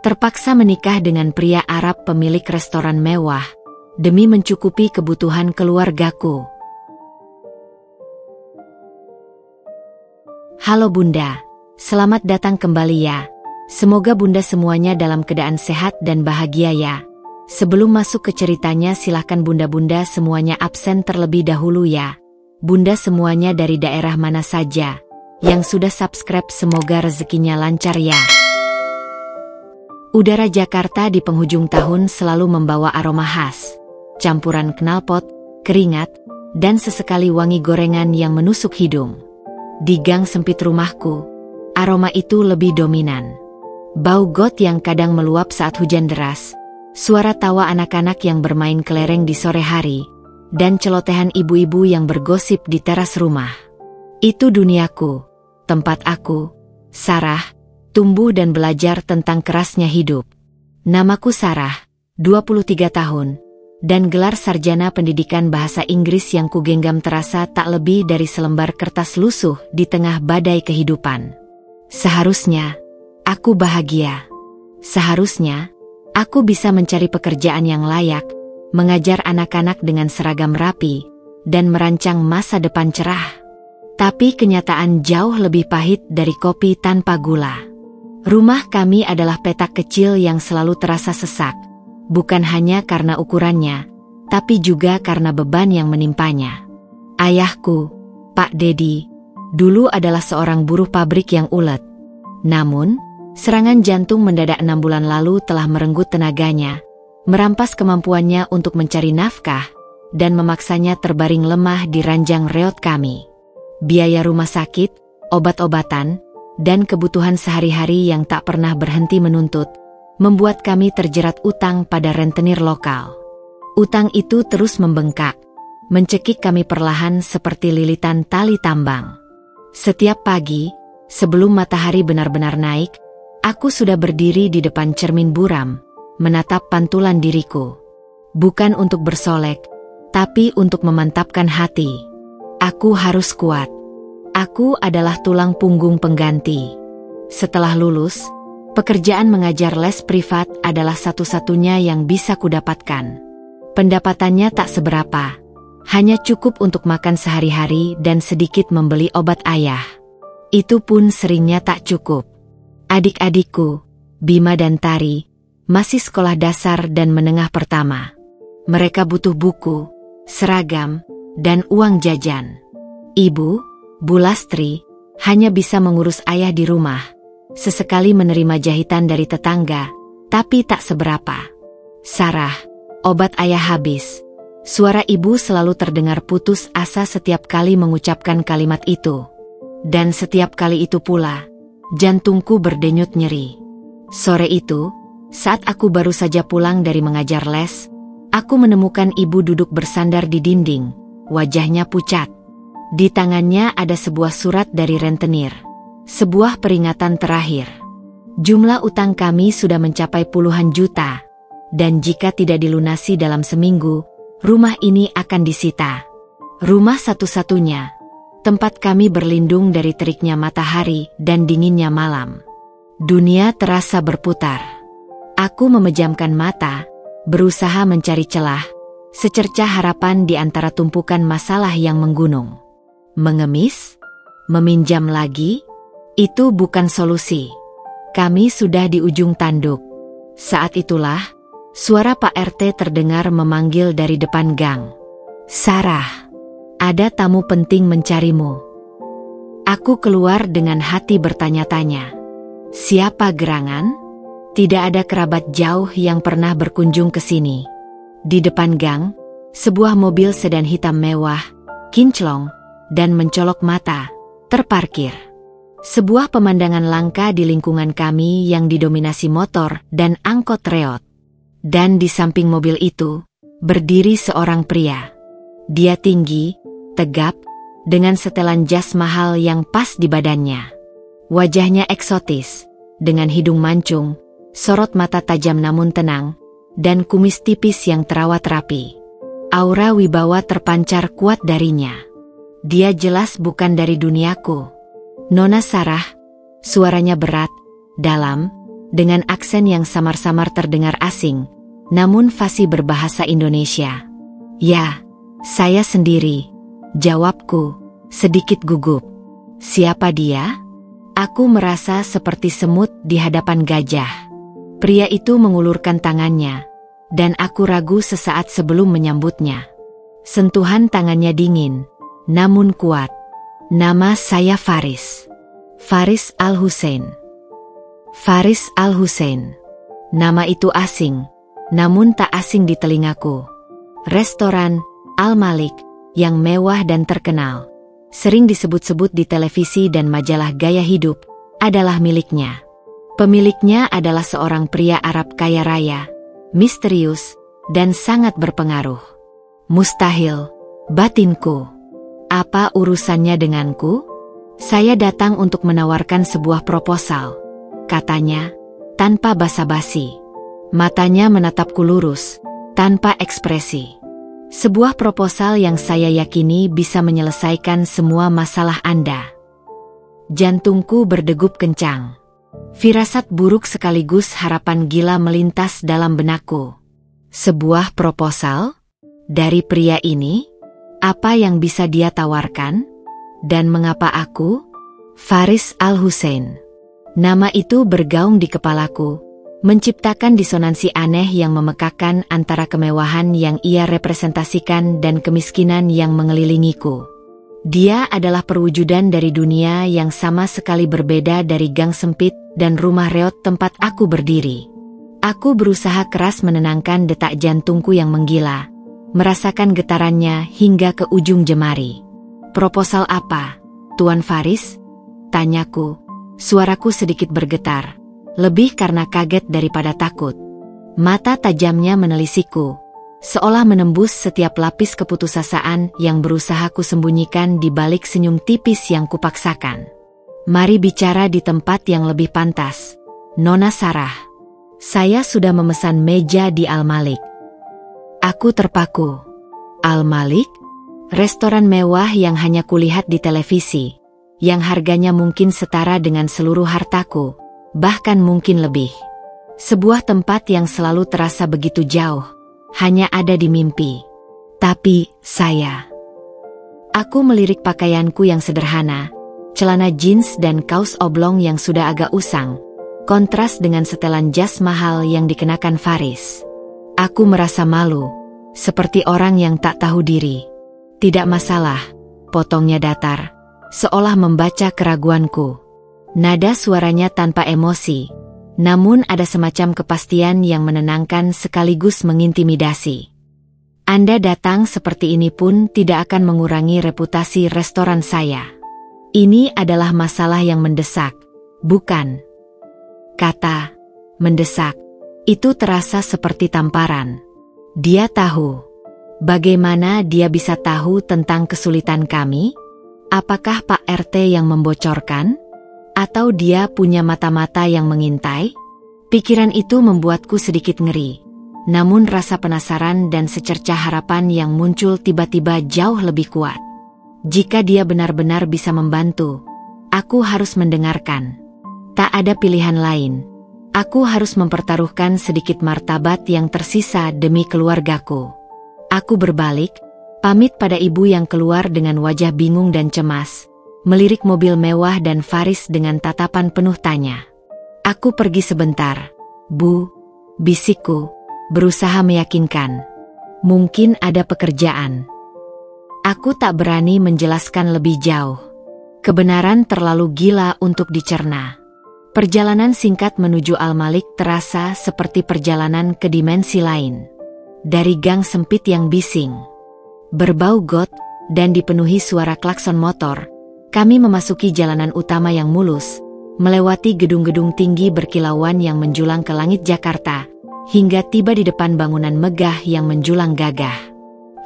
Terpaksa menikah dengan pria Arab pemilik restoran mewah, demi mencukupi kebutuhan keluargaku. Halo Bunda, selamat datang kembali ya. Semoga Bunda semuanya dalam keadaan sehat dan bahagia ya. Sebelum masuk ke ceritanya silahkan Bunda-Bunda semuanya absen terlebih dahulu ya. Bunda semuanya dari daerah mana saja yang sudah subscribe semoga rezekinya lancar ya. Udara Jakarta di penghujung tahun selalu membawa aroma khas, campuran knalpot, keringat, dan sesekali wangi gorengan yang menusuk hidung. Di gang sempit rumahku, aroma itu lebih dominan. Bau got yang kadang meluap saat hujan deras, suara tawa anak-anak yang bermain kelereng di sore hari, dan celotehan ibu-ibu yang bergosip di teras rumah. Itu duniaku, tempat aku, Sarah, tumbuh dan belajar tentang kerasnya hidup. Namaku Sarah, 23 tahun, dan gelar sarjana pendidikan bahasa Inggris yang kugenggam terasa tak lebih dari selembar kertas lusuh di tengah badai kehidupan. Seharusnya aku bahagia. Seharusnya aku bisa mencari pekerjaan yang layak, mengajar anak-anak dengan seragam rapi, dan merancang masa depan cerah. Tapi kenyataan jauh lebih pahit dari kopi tanpa gula. Rumah kami adalah petak kecil yang selalu terasa sesak, bukan hanya karena ukurannya, tapi juga karena beban yang menimpanya. Ayahku, Pak Dedi, dulu adalah seorang buruh pabrik yang ulet. Namun, serangan jantung mendadak 6 bulan lalu telah merenggut tenaganya, merampas kemampuannya untuk mencari nafkah, dan memaksanya terbaring lemah di ranjang reot kami. Biaya rumah sakit, obat-obatan, dan kebutuhan sehari-hari yang tak pernah berhenti menuntut, membuat kami terjerat utang pada rentenir lokal. Utang itu terus membengkak, mencekik kami perlahan seperti lilitan tali tambang. Setiap pagi, sebelum matahari benar-benar naik, aku sudah berdiri di depan cermin buram, menatap pantulan diriku. Bukan untuk bersolek, tapi untuk memantapkan hati. Aku harus kuat. Aku adalah tulang punggung pengganti. Setelah lulus, pekerjaan mengajar les privat adalah satu-satunya yang bisa kudapatkan. Pendapatannya tak seberapa, hanya cukup untuk makan sehari-hari dan sedikit membeli obat ayah. Itu pun seringnya tak cukup. Adik-adikku, Bima dan Tari, masih sekolah dasar dan menengah pertama. Mereka butuh buku, seragam, dan uang jajan. Ibu, Bu Lastri, hanya bisa mengurus ayah di rumah, sesekali menerima jahitan dari tetangga, tapi tak seberapa. Sarah, obat ayah habis. Suara ibu selalu terdengar putus asa setiap kali mengucapkan kalimat itu. Dan setiap kali itu pula, jantungku berdenyut nyeri. Sore itu, saat aku baru saja pulang dari mengajar les, aku menemukan ibu duduk bersandar di dinding, wajahnya pucat. Di tangannya ada sebuah surat dari rentenir, sebuah peringatan terakhir. Jumlah utang kami sudah mencapai puluhan juta, dan jika tidak dilunasi dalam seminggu, rumah ini akan disita. Rumah satu-satunya, tempat kami berlindung dari teriknya matahari dan dinginnya malam. Dunia terasa berputar. Aku memejamkan mata, berusaha mencari celah, secercah harapan di antara tumpukan masalah yang menggunung. Mengemis? Meminjam lagi? Itu bukan solusi. Kami sudah di ujung tanduk. Saat itulah, suara Pak RT terdengar memanggil dari depan gang. Sarah, ada tamu penting mencarimu. Aku keluar dengan hati bertanya-tanya. Siapa gerangan? Tidak ada kerabat jauh yang pernah berkunjung ke sini. Di depan gang, sebuah mobil sedan hitam mewah, kinclong, dan mencolok mata, terparkir. Sebuah pemandangan langka di lingkungan kami yang didominasi motor dan angkot reot. Dan di samping mobil itu, berdiri seorang pria. Dia tinggi, tegap, dengan setelan jas mahal yang pas di badannya. Wajahnya eksotis, dengan hidung mancung, sorot mata tajam namun tenang, dan kumis tipis yang terawat rapi. Aura wibawa terpancar kuat darinya. Dia jelas bukan dari duniaku. Nona Sarah, suaranya berat, dalam, dengan aksen yang samar-samar terdengar asing, namun fasih berbahasa Indonesia. "Ya, saya sendiri," jawabku, sedikit gugup. "Siapa dia?" Aku merasa seperti semut di hadapan gajah. Pria itu mengulurkan tangannya, dan aku ragu sesaat sebelum menyambutnya. Sentuhan tangannya dingin, namun kuat. "Nama saya Faris. Faris Al-Husain." Faris Al-Husain. Nama itu asing, namun tak asing di telingaku. Restoran Al-Malik yang mewah dan terkenal, sering disebut-sebut di televisi dan majalah gaya hidup, adalah miliknya. Pemiliknya adalah seorang pria Arab kaya raya, misterius, dan sangat berpengaruh. "Mustahil," batinku. "Apa urusannya denganku?" "Saya datang untuk menawarkan sebuah proposal," katanya, tanpa basa-basi. Matanya menatapku lurus, tanpa ekspresi. "Sebuah proposal yang saya yakini bisa menyelesaikan semua masalah Anda." Jantungku berdegup kencang. Firasat buruk sekaligus harapan gila melintas dalam benakku. Sebuah proposal? Dari pria ini? Apa yang bisa dia tawarkan? Dan mengapa aku? Faris Al-Husain. Nama itu bergaung di kepalaku, menciptakan disonansi aneh yang memekakan antara kemewahan yang ia representasikan dan kemiskinan yang mengelilingiku. Dia adalah perwujudan dari dunia yang sama sekali berbeda dari gang sempit dan rumah reot tempat aku berdiri. Aku berusaha keras menenangkan detak jantungku yang menggila, merasakan getarannya hingga ke ujung jemari. "Proposal apa, Tuan Faris?" tanyaku. Suaraku sedikit bergetar, lebih karena kaget daripada takut. Mata tajamnya menelisikku, seolah menembus setiap lapis keputusasaan yang berusaha kusembunyikan di balik senyum tipis yang kupaksakan. "Mari bicara di tempat yang lebih pantas, Nona Sarah. Saya sudah memesan meja di Al-Malik." Aku terpaku. Al-Malik? Restoran mewah yang hanya kulihat di televisi, yang harganya mungkin setara dengan seluruh hartaku, bahkan mungkin lebih. Sebuah tempat yang selalu terasa begitu jauh, hanya ada di mimpi. Tapi, Aku melirik pakaianku yang sederhana, celana jeans dan kaos oblong yang sudah agak usang, kontras dengan setelan jas mahal yang dikenakan Faris. Aku merasa malu, seperti orang yang tak tahu diri. "Tidak masalah," potongnya datar, seolah membaca keraguanku. Nada suaranya tanpa emosi, namun ada semacam kepastian yang menenangkan sekaligus mengintimidasi. "Anda datang seperti ini pun tidak akan mengurangi reputasi restoran saya. Ini adalah masalah yang mendesak, bukan?" Kata mendesak itu terasa seperti tamparan. Dia tahu. Bagaimana dia bisa tahu tentang kesulitan kami? Apakah Pak RT yang membocorkan? Atau dia punya mata-mata yang mengintai? Pikiran itu membuatku sedikit ngeri. Namun rasa penasaran dan secercah harapan yang muncul tiba-tiba jauh lebih kuat. Jika dia benar-benar bisa membantu, aku harus mendengarkan. Tak ada pilihan lain. Aku harus mempertaruhkan sedikit martabat yang tersisa demi keluargaku. Aku berbalik, pamit pada ibu yang keluar dengan wajah bingung dan cemas, melirik mobil mewah dan Faris dengan tatapan penuh tanya. "Aku pergi sebentar, Bu," bisikku, berusaha meyakinkan. "Mungkin ada pekerjaan." Aku tak berani menjelaskan lebih jauh. Kebenaran terlalu gila untuk dicerna. Perjalanan singkat menuju Al-Malik terasa seperti perjalanan ke dimensi lain. Dari gang sempit yang bising, berbau got, dan dipenuhi suara klakson motor, kami memasuki jalanan utama yang mulus, melewati gedung-gedung tinggi berkilauan yang menjulang ke langit Jakarta, hingga tiba di depan bangunan megah yang menjulang gagah.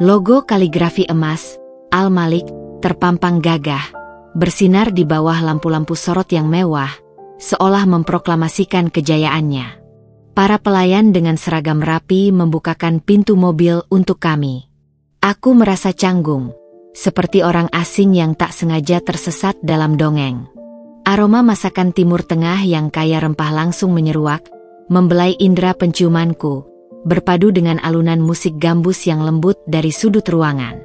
Logo kaligrafi emas, Al-Malik, terpampang gagah, bersinar di bawah lampu-lampu sorot yang mewah, seolah memproklamasikan kejayaannya. Para pelayan dengan seragam rapi membukakan pintu mobil untuk kami. Aku merasa canggung, seperti orang asing yang tak sengaja tersesat dalam dongeng. Aroma masakan Timur Tengah yang kaya rempah langsung menyeruak, membelai indera penciumanku, berpadu dengan alunan musik gambus yang lembut dari sudut ruangan.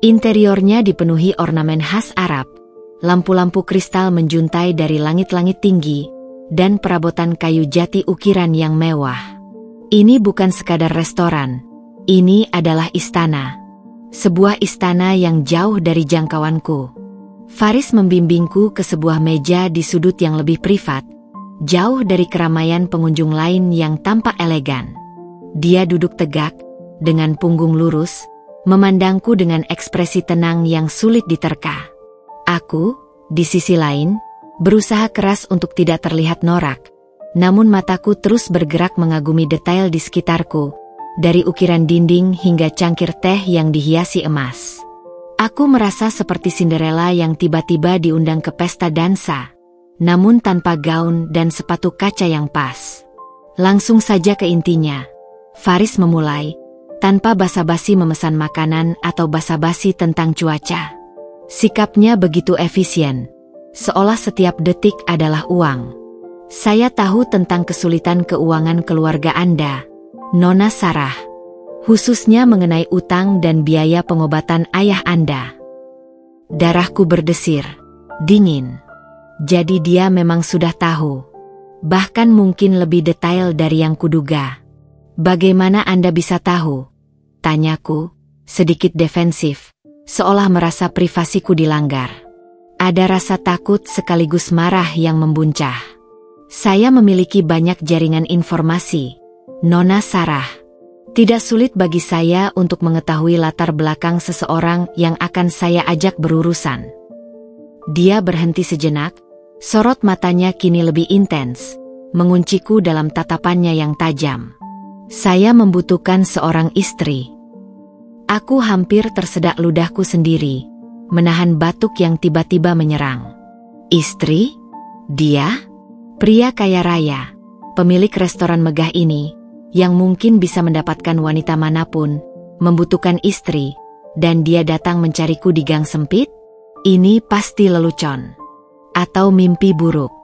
Interiornya dipenuhi ornamen khas Arab, lampu-lampu kristal menjuntai dari langit-langit tinggi, dan perabotan kayu jati ukiran yang mewah. Ini bukan sekadar restoran, ini adalah istana. Sebuah istana yang jauh dari jangkauanku. Faris membimbingku ke sebuah meja di sudut yang lebih privat, jauh dari keramaian pengunjung lain yang tampak elegan. Dia duduk tegak, dengan punggung lurus, memandangku dengan ekspresi tenang yang sulit diterka. Aku, di sisi lain, berusaha keras untuk tidak terlihat norak, namun mataku terus bergerak mengagumi detail di sekitarku, dari ukiran dinding hingga cangkir teh yang dihiasi emas. Aku merasa seperti Cinderella yang tiba-tiba diundang ke pesta dansa, namun tanpa gaun dan sepatu kaca yang pas. Langsung saja ke intinya, Faris memulai, tanpa basa-basi memesan makanan atau basa-basi tentang cuaca. Sikapnya begitu efisien, seolah setiap detik adalah uang. Saya tahu tentang kesulitan keuangan keluarga Anda, Nona Sarah. Khususnya mengenai utang dan biaya pengobatan ayah Anda. Darahku berdesir, dingin. Jadi dia memang sudah tahu. Bahkan mungkin lebih detail dari yang kuduga. Bagaimana Anda bisa tahu? Tanyaku, sedikit defensif, seolah merasa privasiku dilanggar. Ada rasa takut sekaligus marah yang membuncah. Saya memiliki banyak jaringan informasi, Nona Sarah. Tidak sulit bagi saya untuk mengetahui latar belakang seseorang yang akan saya ajak berurusan. Dia berhenti sejenak, sorot matanya kini lebih intens, mengunciku dalam tatapannya yang tajam. Saya membutuhkan seorang istri. Aku hampir tersedak ludahku sendiri, menahan batuk yang tiba-tiba menyerang. Istri? Dia? Pria kaya raya, pemilik restoran megah ini, yang mungkin bisa mendapatkan wanita manapun, membutuhkan istri, dan dia datang mencariku di gang sempit? Ini pasti lelucon. Atau mimpi buruk.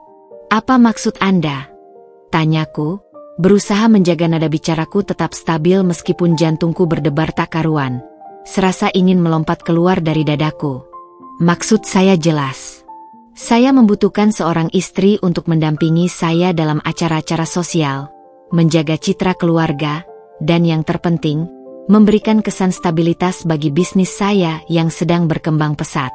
Apa maksud Anda? Tanyaku, berusaha menjaga nada bicaraku tetap stabil meskipun jantungku berdebar tak karuan, serasa ingin melompat keluar dari dadaku. Maksud saya jelas. Saya membutuhkan seorang istri untuk mendampingi saya dalam acara-acara sosial, menjaga citra keluarga, dan yang terpenting, memberikan kesan stabilitas bagi bisnis saya yang sedang berkembang pesat.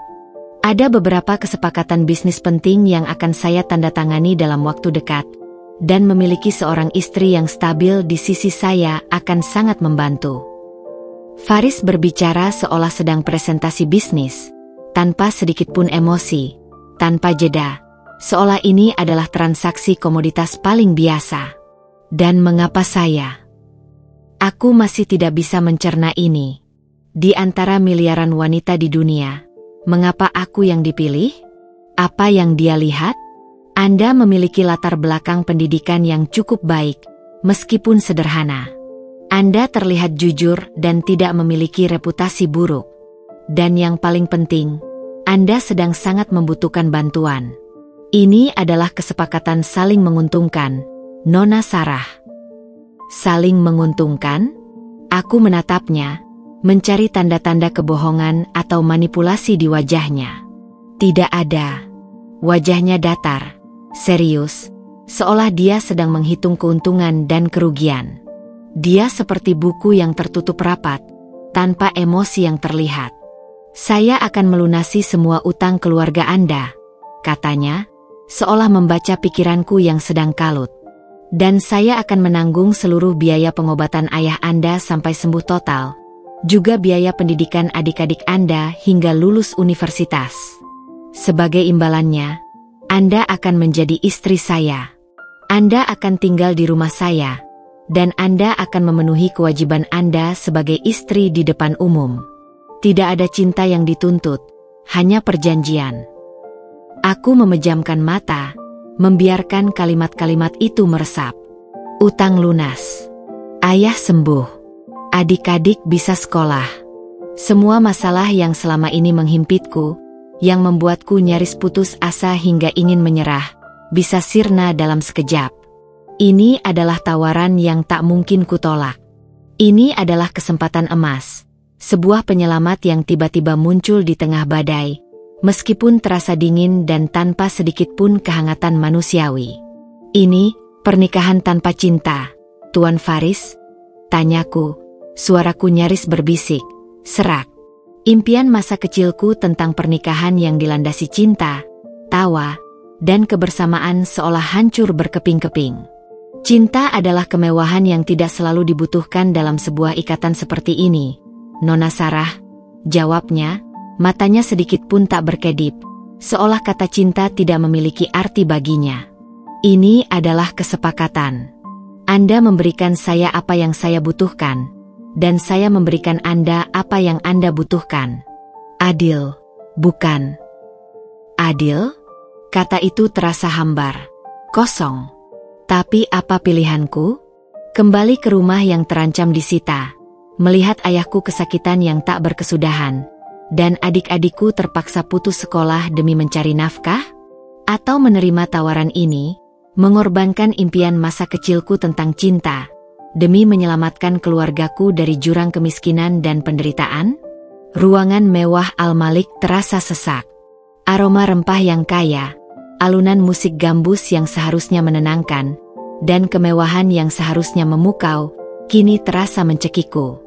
Ada beberapa kesepakatan bisnis penting yang akan saya tanda tangani dalam waktu dekat, dan memiliki seorang istri yang stabil di sisi saya akan sangat membantu. Faris berbicara seolah sedang presentasi bisnis, tanpa sedikit pun emosi, tanpa jeda, seolah ini adalah transaksi komoditas paling biasa. Dan mengapa saya? Aku masih tidak bisa mencerna ini. Di antara miliaran wanita di dunia, mengapa aku yang dipilih? Apa yang dia lihat? Anda memiliki latar belakang pendidikan yang cukup baik, meskipun sederhana. Anda terlihat jujur dan tidak memiliki reputasi buruk. Dan yang paling penting, Anda sedang sangat membutuhkan bantuan. Ini adalah kesepakatan saling menguntungkan, Nona Sarah. Saling menguntungkan? Aku menatapnya, mencari tanda-tanda kebohongan atau manipulasi di wajahnya. Tidak ada. Wajahnya datar, serius, seolah dia sedang menghitung keuntungan dan kerugian. Dia seperti buku yang tertutup rapat, tanpa emosi yang terlihat. Saya akan melunasi semua utang keluarga Anda, katanya, seolah membaca pikiranku yang sedang kalut. Dan saya akan menanggung seluruh biaya pengobatan ayah Anda sampai sembuh total, juga biaya pendidikan adik-adik Anda hingga lulus universitas. Sebagai imbalannya, Anda akan menjadi istri saya. Anda akan tinggal di rumah saya, dan Anda akan memenuhi kewajiban Anda sebagai istri di depan umum. Tidak ada cinta yang dituntut, hanya perjanjian. Aku memejamkan mata, membiarkan kalimat-kalimat itu meresap. Utang lunas. Ayah sembuh. Adik-adik bisa sekolah. Semua masalah yang selama ini menghimpitku, yang membuatku nyaris putus asa hingga ingin menyerah, bisa sirna dalam sekejap. Ini adalah tawaran yang tak mungkin kutolak. Ini adalah kesempatan emas, sebuah penyelamat yang tiba-tiba muncul di tengah badai, meskipun terasa dingin dan tanpa sedikit pun kehangatan manusiawi. Ini, pernikahan tanpa cinta, Tuan Faris? Tanyaku, suaraku nyaris berbisik, serak. Impian masa kecilku tentang pernikahan yang dilandasi cinta, tawa, dan kebersamaan seolah hancur berkeping-keping. Cinta adalah kemewahan yang tidak selalu dibutuhkan dalam sebuah ikatan seperti ini, Nona Sarah, jawabnya, matanya sedikit pun tak berkedip, seolah kata cinta tidak memiliki arti baginya. Ini adalah kesepakatan. Anda memberikan saya apa yang saya butuhkan, dan saya memberikan Anda apa yang Anda butuhkan. Adil, bukan? Adil? Kata itu terasa hambar, kosong. Tapi apa pilihanku? Kembali ke rumah yang terancam disita, melihat ayahku kesakitan yang tak berkesudahan, dan adik-adikku terpaksa putus sekolah demi mencari nafkah? Atau menerima tawaran ini, mengorbankan impian masa kecilku tentang cinta, demi menyelamatkan keluargaku dari jurang kemiskinan dan penderitaan? Ruangan mewah Al-Malik terasa sesak. Aroma rempah yang kaya, alunan musik gambus yang seharusnya menenangkan, dan kemewahan yang seharusnya memukau, kini terasa mencekikku.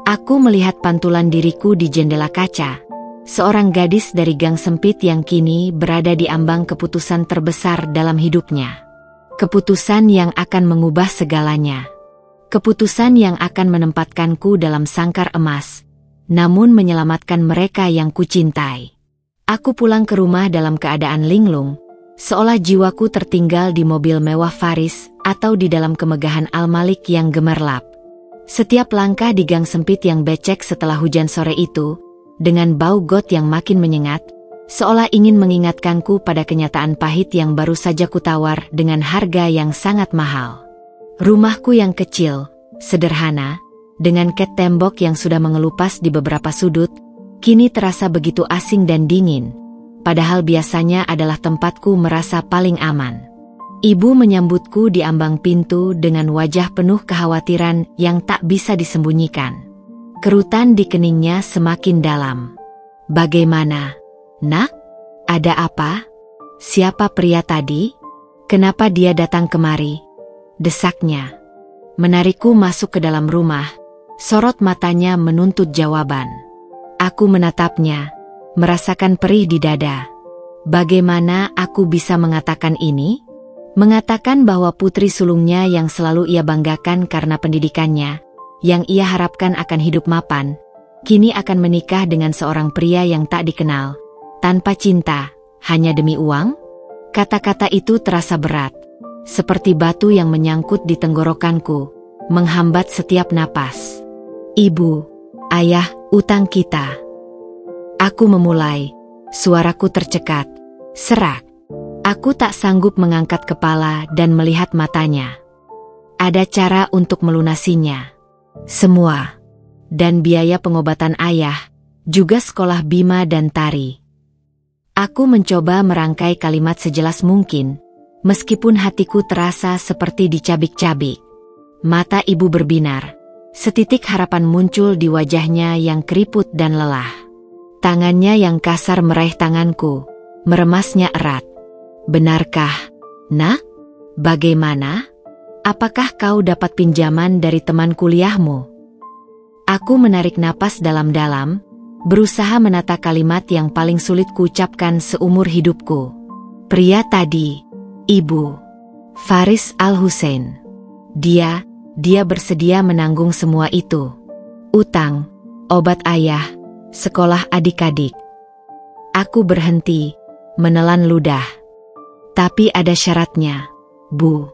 Aku melihat pantulan diriku di jendela kaca, seorang gadis dari gang sempit yang kini berada di ambang keputusan terbesar dalam hidupnya. Keputusan yang akan mengubah segalanya. Keputusan yang akan menempatkanku dalam sangkar emas, namun menyelamatkan mereka yang kucintai. Aku pulang ke rumah dalam keadaan linglung, seolah jiwaku tertinggal di mobil mewah Faris atau di dalam kemegahan Al-Malik yang gemerlap. Setiap langkah di gang sempit yang becek setelah hujan sore itu, dengan bau got yang makin menyengat, seolah ingin mengingatkanku pada kenyataan pahit yang baru saja kutawar dengan harga yang sangat mahal. Rumahku yang kecil, sederhana, dengan cat tembok yang sudah mengelupas di beberapa sudut, kini terasa begitu asing dan dingin, padahal biasanya adalah tempatku merasa paling aman. Ibu menyambutku di ambang pintu dengan wajah penuh kekhawatiran yang tak bisa disembunyikan. Kerutan di keningnya semakin dalam. Bagaimana, Nak? Ada apa? Siapa pria tadi? Kenapa dia datang kemari? Desaknya. Menarikku masuk ke dalam rumah, sorot matanya menuntut jawaban. Aku menatapnya, merasakan perih di dada. Bagaimana aku bisa mengatakan ini? Mengatakan bahwa putri sulungnya yang selalu ia banggakan karena pendidikannya, yang ia harapkan akan hidup mapan, kini akan menikah dengan seorang pria yang tak dikenal, tanpa cinta, hanya demi uang? Kata-kata itu terasa berat, seperti batu yang menyangkut di tenggorokanku, menghambat setiap napas. Ibu, ayah, utang kita. Aku memulai, suaraku tercekat, serak. Aku tak sanggup mengangkat kepala dan melihat matanya. Ada cara untuk melunasinya. Semua. Dan biaya pengobatan ayah, juga sekolah Bima dan Tari. Aku mencoba merangkai kalimat sejelas mungkin, meskipun hatiku terasa seperti dicabik-cabik. Mata ibu berbinar. Setitik harapan muncul di wajahnya yang keriput dan lelah. Tangannya yang kasar meraih tanganku, meremasnya erat. Benarkah, Nak? Bagaimana? Apakah kau dapat pinjaman dari teman kuliahmu? Aku menarik napas dalam-dalam, berusaha menata kalimat yang paling sulit kuucapkan seumur hidupku. Pria tadi, Ibu. Faris Al-Hussein. Dia bersedia menanggung semua itu. Utang, obat ayah, sekolah adik-adik. Aku berhenti, menelan ludah. Tapi ada syaratnya, Bu.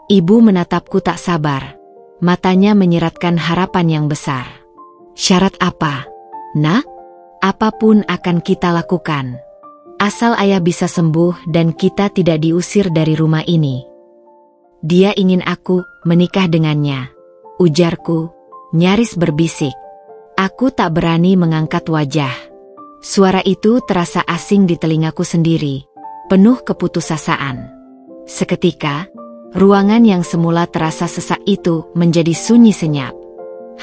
Ibu menatapku tak sabar. Matanya menyiratkan harapan yang besar. Syarat apa, Nak? Apapun akan kita lakukan. Asal ayah bisa sembuh dan kita tidak diusir dari rumah ini. Dia ingin aku menikah dengannya. Ujarku, nyaris berbisik. Aku tak berani mengangkat wajah. Suara itu terasa asing di telingaku sendiri, penuh keputusasaan. Seketika, ruangan yang semula terasa sesak itu menjadi sunyi senyap.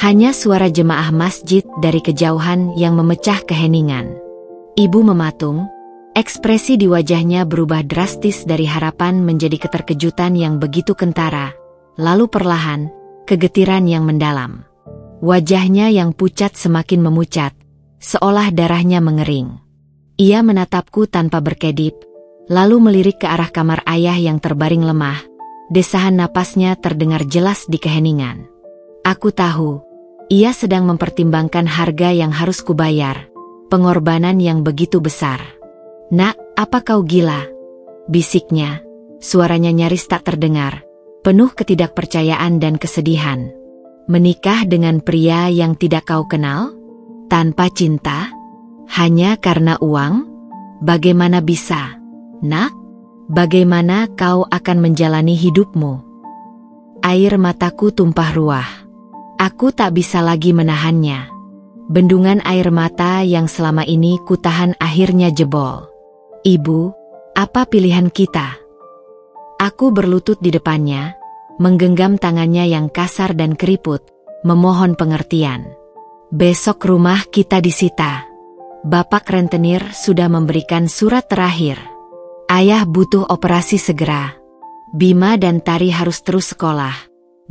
Hanya suara jemaah masjid dari kejauhan yang memecah keheningan. Ibu mematung, ekspresi di wajahnya berubah drastis dari harapan menjadi keterkejutan yang begitu kentara, lalu perlahan, kegetiran yang mendalam. Wajahnya yang pucat semakin memucat, seolah darahnya mengering. Ia menatapku tanpa berkedip, lalu melirik ke arah kamar ayah yang terbaring lemah. Desahan napasnya terdengar jelas di keheningan. Aku tahu, ia sedang mempertimbangkan harga yang harus kubayar, pengorbanan yang begitu besar. "Nak, apa kau gila?" bisiknya, suaranya nyaris tak terdengar, penuh ketidakpercayaan dan kesedihan. "Menikah dengan pria yang tidak kau kenal? Tanpa cinta? Hanya karena uang? Bagaimana bisa? Nak, bagaimana kau akan menjalani hidupmu?" Air mataku tumpah ruah. Aku tak bisa lagi menahannya. Bendungan air mata yang selama ini kutahan akhirnya jebol. "Ibu, apa pilihan kita?" Aku berlutut di depannya, menggenggam tangannya yang kasar dan keriput, memohon pengertian. "Besok rumah kita disita. Bapak rentenir sudah memberikan surat terakhir. Ayah butuh operasi segera. Bima dan Tari harus terus sekolah.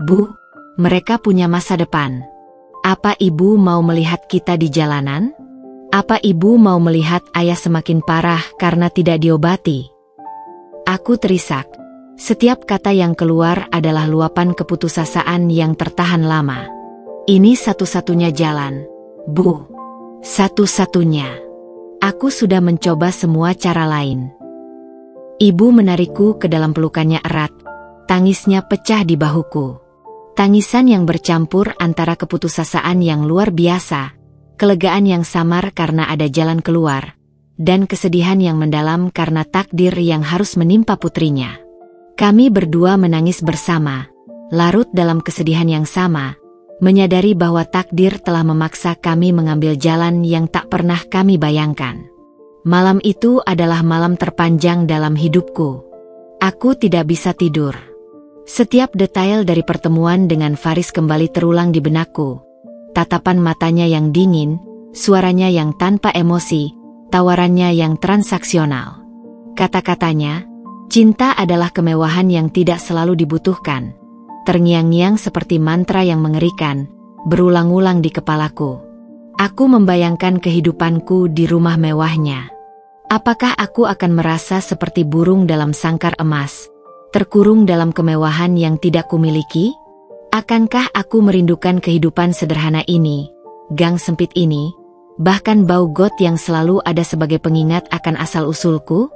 Bu, mereka punya masa depan. Apa ibu mau melihat kita di jalanan? Apa ibu mau melihat ayah semakin parah karena tidak diobati?" Aku terisak. Setiap kata yang keluar adalah luapan keputusasaan yang tertahan lama. "Ini satu-satunya jalan, Bu. Satu-satunya. Aku sudah mencoba semua cara lain." Ibu menarikku ke dalam pelukannya erat. Tangisnya pecah di bahuku. Tangisan yang bercampur antara keputusasaan yang luar biasa, kelegaan yang samar karena ada jalan keluar, dan kesedihan yang mendalam karena takdir yang harus menimpa putrinya. Kami berdua menangis bersama, larut dalam kesedihan yang sama, menyadari bahwa takdir telah memaksa kami mengambil jalan yang tak pernah kami bayangkan. Malam itu adalah malam terpanjang dalam hidupku. Aku tidak bisa tidur. Setiap detail dari pertemuan dengan Faris kembali terulang di benakku. Tatapan matanya yang dingin, suaranya yang tanpa emosi, tawarannya yang transaksional. Kata-katanya, "Cinta adalah kemewahan yang tidak selalu dibutuhkan." Terngiang-ngiang seperti mantra yang mengerikan, berulang-ulang di kepalaku. Aku membayangkan kehidupanku di rumah mewahnya. Apakah aku akan merasa seperti burung dalam sangkar emas, terkurung dalam kemewahan yang tidak kumiliki? Akankah aku merindukan kehidupan sederhana ini, gang sempit ini, bahkan bau got yang selalu ada sebagai pengingat akan asal-usulku?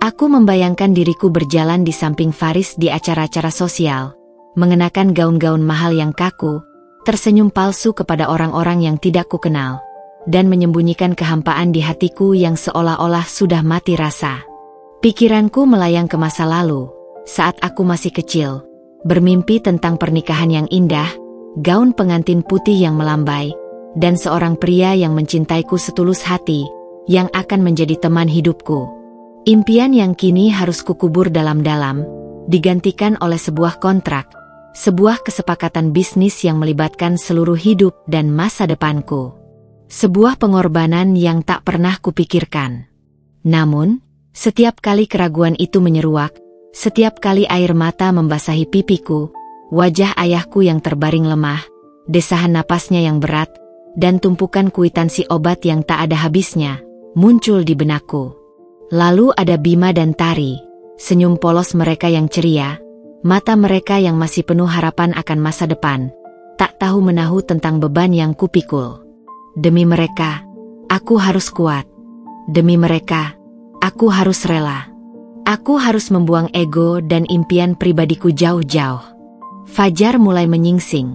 Aku membayangkan diriku berjalan di samping Faris di acara-acara sosial, mengenakan gaun-gaun mahal yang kaku, tersenyum palsu kepada orang-orang yang tidak kukenal, dan menyembunyikan kehampaan di hatiku yang seolah-olah sudah mati rasa. Pikiranku melayang ke masa lalu, saat aku masih kecil, bermimpi tentang pernikahan yang indah, gaun pengantin putih yang melambai, dan seorang pria yang mencintaiku setulus hati, yang akan menjadi teman hidupku. Impian yang kini harus kukubur dalam-dalam, digantikan oleh sebuah kontrak, sebuah kesepakatan bisnis yang melibatkan seluruh hidup dan masa depanku. Sebuah pengorbanan yang tak pernah kupikirkan. Namun, setiap kali keraguan itu menyeruak, setiap kali air mata membasahi pipiku, wajah ayahku yang terbaring lemah, desahan napasnya yang berat, dan tumpukan kwitansi obat yang tak ada habisnya, muncul di benakku. Lalu ada Bima dan Tari, senyum polos mereka yang ceria, mata mereka yang masih penuh harapan akan masa depan, tak tahu menahu tentang beban yang kupikul. Demi mereka, aku harus kuat. Demi mereka, aku harus rela. Aku harus membuang ego dan impian pribadiku jauh-jauh. Fajar mulai menyingsing,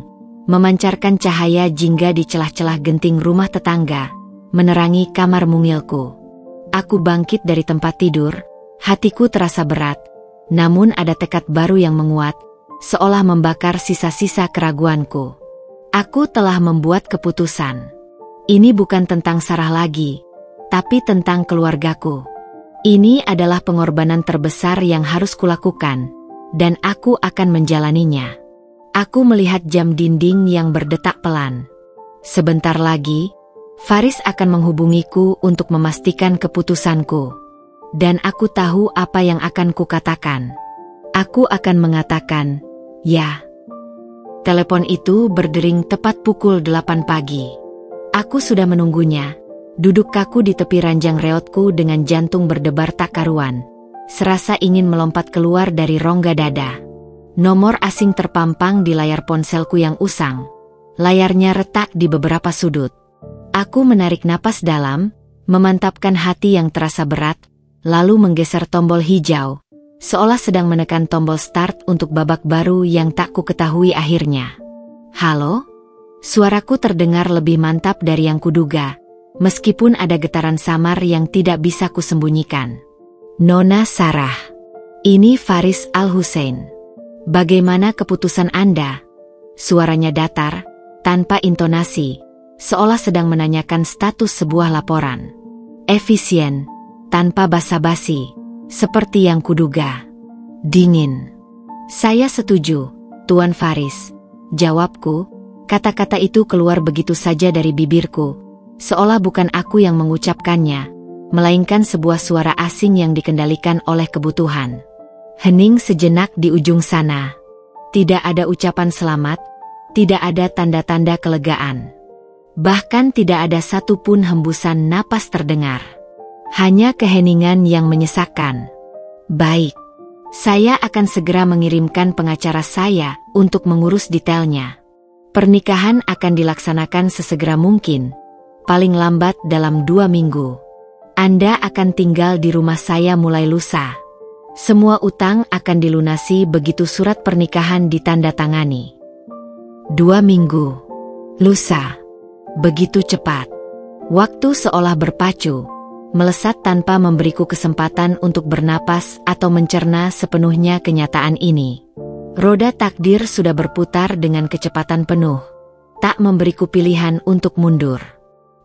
memancarkan cahaya jingga di celah-celah genting rumah tetangga, menerangi kamar mungilku. Aku bangkit dari tempat tidur, hatiku terasa berat, namun ada tekad baru yang menguat, seolah membakar sisa-sisa keraguanku. Aku telah membuat keputusan. Ini bukan tentang Sarah lagi. tapi tentang keluargaku. Ini adalah pengorbanan terbesar yang harus kulakukan, dan aku akan menjalaninya. Aku melihat jam dinding yang berdetak pelan. Sebentar lagi, Faris akan menghubungiku untuk memastikan keputusanku. Dan aku tahu apa yang akan kukatakan. Aku akan mengatakan, ya. Telepon itu berdering tepat pukul 8 pagi. Aku sudah menunggunya, duduk kaku di tepi ranjang reotku dengan jantung berdebar tak karuan. Serasa ingin melompat keluar dari rongga dada. Nomor asing terpampang di layar ponselku yang usang. Layarnya retak di beberapa sudut. Aku menarik napas dalam, memantapkan hati yang terasa berat, lalu menggeser tombol hijau, seolah sedang menekan tombol start untuk babak baru yang tak ku ketahui akhirnya. Halo? Suaraku terdengar lebih mantap dari yang kuduga, meskipun ada getaran samar yang tidak bisa kusembunyikan. Nona Sarah. Ini Faris Al-Hussein. Bagaimana keputusan Anda? Suaranya datar, tanpa intonasi, seolah sedang menanyakan status sebuah laporan. Efisien, tanpa basa-basi, seperti yang kuduga. Dingin. Saya setuju, Tuan Faris. Jawabku, kata-kata itu keluar begitu saja dari bibirku, seolah bukan aku yang mengucapkannya, melainkan sebuah suara asing yang dikendalikan oleh kebutuhan. Hening sejenak di ujung sana. Tidak ada ucapan selamat, tidak ada tanda-tanda kelegaan. Bahkan tidak ada satupun hembusan napas terdengar. Hanya keheningan yang menyesakkan. Baik. Saya akan segera mengirimkan pengacara saya untuk mengurus detailnya. Pernikahan akan dilaksanakan sesegera mungkin, paling lambat dalam 2 minggu. Anda akan tinggal di rumah saya mulai lusa. Semua utang akan dilunasi begitu surat pernikahan ditandatangani. 2 minggu. Lusa. Begitu cepat. Waktu seolah berpacu, melesat tanpa memberiku kesempatan untuk bernapas atau mencerna sepenuhnya kenyataan ini. Roda takdir sudah berputar dengan kecepatan penuh, tak memberiku pilihan untuk mundur.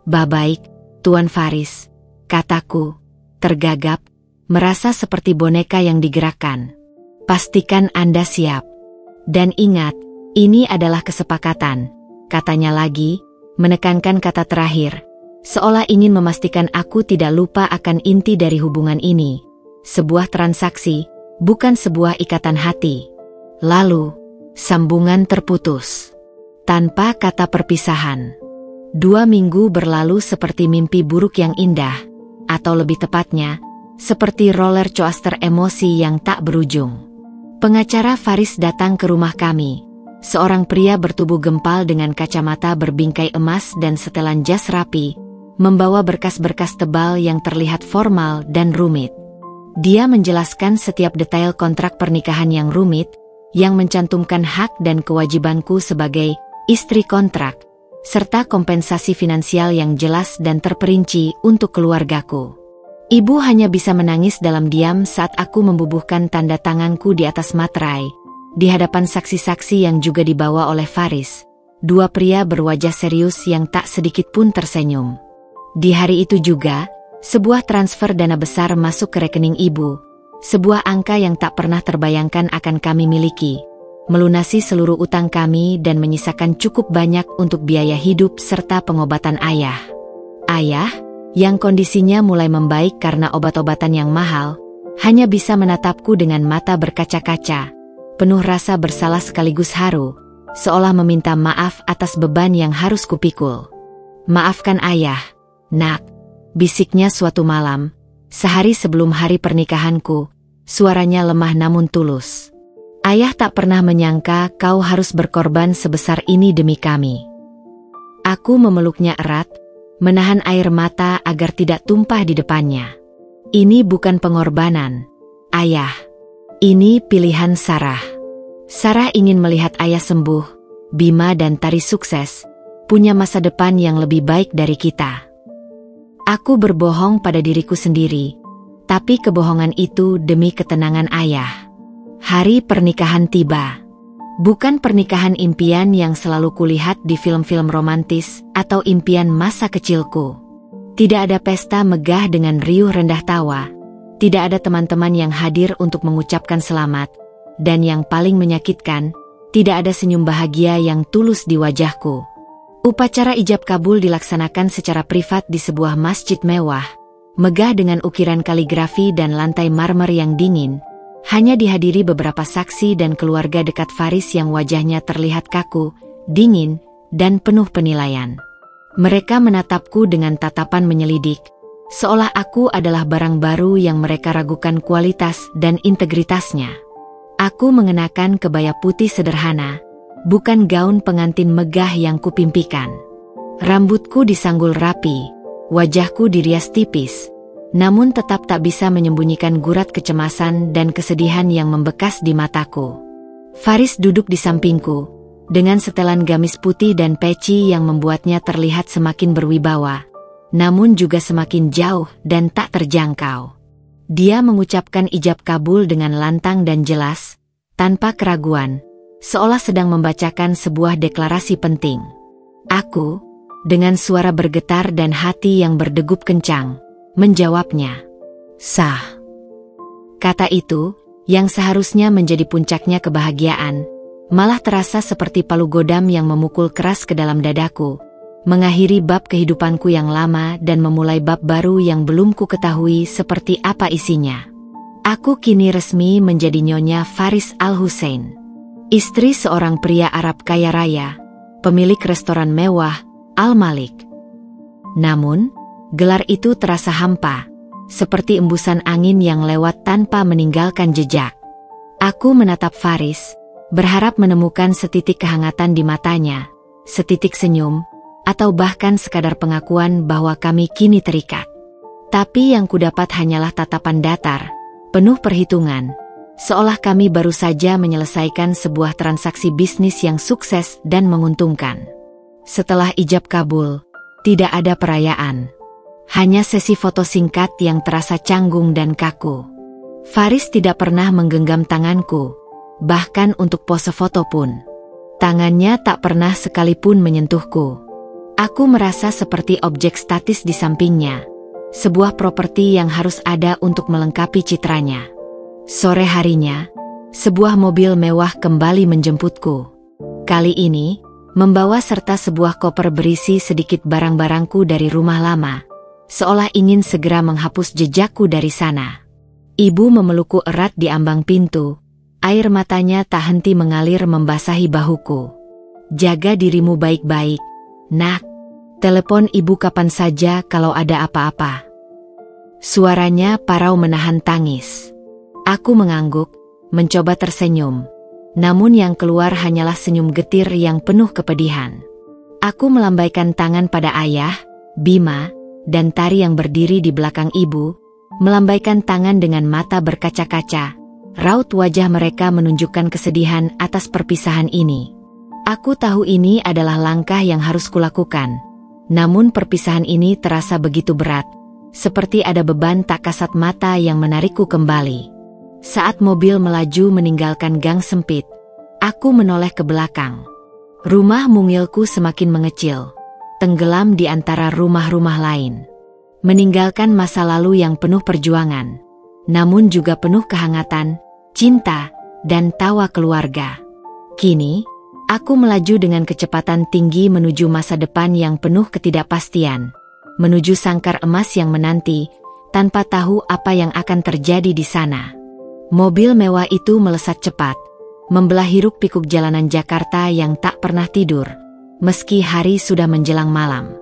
Baik, Tuan Faris, kataku, tergagap, merasa seperti boneka yang digerakkan. Pastikan Anda siap. Dan ingat, ini adalah kesepakatan, katanya lagi, menekankan kata terakhir, seolah ingin memastikan aku tidak lupa akan inti dari hubungan ini. Sebuah transaksi, bukan sebuah ikatan hati. Lalu, sambungan terputus. Tanpa kata perpisahan. 2 minggu berlalu seperti mimpi buruk yang indah, atau lebih tepatnya, seperti roller coaster emosi yang tak berujung. Pengacara Faris datang ke rumah kami. Seorang pria bertubuh gempal dengan kacamata berbingkai emas dan setelan jas rapi, membawa berkas-berkas tebal yang terlihat formal dan rumit. Dia menjelaskan setiap detail kontrak pernikahan yang rumit, yang mencantumkan hak dan kewajibanku sebagai istri kontrak, serta kompensasi finansial yang jelas dan terperinci untuk keluargaku. Ibu hanya bisa menangis dalam diam saat aku membubuhkan tanda tanganku di atas materai, di hadapan saksi-saksi yang juga dibawa oleh Faris, 2 pria berwajah serius yang tak sedikit pun tersenyum. Di hari itu juga, sebuah transfer dana besar masuk ke rekening ibu, sebuah angka yang tak pernah terbayangkan akan kami miliki, melunasi seluruh utang kami dan menyisakan cukup banyak untuk biaya hidup serta pengobatan ayah. Ayah, yang kondisinya mulai membaik karena obat-obatan yang mahal, hanya bisa menatapku dengan mata berkaca-kaca, penuh rasa bersalah sekaligus haru, seolah meminta maaf atas beban yang harus kupikul. Maafkan ayah, nak, bisiknya suatu malam, sehari sebelum hari pernikahanku, suaranya lemah namun tulus. Ayah tak pernah menyangka kau harus berkorban sebesar ini demi kami. Aku memeluknya erat, menahan air mata agar tidak tumpah di depannya. Ini bukan pengorbanan, ayah. Ini pilihan Sarah. Sarah ingin melihat ayah sembuh, Bima dan Tari sukses, punya masa depan yang lebih baik dari kita. Aku berbohong pada diriku sendiri, tapi kebohongan itu demi ketenangan ayah. Hari pernikahan tiba. Bukan pernikahan impian yang selalu kulihat di film-film romantis atau impian masa kecilku. Tidak ada pesta megah dengan riuh rendah tawa. Tidak ada teman-teman yang hadir untuk mengucapkan selamat. Dan yang paling menyakitkan, tidak ada senyum bahagia yang tulus di wajahku. Upacara ijab kabul dilaksanakan secara privat di sebuah masjid mewah, megah dengan ukiran kaligrafi dan lantai marmer yang dingin. Hanya dihadiri beberapa saksi dan keluarga dekat Faris yang wajahnya terlihat kaku, dingin, dan penuh penilaian. Mereka menatapku dengan tatapan menyelidik, seolah aku adalah barang baru yang mereka ragukan kualitas dan integritasnya. Aku mengenakan kebaya putih sederhana, bukan gaun pengantin megah yang kupimpikan. Rambutku disanggul rapi, wajahku dirias tipis, namun tetap tak bisa menyembunyikan gurat kecemasan dan kesedihan yang membekas di mataku. Faris duduk di sampingku, dengan setelan gamis putih dan peci yang membuatnya terlihat semakin berwibawa, namun juga semakin jauh dan tak terjangkau. Dia mengucapkan ijab kabul dengan lantang dan jelas, tanpa keraguan, seolah sedang membacakan sebuah deklarasi penting. Aku, dengan suara bergetar dan hati yang berdegup kencang, menjawabnya. Sah. Kata itu, yang seharusnya menjadi puncaknya kebahagiaan, malah terasa seperti palu godam yang memukul keras ke dalam dadaku, mengakhiri bab kehidupanku yang lama dan memulai bab baru yang belum ku ketahui seperti apa isinya. Aku kini resmi menjadi Nyonya Faris Al-Hussein, istri seorang pria Arab kaya raya, pemilik restoran mewah, Al-Malik. Namun, gelar itu terasa hampa, seperti embusan angin yang lewat tanpa meninggalkan jejak. Aku menatap Faris, berharap menemukan setitik kehangatan di matanya, setitik senyum, atau bahkan sekadar pengakuan bahwa kami kini terikat. Tapi yang kudapat hanyalah tatapan datar, penuh perhitungan, seolah kami baru saja menyelesaikan sebuah transaksi bisnis yang sukses dan menguntungkan. Setelah ijab kabul, tidak ada perayaan. Hanya sesi foto singkat yang terasa canggung dan kaku. Faris tidak pernah menggenggam tanganku, bahkan untuk pose foto pun. Tangannya tak pernah sekalipun menyentuhku. Aku merasa seperti objek statis di sampingnya, sebuah properti yang harus ada untuk melengkapi citranya. Sore harinya, sebuah mobil mewah kembali menjemputku. Kali ini, membawa serta sebuah koper berisi sedikit barang-barangku dari rumah lama, seolah ingin segera menghapus jejakku dari sana. Ibu memelukku erat di ambang pintu, air matanya tak henti mengalir membasahi bahuku. Jaga dirimu baik-baik, nak. Telepon ibu kapan saja kalau ada apa-apa. Suaranya parau menahan tangis. Aku mengangguk, mencoba tersenyum. Namun yang keluar hanyalah senyum getir yang penuh kepedihan. Aku melambaikan tangan pada ayah, Bima, dan Tari yang berdiri di belakang ibu, melambaikan tangan dengan mata berkaca-kaca. Raut wajah mereka menunjukkan kesedihan atas perpisahan ini. Aku tahu ini adalah langkah yang harus kulakukan. Namun perpisahan ini terasa begitu berat, seperti ada beban tak kasat mata yang menarikku kembali. Saat mobil melaju meninggalkan gang sempit, aku menoleh ke belakang. Rumah mungilku semakin mengecil, tenggelam di antara rumah-rumah lain. Meninggalkan masa lalu yang penuh perjuangan, namun juga penuh kehangatan, cinta, dan tawa keluarga. Kini, aku melaju dengan kecepatan tinggi menuju masa depan yang penuh ketidakpastian, menuju sangkar emas yang menanti, tanpa tahu apa yang akan terjadi di sana. Mobil mewah itu melesat cepat, membelah hiruk-pikuk jalanan Jakarta yang tak pernah tidur, meski hari sudah menjelang malam.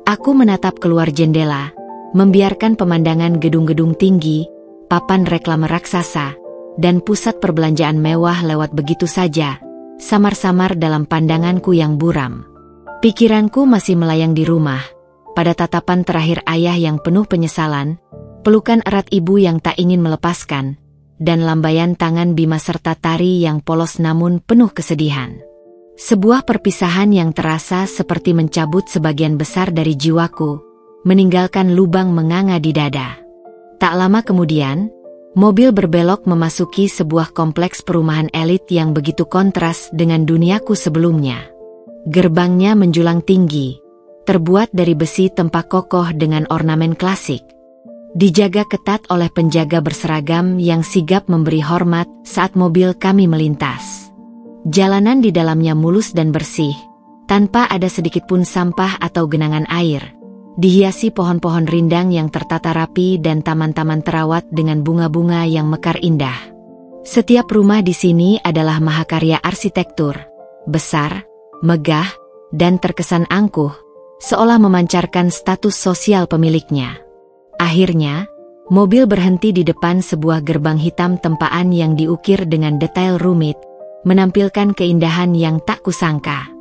Aku menatap keluar jendela, membiarkan pemandangan gedung-gedung tinggi, papan reklame raksasa, dan pusat perbelanjaan mewah lewat begitu saja, samar-samar dalam pandanganku yang buram. Pikiranku masih melayang di rumah, pada tatapan terakhir ayah yang penuh penyesalan, pelukan erat ibu yang tak ingin melepaskan, dan lambaian tangan Bima serta Tari yang polos namun penuh kesedihan. Sebuah perpisahan yang terasa seperti mencabut sebagian besar dari jiwaku, meninggalkan lubang menganga di dada. Tak lama kemudian, mobil berbelok memasuki sebuah kompleks perumahan elit yang begitu kontras dengan duniaku sebelumnya. Gerbangnya menjulang tinggi, terbuat dari besi tempa kokoh dengan ornamen klasik. Dijaga ketat oleh penjaga berseragam yang sigap memberi hormat saat mobil kami melintas. Jalanan di dalamnya mulus dan bersih, tanpa ada sedikit pun sampah atau genangan air. Dihiasi pohon-pohon rindang yang tertata rapi dan taman-taman terawat dengan bunga-bunga yang mekar indah. Setiap rumah di sini adalah mahakarya arsitektur, besar, megah, dan terkesan angkuh, seolah memancarkan status sosial pemiliknya. Akhirnya, mobil berhenti di depan sebuah gerbang hitam tempaan yang diukir dengan detail rumit, menampilkan keindahan yang tak kusangka.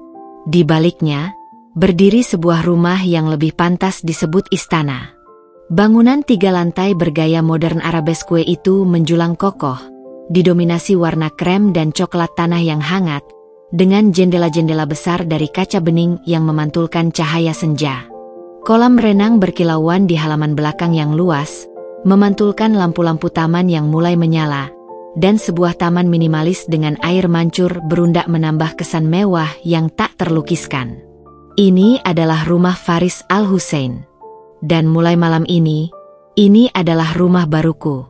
Di baliknya, berdiri sebuah rumah yang lebih pantas disebut istana. Bangunan 3 lantai bergaya modern arabesque itu menjulang kokoh, didominasi warna krem dan coklat tanah yang hangat, dengan jendela-jendela besar dari kaca bening yang memantulkan cahaya senja. Kolam renang berkilauan di halaman belakang yang luas, memantulkan lampu-lampu taman yang mulai menyala, dan sebuah taman minimalis dengan air mancur berundak menambah kesan mewah yang tak terlukiskan. Ini adalah rumah Faris Al-Hussein. Dan mulai malam ini adalah rumah baruku.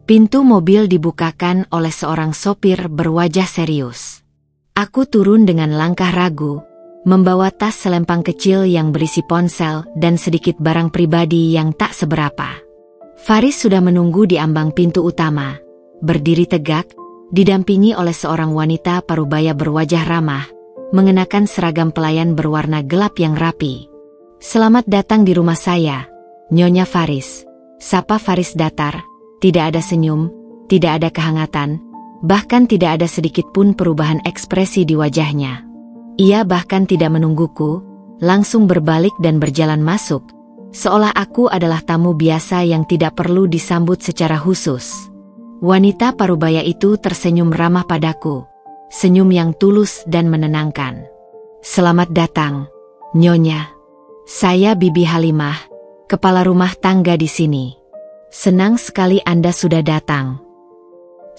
Pintu mobil dibukakan oleh seorang sopir berwajah serius. Aku turun dengan langkah ragu, membawa tas selempang kecil yang berisi ponsel dan sedikit barang pribadi yang tak seberapa. Faris sudah menunggu di ambang pintu utama, berdiri tegak, didampingi oleh seorang wanita parubaya berwajah ramah, mengenakan seragam pelayan berwarna gelap yang rapi. "Selamat datang di rumah saya, Nyonya Faris," sapa Faris datar. Tidak ada senyum, tidak ada kehangatan, bahkan tidak ada sedikit pun perubahan ekspresi di wajahnya. Ia bahkan tidak menungguku, langsung berbalik dan berjalan masuk, seolah aku adalah tamu biasa yang tidak perlu disambut secara khusus. Wanita parubaya itu tersenyum ramah padaku, senyum yang tulus dan menenangkan. "Selamat datang, Nyonya. Saya Bibi Halimah, kepala rumah tangga di sini. Senang sekali Anda sudah datang."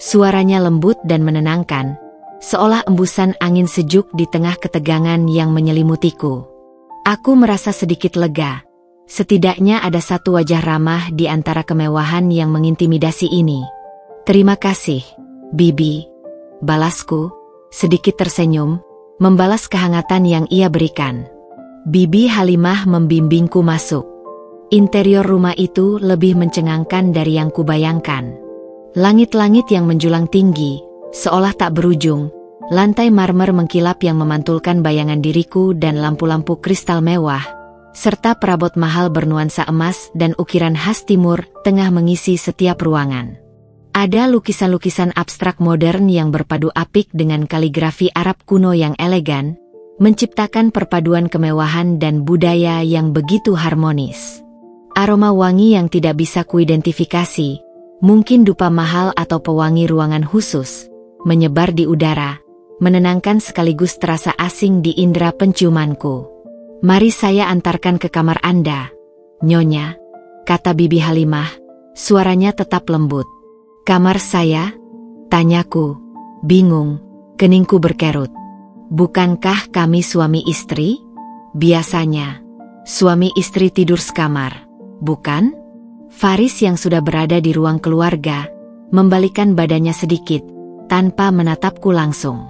Suaranya lembut dan menenangkan, seolah embusan angin sejuk di tengah ketegangan yang menyelimutiku. Aku merasa sedikit lega. Setidaknya ada satu wajah ramah di antara kemewahan yang mengintimidasi ini. "Terima kasih, Bibi," balasku, sedikit tersenyum, membalas kehangatan yang ia berikan. Bibi Halimah membimbingku masuk. Interior rumah itu lebih mencengangkan dari yang kubayangkan. Langit-langit yang menjulang tinggi, seolah tak berujung, lantai marmer mengkilap yang memantulkan bayangan diriku dan lampu-lampu kristal mewah, serta perabot mahal bernuansa emas dan ukiran khas timur tengah mengisi setiap ruangan. Ada lukisan-lukisan abstrak modern yang berpadu apik dengan kaligrafi Arab kuno yang elegan, menciptakan perpaduan kemewahan dan budaya yang begitu harmonis. Aroma wangi yang tidak bisa kuidentifikasi, mungkin dupa mahal atau pewangi ruangan khusus, menyebar di udara, menenangkan sekaligus terasa asing di indera penciumanku. "Mari saya antarkan ke kamar Anda, Nyonya," kata Bibi Halimah, suaranya tetap lembut. "Kamar saya?" tanyaku, bingung, keningku berkerut. Bukankah kami suami istri? Biasanya, suami istri tidur sekamar, bukan? Faris yang sudah berada di ruang keluarga, membalikkan badannya sedikit, tanpa menatapku langsung.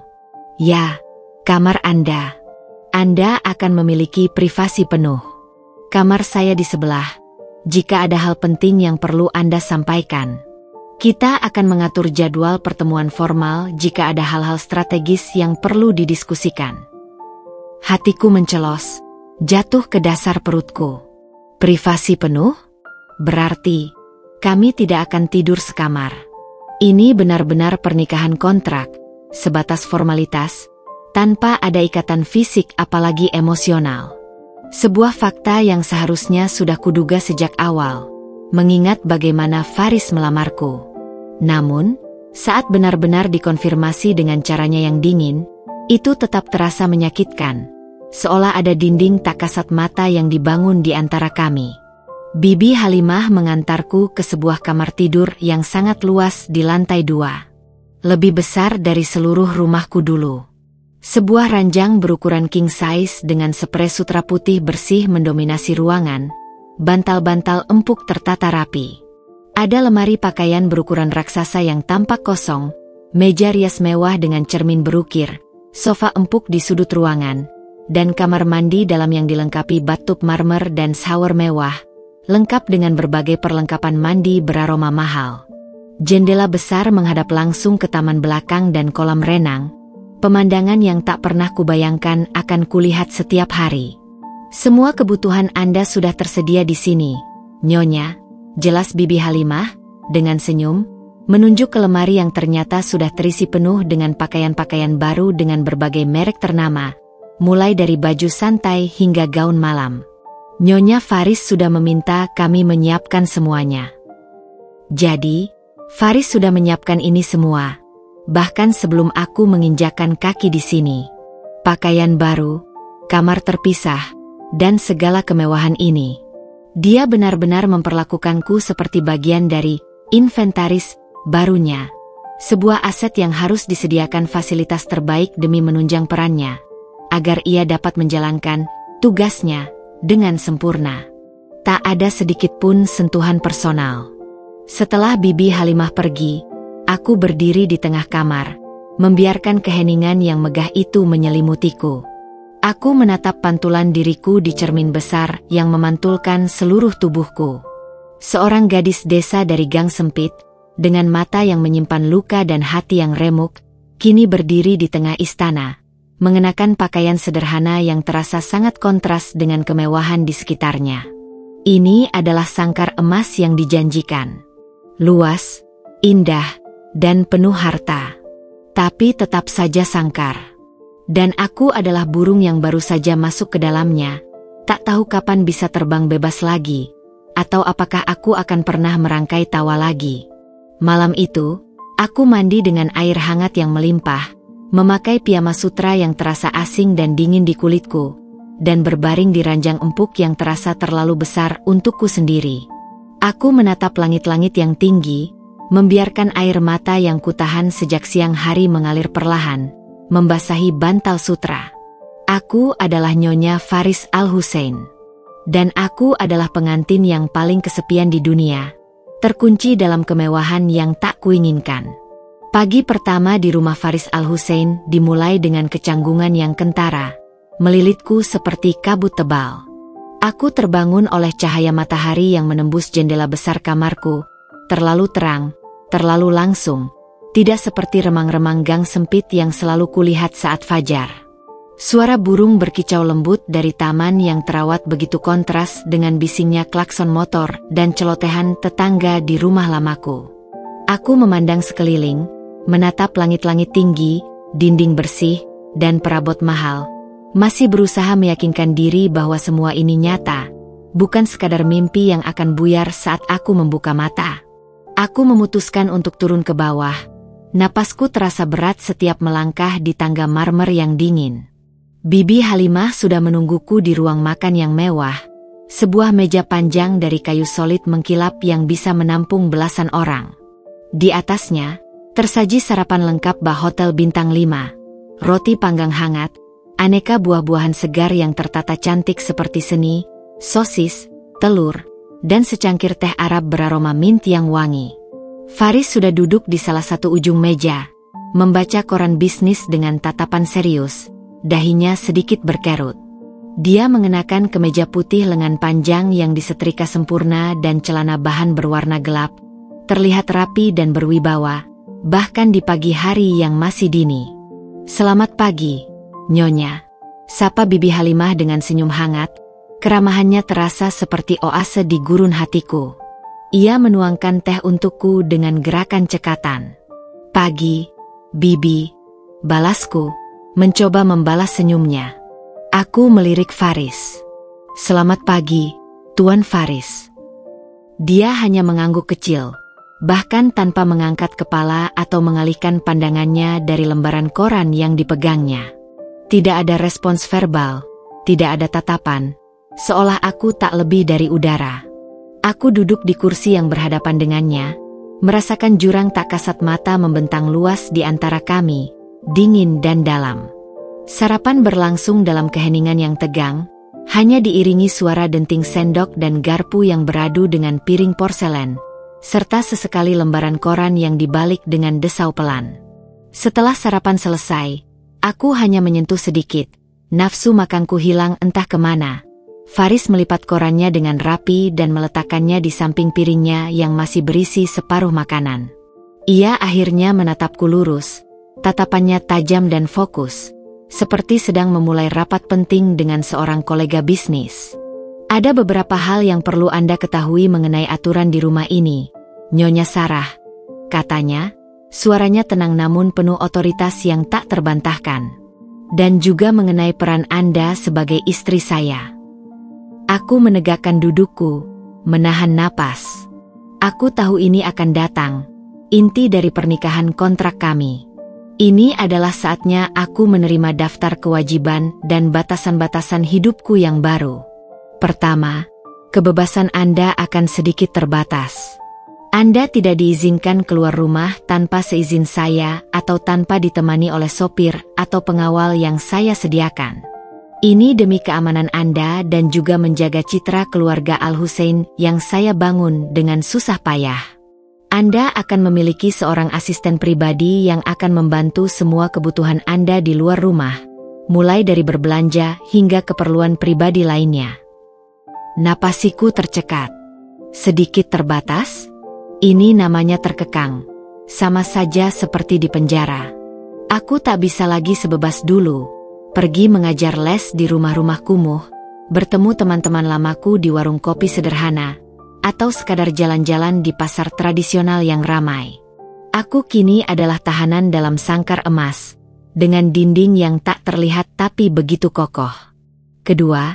"Ya, kamar Anda. Anda akan memiliki privasi penuh. Kamar saya di sebelah, jika ada hal penting yang perlu Anda sampaikan. Kita akan mengatur jadwal pertemuan formal jika ada hal-hal strategis yang perlu didiskusikan." Hatiku mencelos, jatuh ke dasar perutku. Privasi penuh? Berarti, kami tidak akan tidur sekamar. Ini benar-benar pernikahan kontrak, sebatas formalitas, tanpa ada ikatan fisik apalagi emosional. Sebuah fakta yang seharusnya sudah kuduga sejak awal, mengingat bagaimana Faris melamarku. Namun, saat benar-benar dikonfirmasi dengan caranya yang dingin, itu tetap terasa menyakitkan, seolah ada dinding tak kasat mata yang dibangun di antara kami. Bibi Halimah mengantarku ke sebuah kamar tidur yang sangat luas di lantai 2. Lebih besar dari seluruh rumahku dulu. Sebuah ranjang berukuran king size dengan sprei sutra putih bersih mendominasi ruangan. Bantal-bantal empuk tertata rapi. Ada lemari pakaian berukuran raksasa yang tampak kosong, meja rias mewah dengan cermin berukir, sofa empuk di sudut ruangan, dan kamar mandi dalam yang dilengkapi bathtub marmer dan shower mewah, lengkap dengan berbagai perlengkapan mandi beraroma mahal. Jendela besar menghadap langsung ke taman belakang dan kolam renang, pemandangan yang tak pernah kubayangkan akan kulihat setiap hari. Semua kebutuhan Anda sudah tersedia di sini, Nyonya, jelas Bibi Halimah, dengan senyum, menunjuk ke lemari yang ternyata sudah terisi penuh dengan pakaian-pakaian baru dengan berbagai merek ternama, mulai dari baju santai hingga gaun malam. Nyonya Faris sudah meminta kami menyiapkan semuanya. Jadi, Faris sudah menyiapkan ini semua, bahkan sebelum aku menginjakkan kaki di sini. Pakaian baru, kamar terpisah, dan segala kemewahan ini. Dia benar-benar memperlakukanku seperti bagian dari inventaris barunya. Sebuah aset yang harus disediakan fasilitas terbaik demi menunjang perannya, agar ia dapat menjalankan tugasnya dengan sempurna. Tak ada sedikit pun sentuhan personal. Setelah Bibi Halimah pergi, aku berdiri di tengah kamar, membiarkan keheningan yang megah itu menyelimutiku. Aku menatap pantulan diriku di cermin besar yang memantulkan seluruh tubuhku. Seorang gadis desa dari gang sempit, dengan mata yang menyimpan luka dan hati yang remuk, kini berdiri di tengah istana, mengenakan pakaian sederhana yang terasa sangat kontras dengan kemewahan di sekitarnya. Ini adalah sangkar emas yang dijanjikan. Luas, indah, dan penuh harta. Tapi tetap saja sangkar. Dan aku adalah burung yang baru saja masuk ke dalamnya, tak tahu kapan bisa terbang bebas lagi, atau apakah aku akan pernah merangkai tawa lagi. Malam itu, aku mandi dengan air hangat yang melimpah, memakai piyama sutra yang terasa asing dan dingin di kulitku, dan berbaring di ranjang empuk yang terasa terlalu besar untukku sendiri. Aku menatap langit-langit yang tinggi, membiarkan air mata yang kutahan sejak siang hari mengalir perlahan, membasahi bantal sutra. Aku adalah Nyonya Faris Al-Hussein. Dan aku adalah pengantin yang paling kesepian di dunia, terkunci dalam kemewahan yang tak kuinginkan. Pagi pertama di rumah Faris Al-Hussein dimulai dengan kecanggungan yang kentara, melilitku seperti kabut tebal. Aku terbangun oleh cahaya matahari yang menembus jendela besar kamarku, terlalu terang, terlalu langsung, tidak seperti remang-remang gang sempit yang selalu kulihat saat fajar. Suara burung berkicau lembut dari taman yang terawat begitu kontras dengan bisingnya klakson motor dan celotehan tetangga di rumah lamaku. Aku memandang sekeliling, menatap langit-langit tinggi, dinding bersih, dan perabot mahal, masih berusaha meyakinkan diri bahwa semua ini nyata, bukan sekadar mimpi yang akan buyar saat aku membuka mata. Aku memutuskan untuk turun ke bawah. Napasku terasa berat setiap melangkah di tangga marmer yang dingin. Bibi Halimah sudah menungguku di ruang makan yang mewah. Sebuah meja panjang dari kayu solid mengkilap yang bisa menampung belasan orang. Di atasnya, tersaji sarapan lengkap bak hotel bintang 5, roti panggang hangat, aneka buah-buahan segar yang tertata cantik seperti seni, sosis, telur, dan secangkir teh Arab beraroma mint yang wangi. Faris sudah duduk di salah satu ujung meja, membaca koran bisnis dengan tatapan serius, dahinya sedikit berkerut. Dia mengenakan kemeja putih lengan panjang yang disetrika sempurna dan celana bahan berwarna gelap, terlihat rapi dan berwibawa, bahkan di pagi hari yang masih dini. "Selamat pagi, Nyonya," sapa Bibi Halimah dengan senyum hangat, keramahannya terasa seperti oase di gurun hatiku. Ia menuangkan teh untukku dengan gerakan cekatan. "Pagi, Bibi," balasku, mencoba membalas senyumnya. Aku melirik Faris. "Selamat pagi, Tuan Faris." Dia hanya mengangguk kecil, bahkan tanpa mengangkat kepala atau mengalihkan pandangannya dari lembaran koran yang dipegangnya. Tidak ada respons verbal, tidak ada tatapan, seolah aku tak lebih dari udara. Aku duduk di kursi yang berhadapan dengannya, merasakan jurang tak kasat mata membentang luas di antara kami, dingin dan dalam. Sarapan berlangsung dalam keheningan yang tegang, hanya diiringi suara denting sendok dan garpu yang beradu dengan piring porselen, serta sesekali lembaran koran yang dibalik dengan desau pelan. Setelah sarapan selesai, aku hanya menyentuh sedikit. Nafsu makanku hilang entah kemana. Faris melipat korannya dengan rapi dan meletakkannya di samping piringnya yang masih berisi separuh makanan. Ia akhirnya menatapku lurus, tatapannya tajam dan fokus, seperti sedang memulai rapat penting dengan seorang kolega bisnis. Ada beberapa hal yang perlu Anda ketahui mengenai aturan di rumah ini, Nyonya Sarah, katanya, suaranya tenang namun penuh otoritas yang tak terbantahkan. Dan juga mengenai peran Anda sebagai istri saya. Aku menegakkan dudukku, menahan napas. Aku tahu ini akan datang, inti dari pernikahan kontrak kami. Ini adalah saatnya aku menerima daftar kewajiban dan batasan-batasan hidupku yang baru. Pertama, kebebasan Anda akan sedikit terbatas. Anda tidak diizinkan keluar rumah tanpa seizin saya atau tanpa ditemani oleh sopir atau pengawal yang saya sediakan. Ini demi keamanan Anda dan juga menjaga citra keluarga Al-Hussein yang saya bangun dengan susah payah. Anda akan memiliki seorang asisten pribadi yang akan membantu semua kebutuhan Anda di luar rumah, mulai dari berbelanja hingga keperluan pribadi lainnya. Napasiku tercekat. Sedikit terbatas? Ini namanya terkekang. Sama saja seperti di penjara. Aku tak bisa lagi sebebas dulu. Pergi mengajar les di rumah-rumah kumuh, bertemu teman-teman lamaku di warung kopi sederhana, atau sekadar jalan-jalan di pasar tradisional yang ramai. Aku kini adalah tahanan dalam sangkar emas, dengan dinding yang tak terlihat tapi begitu kokoh. Kedua,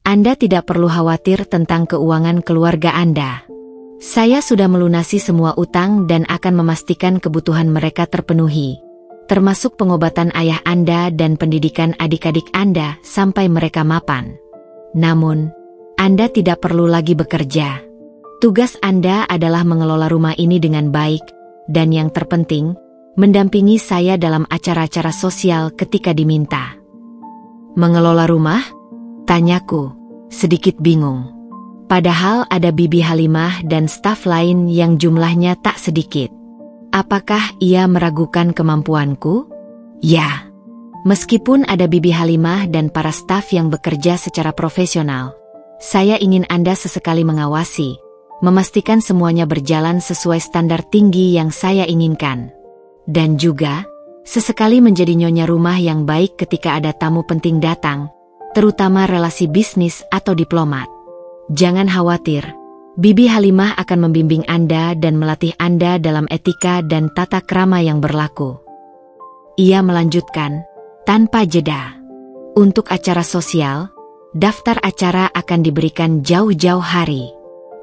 Anda tidak perlu khawatir tentang keuangan keluarga Anda. Saya sudah melunasi semua utang dan akan memastikan kebutuhan mereka terpenuhi, termasuk pengobatan ayah Anda dan pendidikan adik-adik Anda sampai mereka mapan. Namun, Anda tidak perlu lagi bekerja. Tugas Anda adalah mengelola rumah ini dengan baik, dan yang terpenting, mendampingi saya dalam acara-acara sosial ketika diminta. Mengelola rumah? Tanyaku, sedikit bingung. Padahal ada Bibi Halimah dan staf lain yang jumlahnya tak sedikit. Apakah ia meragukan kemampuanku? Ya. Meskipun ada Bibi Halimah dan para staf yang bekerja secara profesional, saya ingin Anda sesekali mengawasi, memastikan semuanya berjalan sesuai standar tinggi yang saya inginkan. Dan juga, sesekali menjadi nyonya rumah yang baik ketika ada tamu penting datang, terutama relasi bisnis atau diplomat. Jangan khawatir. Bibi Halimah akan membimbing Anda dan melatih Anda dalam etika dan tata krama yang berlaku. Ia melanjutkan, tanpa jeda. Untuk acara sosial, daftar acara akan diberikan jauh-jauh hari.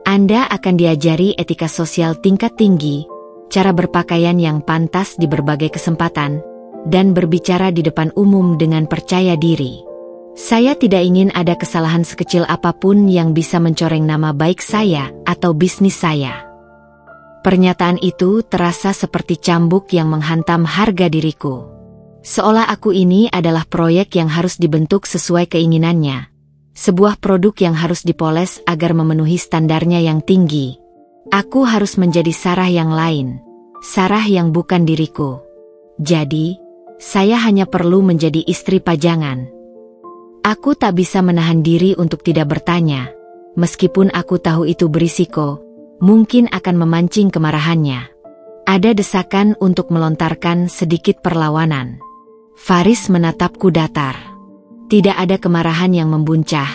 Anda akan diajari etika sosial tingkat tinggi, cara berpakaian yang pantas di berbagai kesempatan, dan berbicara di depan umum dengan percaya diri. Saya tidak ingin ada kesalahan sekecil apapun yang bisa mencoreng nama baik saya atau bisnis saya. Pernyataan itu terasa seperti cambuk yang menghantam harga diriku. Seolah aku ini adalah proyek yang harus dibentuk sesuai keinginannya. Sebuah produk yang harus dipoles agar memenuhi standarnya yang tinggi. Aku harus menjadi Sarah yang lain. Sarah yang bukan diriku. Jadi, saya hanya perlu menjadi istri pajangan. Aku tak bisa menahan diri untuk tidak bertanya, meskipun aku tahu itu berisiko, mungkin akan memancing kemarahannya. Ada desakan untuk melontarkan sedikit perlawanan. Faris menatapku datar. Tidak ada kemarahan yang membuncah,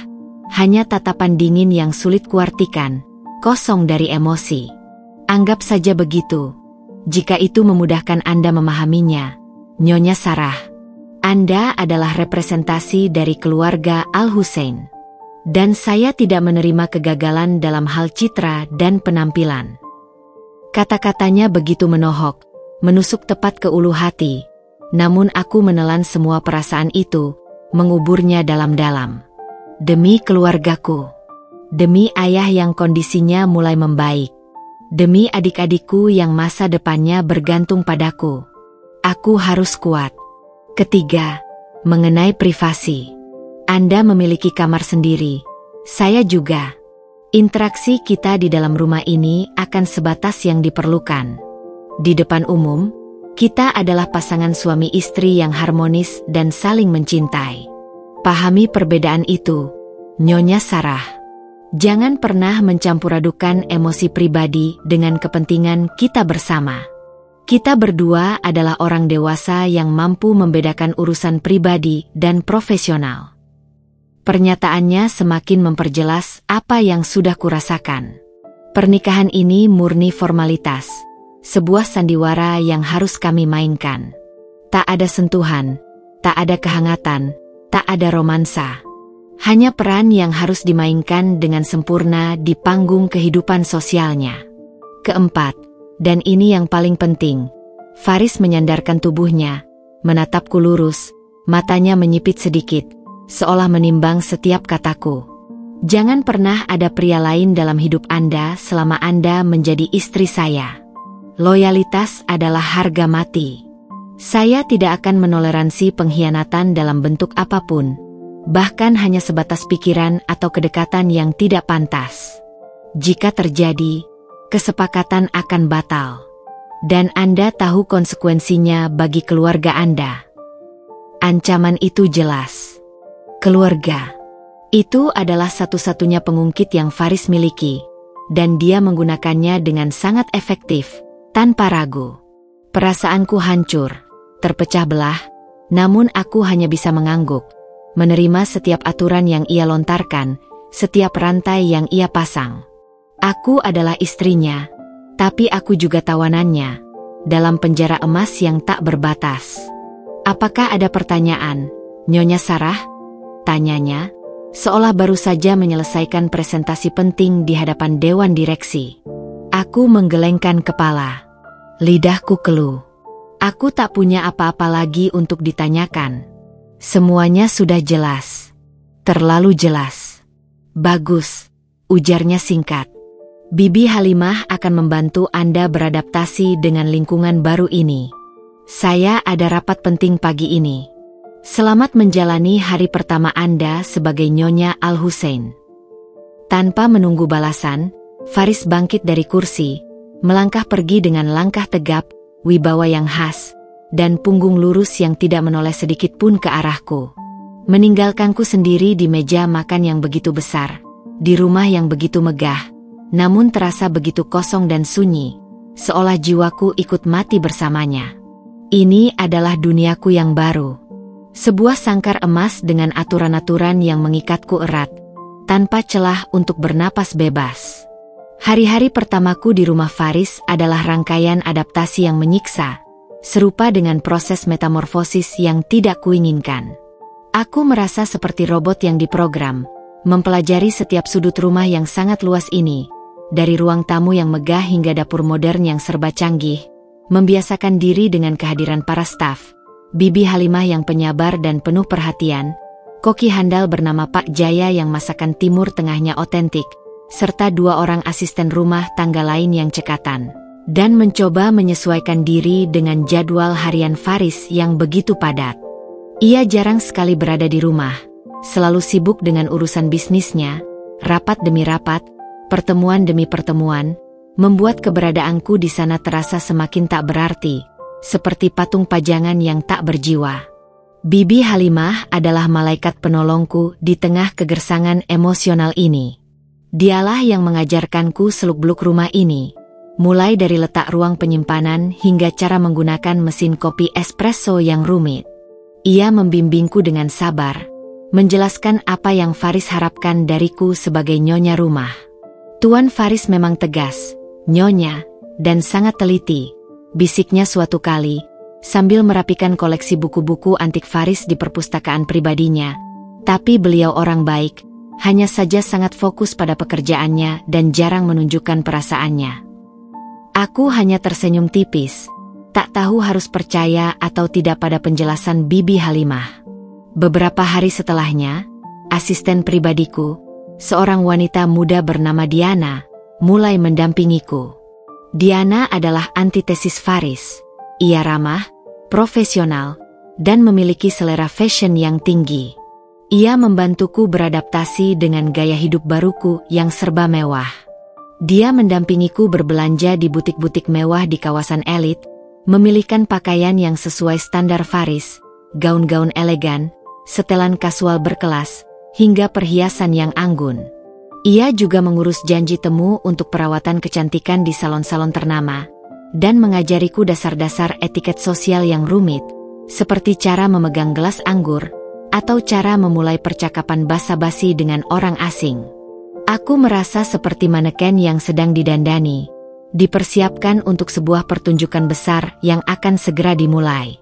hanya tatapan dingin yang sulit kuartikan, kosong dari emosi. Anggap saja begitu. Jika itu memudahkan Anda memahaminya, Nyonya Sarah. Anda adalah representasi dari keluarga Al-Hussein. Dan saya tidak menerima kegagalan dalam hal citra dan penampilan. Kata-katanya begitu menohok, menusuk tepat ke ulu hati. Namun aku menelan semua perasaan itu, menguburnya dalam-dalam. Demi keluargaku. Demi ayah yang kondisinya mulai membaik. Demi adik-adikku yang masa depannya bergantung padaku. Aku harus kuat. Ketiga, Mengenai privasi, Anda memiliki kamar sendiri, saya juga. Interaksi kita di dalam rumah ini akan sebatas yang diperlukan. Di depan umum, kita adalah pasangan suami istri yang harmonis dan saling mencintai. Pahami perbedaan itu, Nyonya Sarah. Jangan pernah mencampuradukan emosi pribadi dengan kepentingan kita bersama. Kita berdua adalah orang dewasa yang mampu membedakan urusan pribadi dan profesional. Pernyataannya semakin memperjelas apa yang sudah kurasakan. Pernikahan ini murni formalitas, sebuah sandiwara yang harus kami mainkan. Tak ada sentuhan, tak ada kehangatan, tak ada romansa. Hanya peran yang harus dimainkan dengan sempurna di panggung kehidupan sosialnya. Keempat, dan ini yang paling penting, Faris menyandarkan tubuhnya, menatapku lurus, matanya menyipit sedikit, seolah menimbang setiap kataku. Jangan pernah ada pria lain dalam hidup Anda selama Anda menjadi istri saya. Loyalitas adalah harga mati. Saya tidak akan menoleransi pengkhianatan dalam bentuk apapun, bahkan hanya sebatas pikiran atau kedekatan yang tidak pantas. Jika terjadi, kesepakatan akan batal. Dan Anda tahu konsekuensinya bagi keluarga Anda. Ancaman itu jelas. Keluarga. Itu adalah satu-satunya pengungkit yang Faris miliki, dan dia menggunakannya dengan sangat efektif, tanpa ragu. Perasaanku hancur, terpecah belah, namun aku hanya bisa mengangguk, menerima setiap aturan yang ia lontarkan, setiap rantai yang ia pasang. Aku adalah istrinya, tapi aku juga tawanannya, dalam penjara emas yang tak berbatas. Apakah ada pertanyaan, Nyonya Sarah? Tanyanya, seolah baru saja menyelesaikan presentasi penting di hadapan Dewan Direksi. Aku menggelengkan kepala. Lidahku keluh. Aku tak punya apa-apa lagi untuk ditanyakan. Semuanya sudah jelas. Terlalu jelas. Bagus, ujarnya singkat. Bibi Halimah akan membantu Anda beradaptasi dengan lingkungan baru ini. Saya ada rapat penting pagi ini. Selamat menjalani hari pertama Anda sebagai Nyonya Al-Hussein. Tanpa menunggu balasan, Faris bangkit dari kursi, melangkah pergi dengan langkah tegap, wibawa yang khas, dan punggung lurus yang tidak menoleh sedikit pun ke arahku. Meninggalkanku sendiri di meja makan yang begitu besar, di rumah yang begitu megah, namun terasa begitu kosong dan sunyi, seolah jiwaku ikut mati bersamanya. Ini adalah duniaku yang baru. Sebuah sangkar emas dengan aturan-aturan yang mengikatku erat, tanpa celah untuk bernapas bebas. Hari-hari pertamaku di rumah Faris adalah rangkaian adaptasi yang menyiksa, serupa dengan proses metamorfosis yang tidak kuinginkan. Aku merasa seperti robot yang diprogram, mempelajari setiap sudut rumah yang sangat luas ini, dari ruang tamu yang megah hingga dapur modern yang serba canggih, membiasakan diri dengan kehadiran para staf, Bibi Halimah yang penyabar dan penuh perhatian, koki handal bernama Pak Jaya yang masakan Timur Tengahnya otentik, serta 2 orang asisten rumah tangga lain yang cekatan, dan mencoba menyesuaikan diri dengan jadwal harian Faris yang begitu padat. Ia jarang sekali berada di rumah, selalu sibuk dengan urusan bisnisnya, rapat demi rapat, pertemuan demi pertemuan, membuat keberadaanku di sana terasa semakin tak berarti, seperti patung pajangan yang tak berjiwa. Bibi Halimah adalah malaikat penolongku di tengah kegersangan emosional ini. Dialah yang mengajarkanku seluk-beluk rumah ini, mulai dari letak ruang penyimpanan hingga cara menggunakan mesin kopi espresso yang rumit. Ia membimbingku dengan sabar, menjelaskan apa yang Faris harapkan dariku sebagai nyonya rumah. Tuan Faris memang tegas, Nyonya, dan sangat teliti, bisiknya suatu kali, sambil merapikan koleksi buku-buku antik Faris di perpustakaan pribadinya. Tapi beliau orang baik, hanya saja sangat fokus pada pekerjaannya dan jarang menunjukkan perasaannya. Aku hanya tersenyum tipis, tak tahu harus percaya atau tidak pada penjelasan Bibi Halimah. Beberapa hari setelahnya, asisten pribadiku, seorang wanita muda bernama Diana, mulai mendampingiku. Diana adalah antitesis Faris. Ia ramah, profesional, dan memiliki selera fashion yang tinggi. Ia membantuku beradaptasi dengan gaya hidup baruku yang serba mewah. Dia mendampingiku berbelanja di butik-butik mewah di kawasan elit, memilihkan pakaian yang sesuai standar Faris, gaun-gaun elegan, setelan kasual berkelas, hingga perhiasan yang anggun. Ia juga mengurus janji temu untuk perawatan kecantikan di salon-salon ternama, dan mengajariku dasar-dasar etiket sosial yang rumit, seperti cara memegang gelas anggur, atau cara memulai percakapan basa-basi dengan orang asing. Aku merasa seperti maneken yang sedang didandani, dipersiapkan untuk sebuah pertunjukan besar yang akan segera dimulai.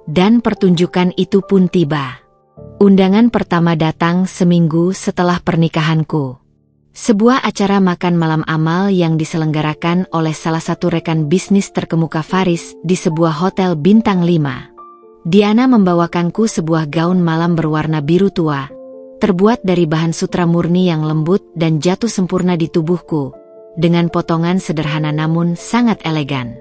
Dan pertunjukan itu pun tiba. Undangan pertama datang seminggu setelah pernikahanku. Sebuah acara makan malam amal yang diselenggarakan oleh salah satu rekan bisnis terkemuka Faris di sebuah hotel bintang 5. Diana membawakanku sebuah gaun malam berwarna biru tua, terbuat dari bahan sutra murni yang lembut dan jatuh sempurna di tubuhku, dengan potongan sederhana namun sangat elegan.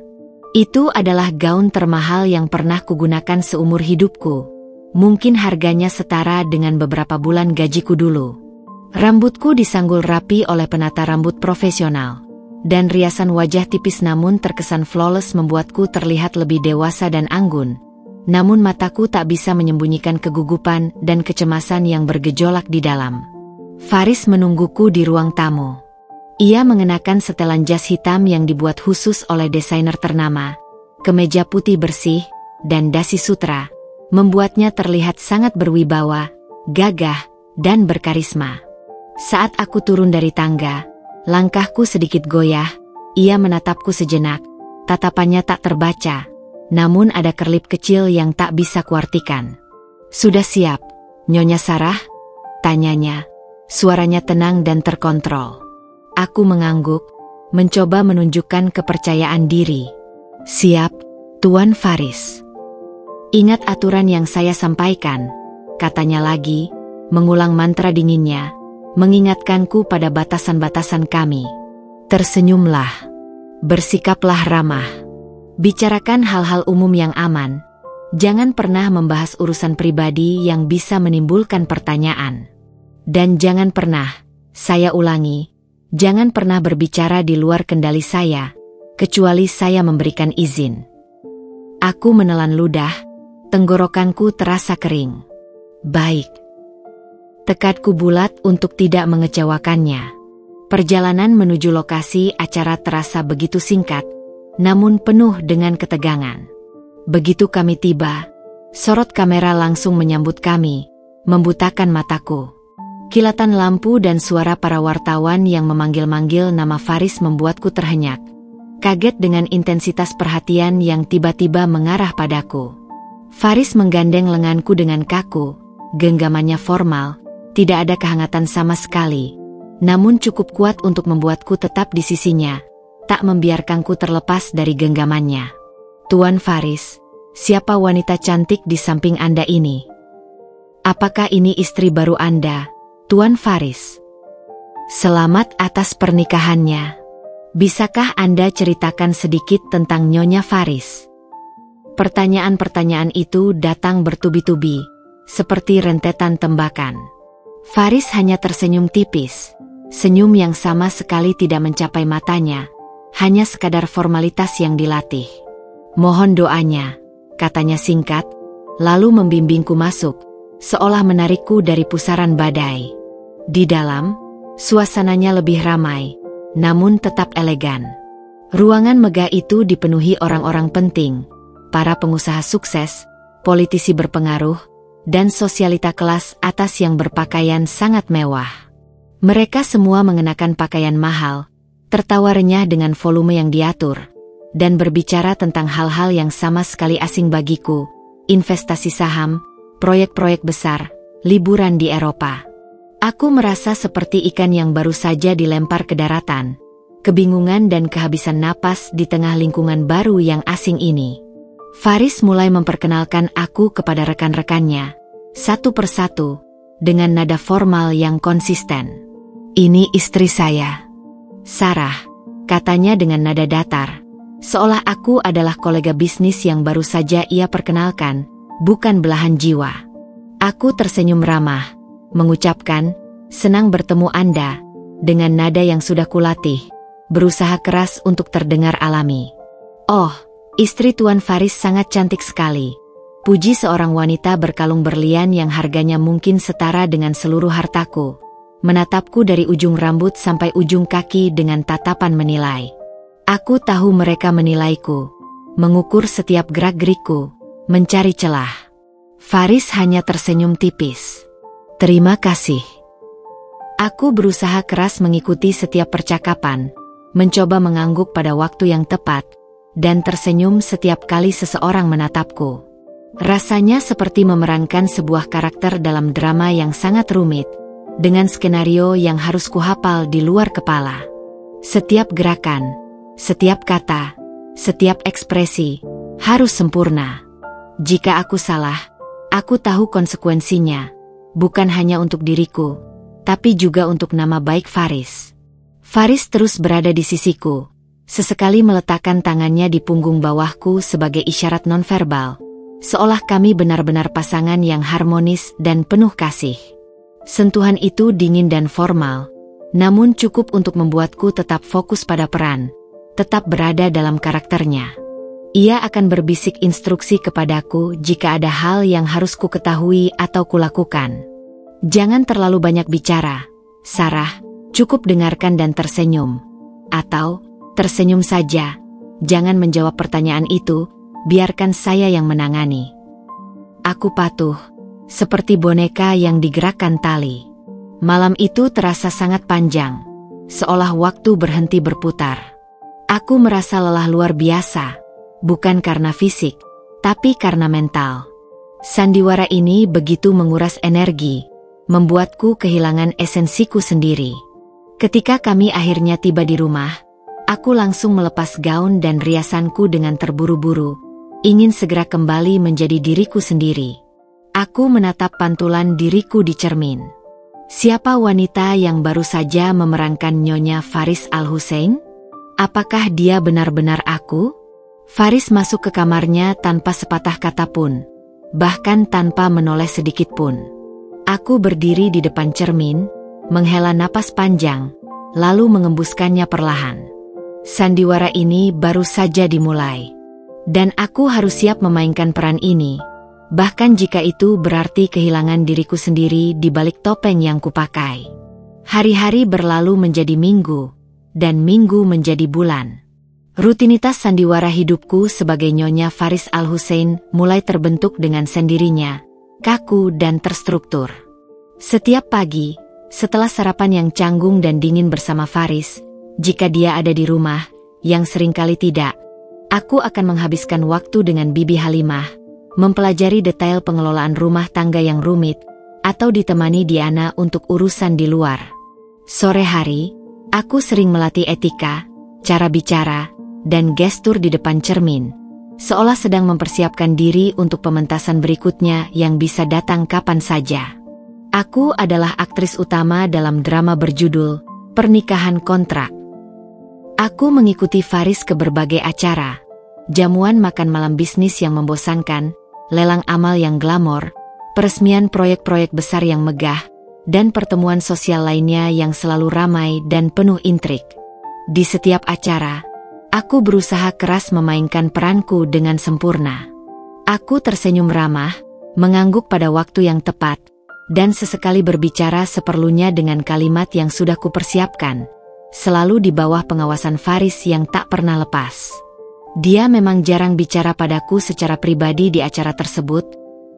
Itu adalah gaun termahal yang pernah kugunakan seumur hidupku. Mungkin harganya setara dengan beberapa bulan gajiku dulu. Rambutku disanggul rapi oleh penata rambut profesional, dan riasan wajah tipis namun terkesan flawless membuatku terlihat lebih dewasa dan anggun. Namun mataku tak bisa menyembunyikan kegugupan dan kecemasan yang bergejolak di dalam. Faris menungguku di ruang tamu. Ia mengenakan setelan jas hitam yang dibuat khusus oleh desainer ternama, kemeja putih bersih, dan dasi sutra, membuatnya terlihat sangat berwibawa, gagah, dan berkarisma. Saat aku turun dari tangga, langkahku sedikit goyah, ia menatapku sejenak, tatapannya tak terbaca. Namun ada kerlip kecil yang tak bisa kuartikan. "Sudah siap, Nyonya Sarah?" tanyanya. Suaranya tenang dan terkontrol. Aku mengangguk, mencoba menunjukkan kepercayaan diri. "Siap, Tuan Faris." "Ingat aturan yang saya sampaikan," katanya lagi, mengulang mantra dinginnya, mengingatkanku pada batasan-batasan kami. "Tersenyumlah. Bersikaplah ramah. Bicarakan hal-hal umum yang aman. Jangan pernah membahas urusan pribadi yang bisa menimbulkan pertanyaan. Dan jangan pernah, saya ulangi, jangan pernah berbicara di luar kendali saya, kecuali saya memberikan izin." Aku menelan ludah, tenggorokanku terasa kering. "Baik." Tekadku bulat untuk tidak mengecewakannya. Perjalanan menuju lokasi acara terasa begitu singkat, namun penuh dengan ketegangan. Begitu kami tiba, sorot kamera langsung menyambut kami, membutakan mataku. Kilatan lampu dan suara para wartawan yang memanggil-manggil nama Faris membuatku terhenyak. Kaget dengan intensitas perhatian yang tiba-tiba mengarah padaku. Faris menggandeng lenganku dengan kaku, genggamannya formal, tidak ada kehangatan sama sekali, namun cukup kuat untuk membuatku tetap di sisinya, tak membiarkanku terlepas dari genggamannya. "Tuan Faris, siapa wanita cantik di samping Anda ini? Apakah ini istri baru Anda, Tuan Faris? Selamat atas pernikahannya. Bisakah Anda ceritakan sedikit tentang Nyonya Faris?" Pertanyaan-pertanyaan itu datang bertubi-tubi, seperti rentetan tembakan. Faris hanya tersenyum tipis, senyum yang sama sekali tidak mencapai matanya, hanya sekadar formalitas yang dilatih. "Mohon doanya," katanya singkat, lalu membimbingku masuk, seolah menarikku dari pusaran badai. Di dalam, suasananya lebih ramai, namun tetap elegan. Ruangan megah itu dipenuhi orang-orang penting, para pengusaha sukses, politisi berpengaruh, dan sosialita kelas atas yang berpakaian sangat mewah. Mereka semua mengenakan pakaian mahal, tertawa renyah dengan volume yang diatur, dan berbicara tentang hal-hal yang sama sekali asing bagiku, investasi saham, proyek-proyek besar, liburan di Eropa. Aku merasa seperti ikan yang baru saja dilempar ke daratan, kebingungan dan kehabisan napas di tengah lingkungan baru yang asing ini. Faris mulai memperkenalkan aku kepada rekan-rekannya, satu persatu, dengan nada formal yang konsisten. "Ini istri saya, Sarah," katanya dengan nada datar, seolah aku adalah kolega bisnis yang baru saja ia perkenalkan, bukan belahan jiwa. Aku tersenyum ramah, mengucapkan, "Senang bertemu Anda," dengan nada yang sudah kulatih, berusaha keras untuk terdengar alami. "Oh, istri Tuan Faris sangat cantik sekali," puji seorang wanita berkalung berlian yang harganya mungkin setara dengan seluruh hartaku, menatapku dari ujung rambut sampai ujung kaki dengan tatapan menilai. Aku tahu mereka menilaiku, mengukur setiap gerak-gerikku, mencari celah. Faris hanya tersenyum tipis. "Terima kasih." Aku berusaha keras mengikuti setiap percakapan, mencoba mengangguk pada waktu yang tepat, dan tersenyum setiap kali seseorang menatapku. Rasanya seperti memerankan sebuah karakter dalam drama yang sangat rumit, dengan skenario yang harus kuhafal di luar kepala. Setiap gerakan, setiap kata, setiap ekspresi, harus sempurna. Jika aku salah, aku tahu konsekuensinya, bukan hanya untuk diriku, tapi juga untuk nama baik Faris. Faris terus berada di sisiku, sesekali meletakkan tangannya di punggung bawahku sebagai isyarat nonverbal, seolah kami benar-benar pasangan yang harmonis dan penuh kasih. Sentuhan itu dingin dan formal, namun cukup untuk membuatku tetap fokus pada peran, tetap berada dalam karakternya. Ia akan berbisik instruksi kepadaku jika ada hal yang harus ku ketahui atau kulakukan. "Jangan terlalu banyak bicara, Sarah, cukup dengarkan dan tersenyum." Atau, "Tersenyum saja, jangan menjawab pertanyaan itu, biarkan saya yang menangani." Aku patuh, seperti boneka yang digerakkan tali. Malam itu terasa sangat panjang, seolah waktu berhenti berputar. Aku merasa lelah luar biasa, bukan karena fisik, tapi karena mental. Sandiwara ini begitu menguras energi, membuatku kehilangan esensiku sendiri. Ketika kami akhirnya tiba di rumah, aku langsung melepas gaun dan riasanku dengan terburu-buru, ingin segera kembali menjadi diriku sendiri. Aku menatap pantulan diriku di cermin. Siapa wanita yang baru saja memerankan Nyonya Faris Al-Hussein? Apakah dia benar-benar aku? Faris masuk ke kamarnya tanpa sepatah kata pun, bahkan tanpa menoleh sedikit pun. Aku berdiri di depan cermin, menghela napas panjang, lalu mengembuskannya perlahan. Sandiwara ini baru saja dimulai, dan aku harus siap memainkan peran ini, bahkan jika itu berarti kehilangan diriku sendiri di balik topeng yang kupakai. Hari-hari berlalu menjadi minggu, dan minggu menjadi bulan. Rutinitas sandiwara hidupku sebagai Nyonya Faris Al-Hussein mulai terbentuk dengan sendirinya, kaku dan terstruktur. Setiap pagi, setelah sarapan yang canggung dan dingin bersama Faris, jika dia ada di rumah, yang seringkali tidak, aku akan menghabiskan waktu dengan Bibi Halimah, mempelajari detail pengelolaan rumah tangga yang rumit, atau ditemani Diana untuk urusan di luar. Sore hari, aku sering melatih etika, cara bicara, dan gestur di depan cermin, seolah sedang mempersiapkan diri untuk pementasan berikutnya yang bisa datang kapan saja. Aku adalah aktris utama dalam drama berjudul Pernikahan Kontrak. Aku mengikuti Faris ke berbagai acara, jamuan makan malam bisnis yang membosankan, lelang amal yang glamor, peresmian proyek-proyek besar yang megah, dan pertemuan sosial lainnya yang selalu ramai dan penuh intrik. Di setiap acara, aku berusaha keras memainkan peranku dengan sempurna. Aku tersenyum ramah, mengangguk pada waktu yang tepat, dan sesekali berbicara seperlunya dengan kalimat yang sudah kupersiapkan, selalu di bawah pengawasan Faris yang tak pernah lepas. Dia memang jarang bicara padaku secara pribadi di acara tersebut,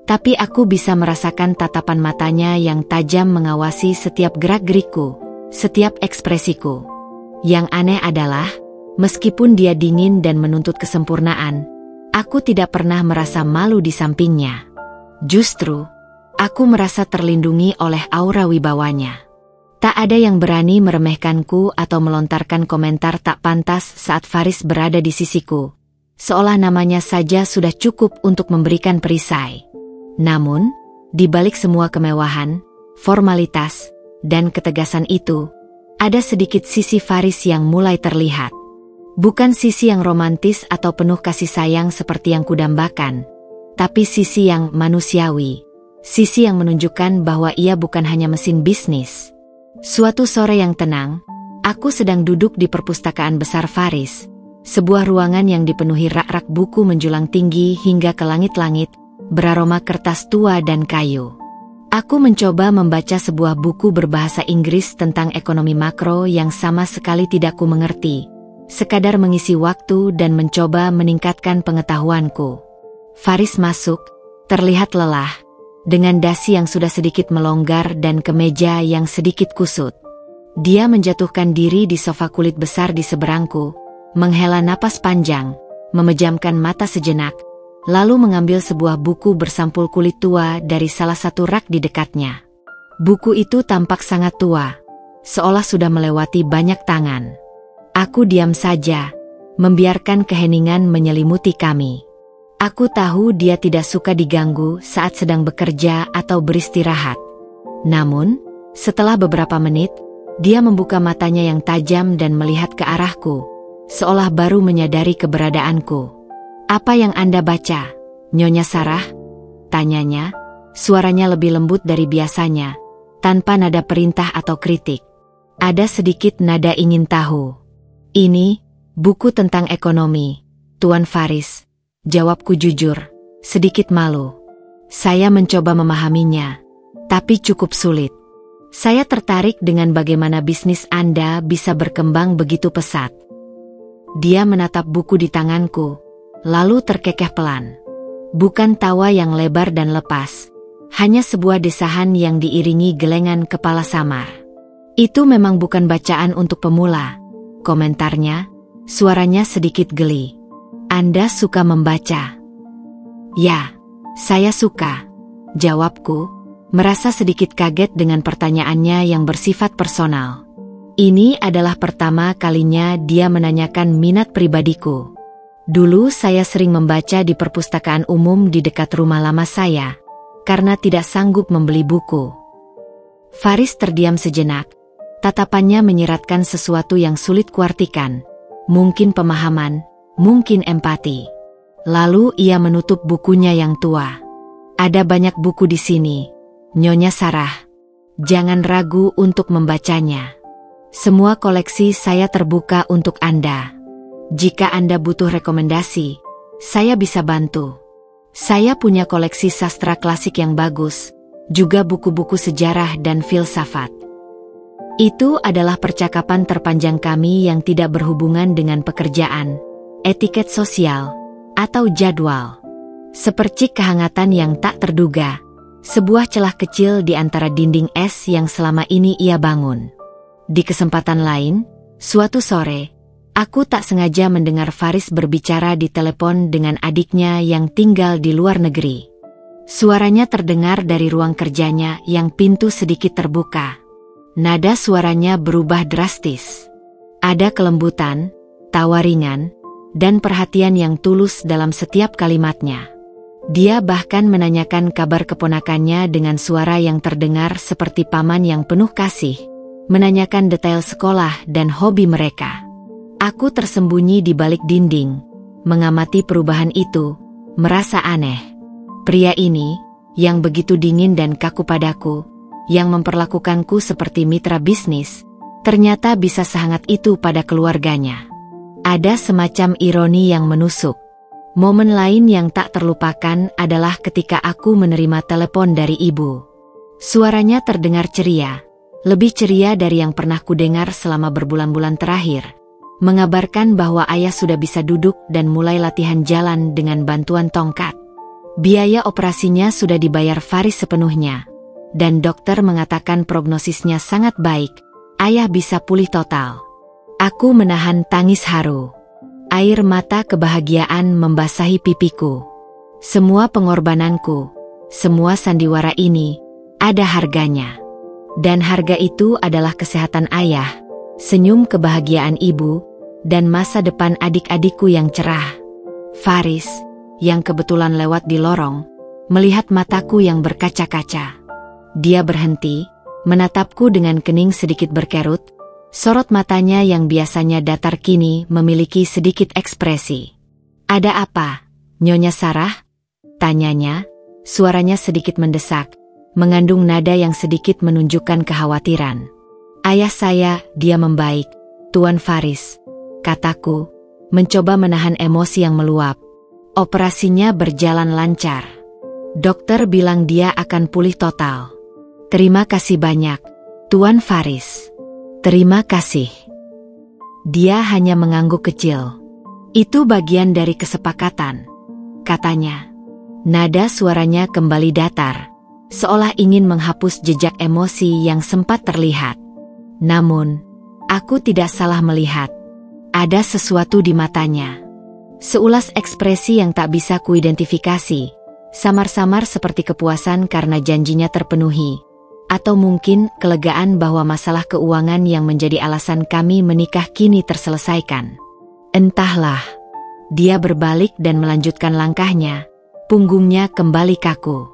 tapi aku bisa merasakan tatapan matanya yang tajam mengawasi setiap gerak-gerikku, setiap ekspresiku. Yang aneh adalah, meskipun dia dingin dan menuntut kesempurnaan, aku tidak pernah merasa malu di sampingnya. Justru, aku merasa terlindungi oleh aura wibawanya. Tak ada yang berani meremehkanku atau melontarkan komentar tak pantas saat Faris berada di sisiku, seolah namanya saja sudah cukup untuk memberikan perisai. Namun, di balik semua kemewahan, formalitas, dan ketegasan itu, ada sedikit sisi Faris yang mulai terlihat. Bukan sisi yang romantis atau penuh kasih sayang seperti yang kudambakan, tapi sisi yang manusiawi. Sisi yang menunjukkan bahwa ia bukan hanya mesin bisnis. Suatu sore yang tenang, aku sedang duduk di perpustakaan besar Faris, sebuah ruangan yang dipenuhi rak-rak buku menjulang tinggi hingga ke langit-langit, beraroma kertas tua dan kayu. Aku mencoba membaca sebuah buku berbahasa Inggris tentang ekonomi makro yang sama sekali tidak ku mengerti, sekadar mengisi waktu dan mencoba meningkatkan pengetahuanku. Faris masuk, terlihat lelah, dengan dasi yang sudah sedikit melonggar dan kemeja yang sedikit kusut. Dia menjatuhkan diri di sofa kulit besar di seberangku, menghela napas panjang, memejamkan mata sejenak, lalu mengambil sebuah buku bersampul kulit tua dari salah satu rak di dekatnya. Buku itu tampak sangat tua, seolah sudah melewati banyak tangan. Aku diam saja, membiarkan keheningan menyelimuti kami. Aku tahu dia tidak suka diganggu saat sedang bekerja atau beristirahat. Namun, setelah beberapa menit, dia membuka matanya yang tajam dan melihat ke arahku, seolah baru menyadari keberadaanku. "Apa yang Anda baca, Nyonya Sarah?" tanyanya, suaranya lebih lembut dari biasanya, tanpa nada perintah atau kritik. Ada sedikit nada ingin tahu. "Ini, buku tentang ekonomi, Tuan Faris," jawabku jujur, sedikit malu. Saya mencoba memahaminya, tapi cukup sulit. Saya tertarik dengan bagaimana bisnis Anda bisa berkembang begitu pesat. Dia menatap buku di tanganku, lalu terkekeh pelan. Bukan tawa yang lebar dan lepas, hanya sebuah desahan yang diiringi gelengan kepala samar. "Itu memang bukan bacaan untuk pemula," komentarnya, suaranya sedikit geli. "Anda suka membaca?" "Ya, saya suka," jawabku, merasa sedikit kaget dengan pertanyaannya yang bersifat personal. Ini adalah pertama kalinya dia menanyakan minat pribadiku. Dulu saya sering membaca di perpustakaan umum di dekat rumah lama saya, karena tidak sanggup membeli buku. Faris terdiam sejenak, tatapannya menyiratkan sesuatu yang sulit kuartikan, mungkin pemahaman, mungkin empati. Lalu ia menutup bukunya yang tua. "Ada banyak buku di sini, Nyonya Sarah. Jangan ragu untuk membacanya. Semua koleksi saya terbuka untuk Anda. Jika Anda butuh rekomendasi, saya bisa bantu. Saya punya koleksi sastra klasik yang bagus, juga buku-buku sejarah dan filsafat." Itu adalah percakapan terpanjang kami yang tidak berhubungan dengan pekerjaan, etiket sosial, atau jadwal. Sepercik kehangatan yang tak terduga, sebuah celah kecil di antara dinding es yang selama ini ia bangun. Di kesempatan lain, suatu sore, aku tak sengaja mendengar Faris berbicara di telepon dengan adiknya yang tinggal di luar negeri. Suaranya terdengar dari ruang kerjanya yang pintu sedikit terbuka. Nada suaranya berubah drastis. Ada kelembutan, tawa ringan, dan perhatian yang tulus dalam setiap kalimatnya. Dia bahkan menanyakan kabar keponakannya dengan suara yang terdengar seperti paman yang penuh kasih, menanyakan detail sekolah dan hobi mereka. Aku tersembunyi di balik dinding, mengamati perubahan itu, merasa aneh. Pria ini, yang begitu dingin dan kaku padaku, yang memperlakukanku seperti mitra bisnis, ternyata bisa sehangat itu pada keluarganya. Ada semacam ironi yang menusuk. Momen lain yang tak terlupakan adalah ketika aku menerima telepon dari ibu. Suaranya terdengar ceria, lebih ceria dari yang pernah kudengar selama berbulan-bulan terakhir, mengabarkan bahwa ayah sudah bisa duduk dan mulai latihan jalan dengan bantuan tongkat. Biaya operasinya sudah dibayar Faris sepenuhnya, dan dokter mengatakan prognosisnya sangat baik, ayah bisa pulih total. Aku menahan tangis haru. Air mata kebahagiaan membasahi pipiku. Semua pengorbananku, semua sandiwara ini, ada harganya. Dan harga itu adalah kesehatan ayah, senyum kebahagiaan ibu, dan masa depan adik-adikku yang cerah. Faris, yang kebetulan lewat di lorong, melihat mataku yang berkaca-kaca. Dia berhenti, menatapku dengan kening sedikit berkerut. Sorot matanya yang biasanya datar kini memiliki sedikit ekspresi. "Ada apa, Nyonya Sarah?" Tanyanya, suaranya sedikit mendesak, mengandung nada yang sedikit menunjukkan kekhawatiran. Ayah saya, dia membaik, Tuan Faris, kataku, mencoba menahan emosi yang meluap. Operasinya berjalan lancar. Dokter bilang dia akan pulih total. Terima kasih banyak, Tuan Faris. Terima kasih. Dia hanya mengangguk kecil. Itu bagian dari kesepakatan, katanya. Nada suaranya kembali datar, seolah ingin menghapus jejak emosi yang sempat terlihat. Namun, aku tidak salah melihat. Ada sesuatu di matanya. Seulas ekspresi yang tak bisa kuidentifikasi, samar-samar seperti kepuasan karena janjinya terpenuhi, atau mungkin kelegaan bahwa masalah keuangan yang menjadi alasan kami menikah kini terselesaikan. Entahlah. Dia berbalik dan melanjutkan langkahnya, punggungnya kembali kaku.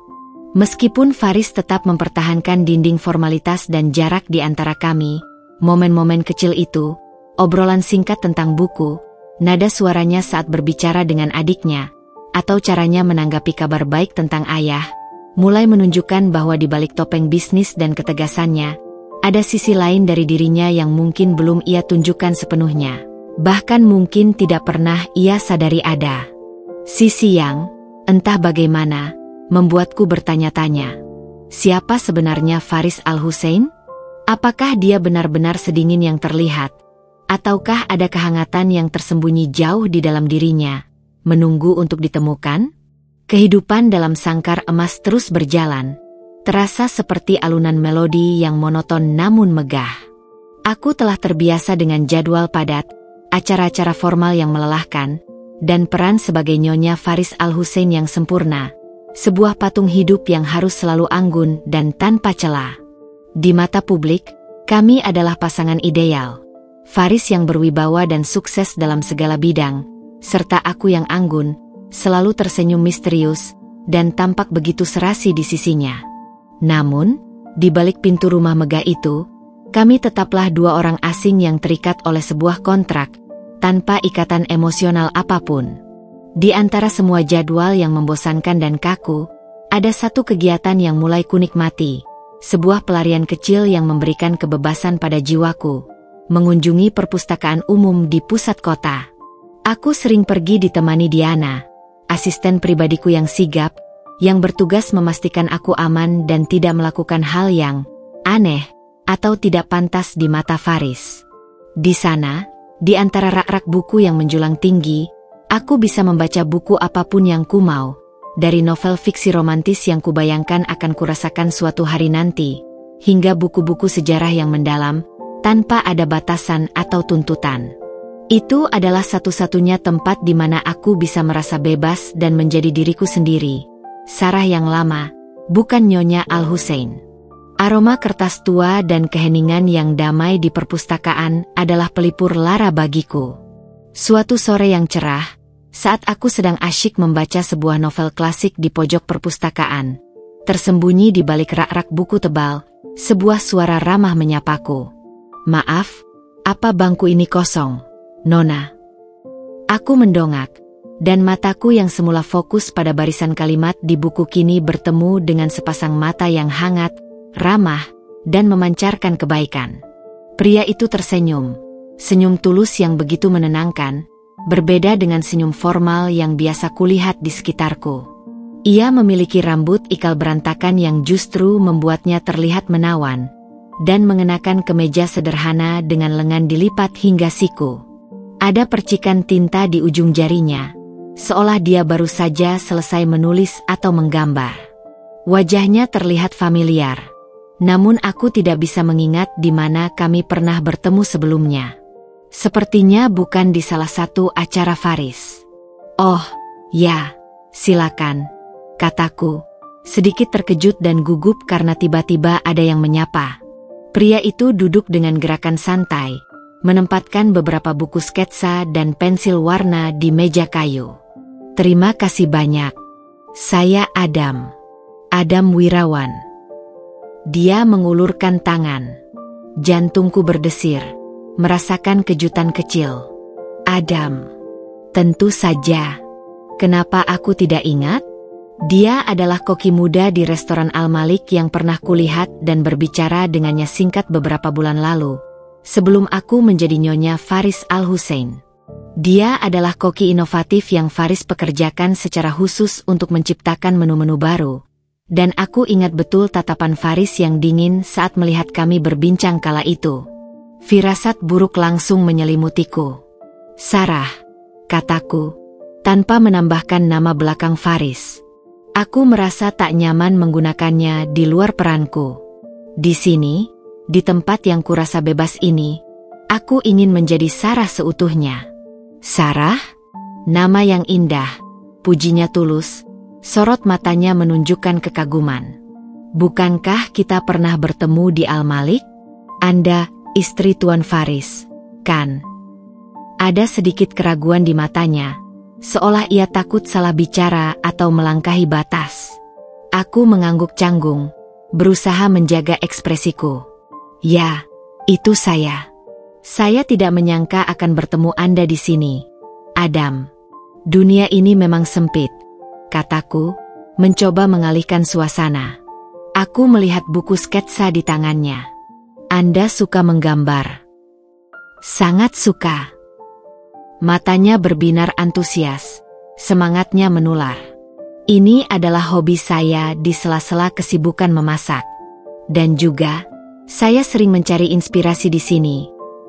Meskipun Faris tetap mempertahankan dinding formalitas dan jarak di antara kami, momen-momen kecil itu, obrolan singkat tentang buku, nada suaranya saat berbicara dengan adiknya, atau caranya menanggapi kabar baik tentang ayah, mulai menunjukkan bahwa di balik topeng bisnis dan ketegasannya, ada sisi lain dari dirinya yang mungkin belum ia tunjukkan sepenuhnya. Bahkan mungkin tidak pernah ia sadari ada. Sisi yang, entah bagaimana, membuatku bertanya-tanya. Siapa sebenarnya Faris Al-Hussein? Apakah dia benar-benar sedingin yang terlihat? Ataukah ada kehangatan yang tersembunyi jauh di dalam dirinya, menunggu untuk ditemukan? Kehidupan dalam sangkar emas terus berjalan, terasa seperti alunan melodi yang monoton namun megah. Aku telah terbiasa dengan jadwal padat, acara-acara formal yang melelahkan, dan peran sebagai Nyonya Faris Al-Hussein yang sempurna, sebuah patung hidup yang harus selalu anggun dan tanpa celah. Di mata publik, kami adalah pasangan ideal. Faris yang berwibawa dan sukses dalam segala bidang, serta aku yang anggun, selalu tersenyum misterius, dan tampak begitu serasi di sisinya. Namun, di balik pintu rumah megah itu, kami tetaplah dua orang asing yang terikat oleh sebuah kontrak, tanpa ikatan emosional apapun. Di antara semua jadwal yang membosankan dan kaku, ada satu kegiatan yang mulai kunikmati, sebuah pelarian kecil yang memberikan kebebasan pada jiwaku, mengunjungi perpustakaan umum di pusat kota. Aku sering pergi ditemani Diana, asisten pribadiku yang sigap, yang bertugas memastikan aku aman dan tidak melakukan hal yang aneh atau tidak pantas di mata Faris. Di sana, di antara rak-rak buku yang menjulang tinggi, aku bisa membaca buku apapun yang ku mau, dari novel fiksi romantis yang kubayangkan akan kurasakan suatu hari nanti, hingga buku-buku sejarah yang mendalam, tanpa ada batasan atau tuntutan. Itu adalah satu-satunya tempat di mana aku bisa merasa bebas dan menjadi diriku sendiri. Sarah yang lama, bukan Nyonya Al-Hussein. Aroma kertas tua dan keheningan yang damai di perpustakaan adalah pelipur lara bagiku. Suatu sore yang cerah, saat aku sedang asyik membaca sebuah novel klasik di pojok perpustakaan, tersembunyi di balik rak-rak buku tebal, sebuah suara ramah menyapaku. "Maaf, apa bangku ini kosong, Nona?" Aku mendongak, dan mataku yang semula fokus pada barisan kalimat di buku kini bertemu dengan sepasang mata yang hangat, ramah, dan memancarkan kebaikan. Pria itu tersenyum, senyum tulus yang begitu menenangkan, berbeda dengan senyum formal yang biasa kulihat di sekitarku. Ia memiliki rambut ikal berantakan yang justru membuatnya terlihat menawan, dan mengenakan kemeja sederhana dengan lengan dilipat hingga siku. Ada percikan tinta di ujung jarinya, seolah dia baru saja selesai menulis atau menggambar. Wajahnya terlihat familiar, namun aku tidak bisa mengingat di mana kami pernah bertemu sebelumnya. Sepertinya bukan di salah satu acara Faris. "Oh, ya, silakan," kataku, sedikit terkejut dan gugup karena tiba-tiba ada yang menyapa. Pria itu duduk dengan gerakan santai, menempatkan beberapa buku sketsa dan pensil warna di meja kayu. "Terima kasih banyak. Saya Adam Wirawan." Dia mengulurkan tangan. Jantungku berdesir, merasakan kejutan kecil. "Adam, tentu saja. Kenapa aku tidak ingat?" Dia adalah koki muda di restoran Al-Malik yang pernah kulihat dan berbicara dengannya singkat beberapa bulan lalu, sebelum aku menjadi Nyonya Faris Al-Hussein. Dia adalah koki inovatif yang Faris pekerjakan secara khusus untuk menciptakan menu-menu baru, dan aku ingat betul tatapan Faris yang dingin saat melihat kami berbincang kala itu. Firasat buruk langsung menyelimutiku. Sarah, kataku, tanpa menambahkan nama belakang Faris. Aku merasa tak nyaman menggunakannya di luar peranku. Di sini, di tempat yang kurasa bebas ini, aku ingin menjadi Sarah seutuhnya. Sarah? Nama yang indah, pujinya tulus, sorot matanya menunjukkan kekaguman. Bukankah kita pernah bertemu di Al-Malik? Anda, istri Tuan Faris, kan? Ada sedikit keraguan di matanya, seolah ia takut salah bicara atau melangkahi batas. Aku mengangguk canggung, berusaha menjaga ekspresiku. Ya, itu saya. Saya tidak menyangka akan bertemu Anda di sini, Adam. Dunia ini memang sempit, kataku, mencoba mengalihkan suasana. Aku melihat buku sketsa di tangannya. Anda suka menggambar? Sangat suka. Matanya berbinar antusias, semangatnya menular. Ini adalah hobi saya di sela-sela kesibukan memasak. Dan juga, saya sering mencari inspirasi di sini,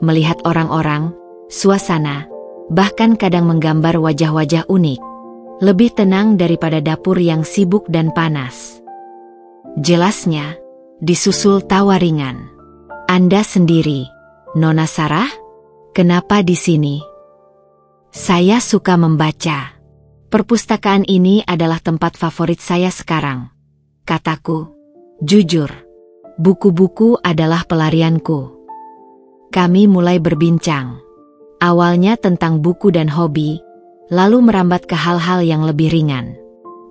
melihat orang-orang, suasana, bahkan kadang menggambar wajah-wajah unik. Lebih tenang daripada dapur yang sibuk dan panas. Jelasnya, disusul tawa ringan. Anda sendiri, Nona Sarah? Kenapa di sini? Saya suka membaca. Perpustakaan ini adalah tempat favorit saya sekarang, kataku. Jujur, buku-buku adalah pelarianku. Kami mulai berbincang. Awalnya tentang buku dan hobi, lalu merambat ke hal-hal yang lebih ringan.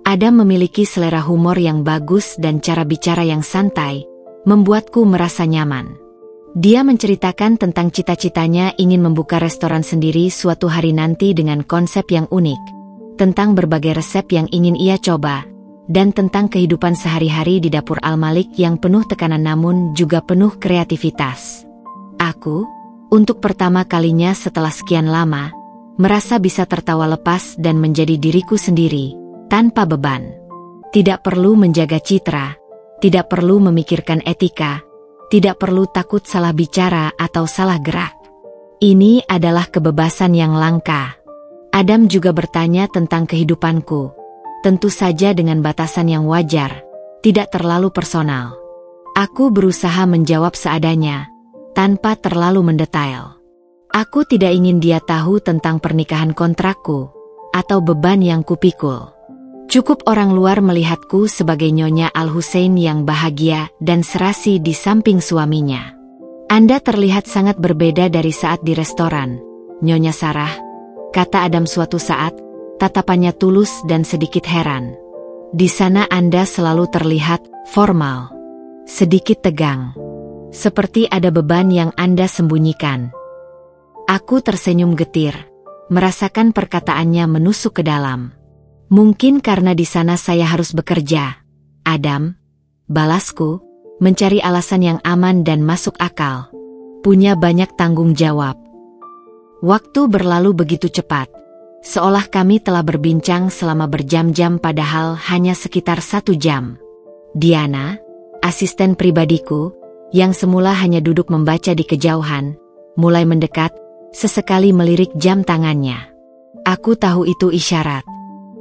Adam memiliki selera humor yang bagus dan cara bicara yang santai, membuatku merasa nyaman. Dia menceritakan tentang cita-citanya ingin membuka restoran sendiri suatu hari nanti dengan konsep yang unik, tentang berbagai resep yang ingin ia coba, dan tentang kehidupan sehari-hari di dapur Al-Malik yang penuh tekanan namun juga penuh kreativitas. Aku, untuk pertama kalinya setelah sekian lama, merasa bisa tertawa lepas dan menjadi diriku sendiri, tanpa beban. Tidak perlu menjaga citra, tidak perlu memikirkan etika, tidak perlu takut salah bicara atau salah gerak. Ini adalah kebebasan yang langka. Adam juga bertanya tentang kehidupanku, tentu saja dengan batasan yang wajar, tidak terlalu personal. Aku berusaha menjawab seadanya, tanpa terlalu mendetail. Aku tidak ingin dia tahu tentang pernikahan kontrakku, atau beban yang kupikul. Cukup orang luar melihatku sebagai Nyonya Al-Hussein yang bahagia dan serasi di samping suaminya. Anda terlihat sangat berbeda dari saat di restoran, Nyonya Sarah, kata Adam suatu saat, tatapannya tulus dan sedikit heran. Di sana Anda selalu terlihat formal, sedikit tegang, seperti ada beban yang Anda sembunyikan. Aku tersenyum getir, merasakan perkataannya menusuk ke dalam. Mungkin karena di sana saya harus bekerja, Adam, balasku, mencari alasan yang aman dan masuk akal. Punya banyak tanggung jawab. Waktu berlalu begitu cepat, seolah kami telah berbincang selama berjam-jam padahal hanya sekitar 1 jam. Diana, asisten pribadiku, yang semula hanya duduk membaca di kejauhan, mulai mendekat, sesekali melirik jam tangannya. Aku tahu itu isyarat.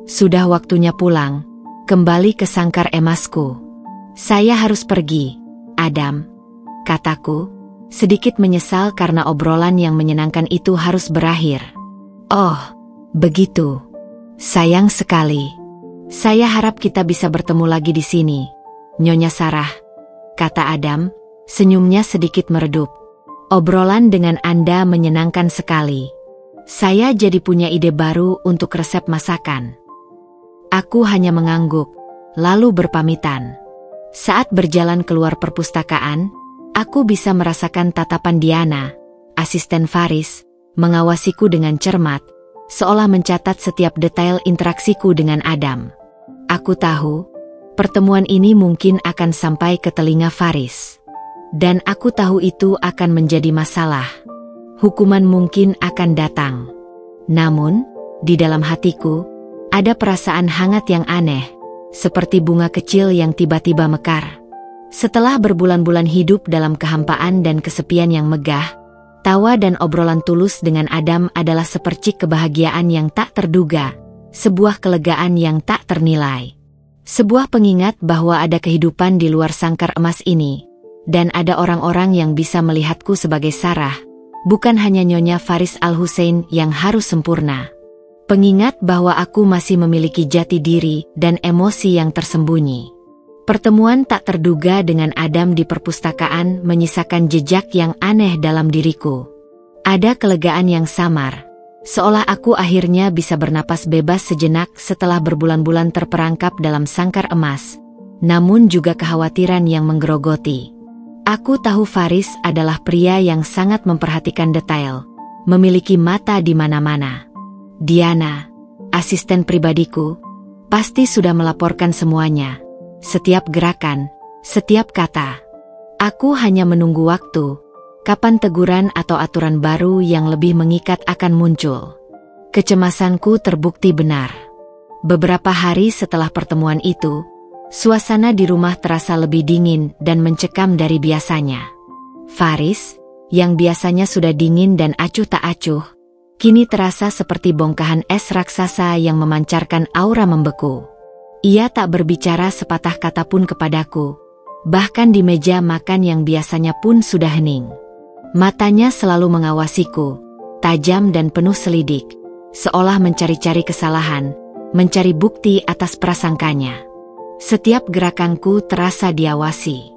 Sudah waktunya pulang, kembali ke sangkar emasku. Saya harus pergi, Adam, kataku, sedikit menyesal karena obrolan yang menyenangkan itu harus berakhir. Oh, begitu. Sayang sekali. Saya harap kita bisa bertemu lagi di sini, Nyonya Sarah, kata Adam, senyumnya sedikit meredup. Obrolan dengan Anda menyenangkan sekali. Saya jadi punya ide baru untuk resep masakan. Aku hanya mengangguk, lalu berpamitan. Saat berjalan keluar perpustakaan, aku bisa merasakan tatapan Diana, asisten Faris, mengawasiku dengan cermat, seolah mencatat setiap detail interaksiku dengan Adam. Aku tahu, pertemuan ini mungkin akan sampai ke telinga Faris. Dan aku tahu itu akan menjadi masalah. Hukuman mungkin akan datang. Namun, di dalam hatiku, ada perasaan hangat yang aneh, seperti bunga kecil yang tiba-tiba mekar. Setelah berbulan-bulan hidup dalam kehampaan dan kesepian yang megah, tawa dan obrolan tulus dengan Adam adalah sepercik kebahagiaan yang tak terduga, sebuah kelegaan yang tak ternilai. Sebuah pengingat bahwa ada kehidupan di luar sangkar emas ini, dan ada orang-orang yang bisa melihatku sebagai Sarah, bukan hanya Nyonya Faris Al-Hussein yang harus sempurna. Pengingat bahwa aku masih memiliki jati diri dan emosi yang tersembunyi. Pertemuan tak terduga dengan Adam di perpustakaan menyisakan jejak yang aneh dalam diriku. Ada kelegaan yang samar, seolah aku akhirnya bisa bernapas bebas sejenak setelah berbulan-bulan terperangkap dalam sangkar emas, namun juga kekhawatiran yang menggerogoti. Aku tahu Faris adalah pria yang sangat memperhatikan detail, memiliki mata di mana-mana. Diana, asisten pribadiku, pasti sudah melaporkan semuanya, setiap gerakan, setiap kata. Aku hanya menunggu waktu, kapan teguran atau aturan baru yang lebih mengikat akan muncul. Kecemasanku terbukti benar. Beberapa hari setelah pertemuan itu, suasana di rumah terasa lebih dingin dan mencekam dari biasanya. Faris, yang biasanya sudah dingin dan acuh tak acuh, kini terasa seperti bongkahan es raksasa yang memancarkan aura membeku. Ia tak berbicara sepatah kata pun kepadaku, bahkan di meja makan yang biasanya pun sudah hening. Matanya selalu mengawasiku, tajam dan penuh selidik, seolah mencari-cari kesalahan, mencari bukti atas prasangkanya. Setiap gerakanku terasa diawasi.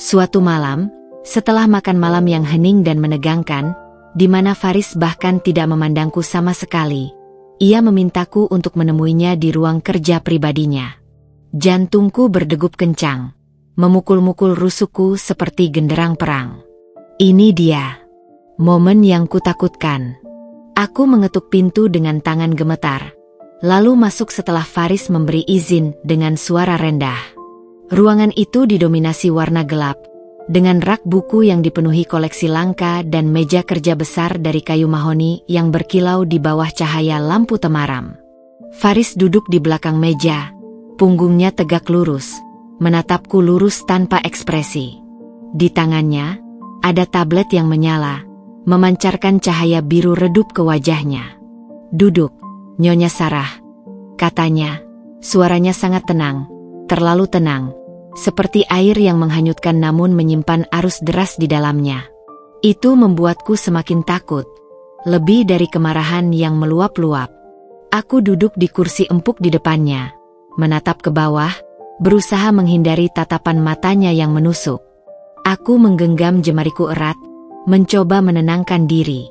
Suatu malam, setelah makan malam yang hening dan menegangkan, di mana Faris bahkan tidak memandangku sama sekali, ia memintaku untuk menemuinya di ruang kerja pribadinya. Jantungku berdegup kencang, memukul-mukul rusukku seperti genderang perang. Ini dia, momen yang kutakutkan. Aku mengetuk pintu dengan tangan gemetar, lalu masuk setelah Faris memberi izin dengan suara rendah. Ruangan itu didominasi warna gelap, dengan rak buku yang dipenuhi koleksi langka dan meja kerja besar dari kayu mahoni yang berkilau di bawah cahaya lampu temaram. Faris duduk di belakang meja, punggungnya tegak lurus, menatapku lurus tanpa ekspresi. Di tangannya, ada tablet yang menyala, memancarkan cahaya biru redup ke wajahnya. "Duduk, Nyonya Sarah," katanya. Suaranya sangat tenang, terlalu tenang, seperti air yang menghanyutkan namun menyimpan arus deras di dalamnya. Itu membuatku semakin takut, lebih dari kemarahan yang meluap-luap. Aku duduk di kursi empuk di depannya, menatap ke bawah, berusaha menghindari tatapan matanya yang menusuk. Aku menggenggam jemariku erat, mencoba menenangkan diri.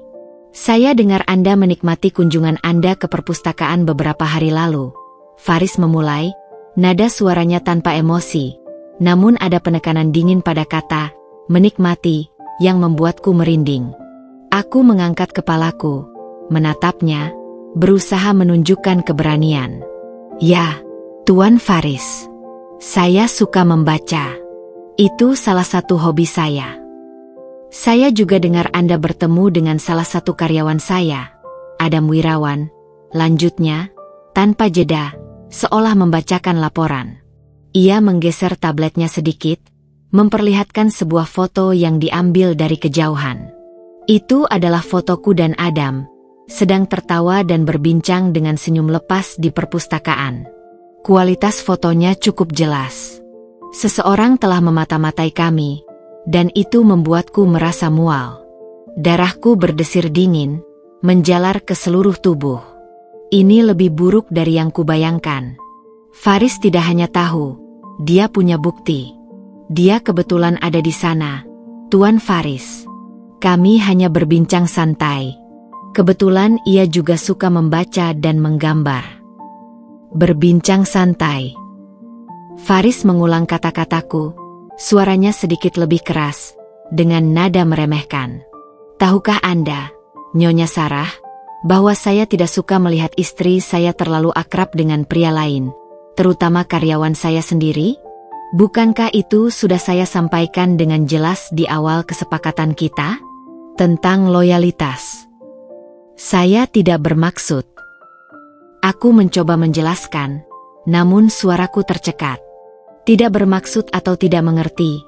"Saya dengar Anda menikmati kunjungan Anda ke perpustakaan beberapa hari lalu," Faris memulai, nada suaranya tanpa emosi, namun ada penekanan dingin pada kata "menikmati" yang membuatku merinding. Aku mengangkat kepalaku, menatapnya, berusaha menunjukkan keberanian. "Ya, Tuan Faris. Saya suka membaca. Itu salah satu hobi saya. Saya juga dengar Anda bertemu dengan salah satu karyawan saya, Adam Wirawan," lanjutnya, tanpa jeda, seolah membacakan laporan. Ia menggeser tabletnya sedikit, memperlihatkan sebuah foto yang diambil dari kejauhan. Itu adalah fotoku dan Adam, sedang tertawa dan berbincang dengan senyum lepas di perpustakaan. Kualitas fotonya cukup jelas. Seseorang telah memata-matai kami, dan itu membuatku merasa mual. Darahku berdesir dingin, menjalar ke seluruh tubuh. Ini lebih buruk dari yang kubayangkan. Faris tidak hanya tahu, dia punya bukti. Dia kebetulan ada di sana, Tuan Faris. Kami hanya berbincang santai. Kebetulan ia juga suka membaca dan menggambar. Berbincang santai. Faris mengulang kata-kataku, suaranya sedikit lebih keras, dengan nada meremehkan. "Tahukah Anda, Nyonya Sarah, bahwa saya tidak suka melihat istri saya terlalu akrab dengan pria lain, terutama karyawan saya sendiri? Bukankah itu sudah saya sampaikan dengan jelas di awal kesepakatan kita? Tentang loyalitas. Saya tidak bermaksud. Aku mencoba menjelaskan, namun suaraku tercekat. Tidak bermaksud atau tidak mengerti.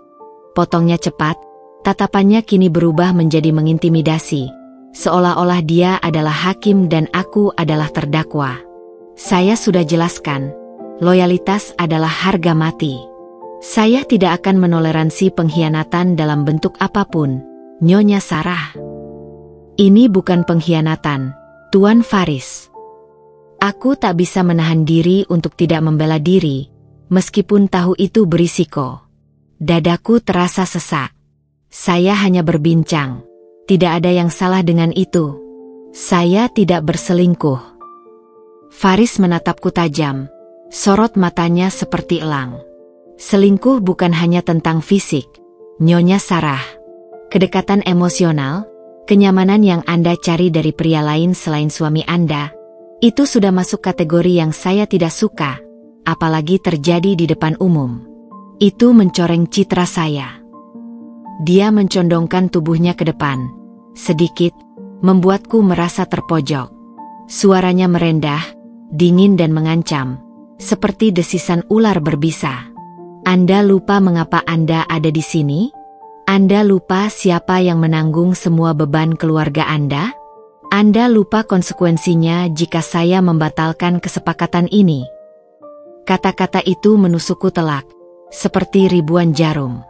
Potongnya cepat, tatapannya kini berubah menjadi mengintimidasi. Seolah-olah dia adalah hakim dan aku adalah terdakwa. Saya sudah jelaskan, loyalitas adalah harga mati. Saya tidak akan menoleransi pengkhianatan dalam bentuk apapun, Nyonya Sarah. Ini bukan pengkhianatan, Tuan Faris. Aku tak bisa menahan diri untuk tidak membela diri, meskipun tahu itu berisiko. Dadaku terasa sesak. Saya hanya berbincang. Tidak ada yang salah dengan itu. Saya tidak berselingkuh. Faris menatapku tajam. Sorot matanya seperti elang. Selingkuh bukan hanya tentang fisik, Nyonya Sarah. Kedekatan emosional, kenyamanan yang Anda cari dari pria lain selain suami Anda, itu sudah masuk kategori yang saya tidak suka, apalagi terjadi di depan umum. Itu mencoreng citra saya. Dia mencondongkan tubuhnya ke depan, sedikit, membuatku merasa terpojok. Suaranya merendah, dingin dan mengancam, seperti desisan ular berbisa. Anda lupa mengapa Anda ada di sini? Anda lupa siapa yang menanggung semua beban keluarga Anda? Anda lupa konsekuensinya jika saya membatalkan kesepakatan ini. Kata-kata itu menusukku telak, seperti ribuan jarum.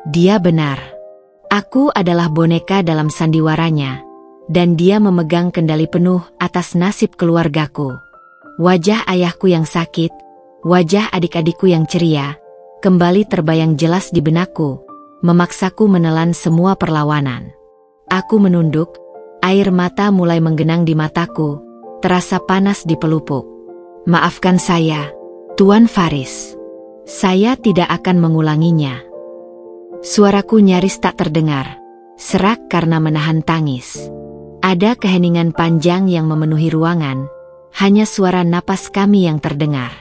Dia benar. Aku adalah boneka dalam sandiwaranya, dan dia memegang kendali penuh atas nasib keluargaku. Wajah ayahku yang sakit, wajah adik-adikku yang ceria, kembali terbayang jelas di benakku, memaksaku menelan semua perlawanan. Aku menunduk, air mata mulai menggenang di mataku, terasa panas di pelupuk. Maafkan saya, Tuan Faris. Saya tidak akan mengulanginya. Suaraku nyaris tak terdengar, serak karena menahan tangis. Ada keheningan panjang yang memenuhi ruangan, hanya suara napas kami yang terdengar.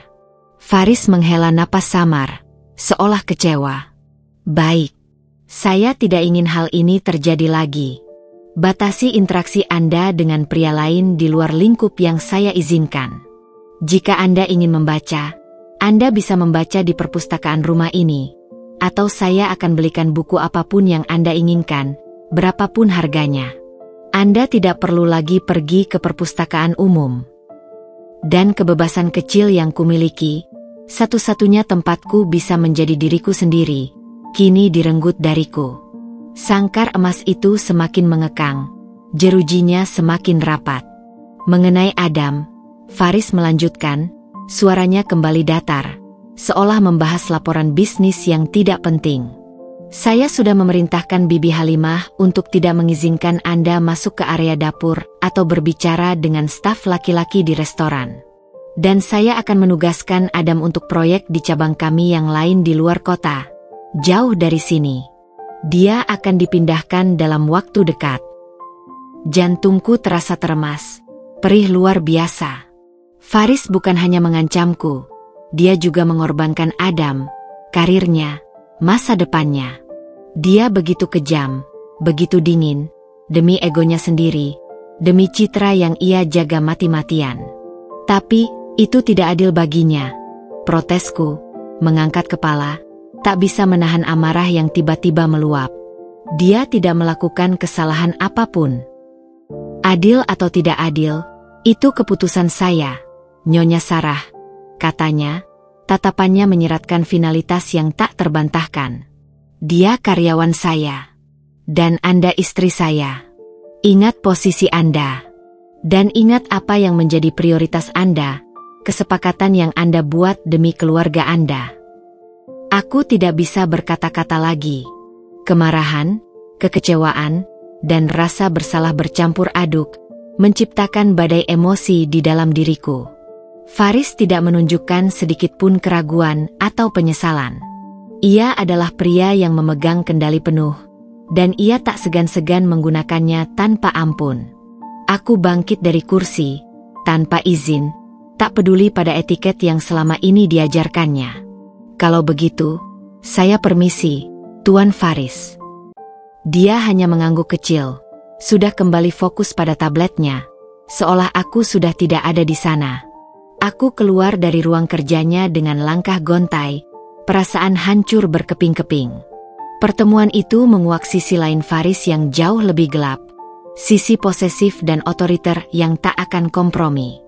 Faris menghela napas samar, seolah kecewa. Baik, saya tidak ingin hal ini terjadi lagi. Batasi interaksi Anda dengan pria lain di luar lingkup yang saya izinkan. Jika Anda ingin membaca, Anda bisa membaca di perpustakaan rumah ini, atau saya akan belikan buku apapun yang Anda inginkan, berapapun harganya. Anda tidak perlu lagi pergi ke perpustakaan umum. Dan kebebasan kecil yang kumiliki, satu-satunya tempatku bisa menjadi diriku sendiri, kini direnggut dariku. Sangkar emas itu semakin mengekang, jerujinya semakin rapat. Mengenai Adam, Faris melanjutkan, suaranya kembali datar, seolah membahas laporan bisnis yang tidak penting. Saya sudah memerintahkan Bibi Halimah untuk tidak mengizinkan Anda masuk ke area dapur atau berbicara dengan staf laki-laki di restoran. Dan saya akan menugaskan Adam untuk proyek di cabang kami yang lain di luar kota, jauh dari sini. Dia akan dipindahkan dalam waktu dekat. Jantungku terasa teremas, perih luar biasa. Faris bukan hanya mengancamku, dia juga mengorbankan Adam, karirnya, masa depannya. Dia begitu kejam, begitu dingin, demi egonya sendiri, demi citra yang ia jaga mati-matian. Tapi, itu tidak adil baginya. Protesku, mengangkat kepala, tak bisa menahan amarah yang tiba-tiba meluap. Dia tidak melakukan kesalahan apapun. Adil atau tidak adil, itu keputusan saya, Nyonya Sarah, katanya, tatapannya menyeratkan finalitas yang tak terbantahkan. Dia karyawan saya. Dan Anda istri saya. Ingat posisi Anda. Dan ingat apa yang menjadi prioritas Anda, kesepakatan yang Anda buat demi keluarga Anda. Aku tidak bisa berkata-kata lagi. Kemarahan, kekecewaan, dan rasa bersalah bercampur aduk, menciptakan badai emosi di dalam diriku. Faris tidak menunjukkan sedikit pun keraguan atau penyesalan. Ia adalah pria yang memegang kendali penuh, dan ia tak segan-segan menggunakannya tanpa ampun. Aku bangkit dari kursi, tanpa izin, tak peduli pada etiket yang selama ini diajarkannya. Kalau begitu, saya permisi, Tuan Faris. Dia hanya mengangguk kecil, sudah kembali fokus pada tabletnya, seolah aku sudah tidak ada di sana. Aku keluar dari ruang kerjanya dengan langkah gontai, perasaan hancur berkeping-keping. Pertemuan itu menguak sisi lain Faris yang jauh lebih gelap, sisi posesif dan otoriter yang tak akan kompromi.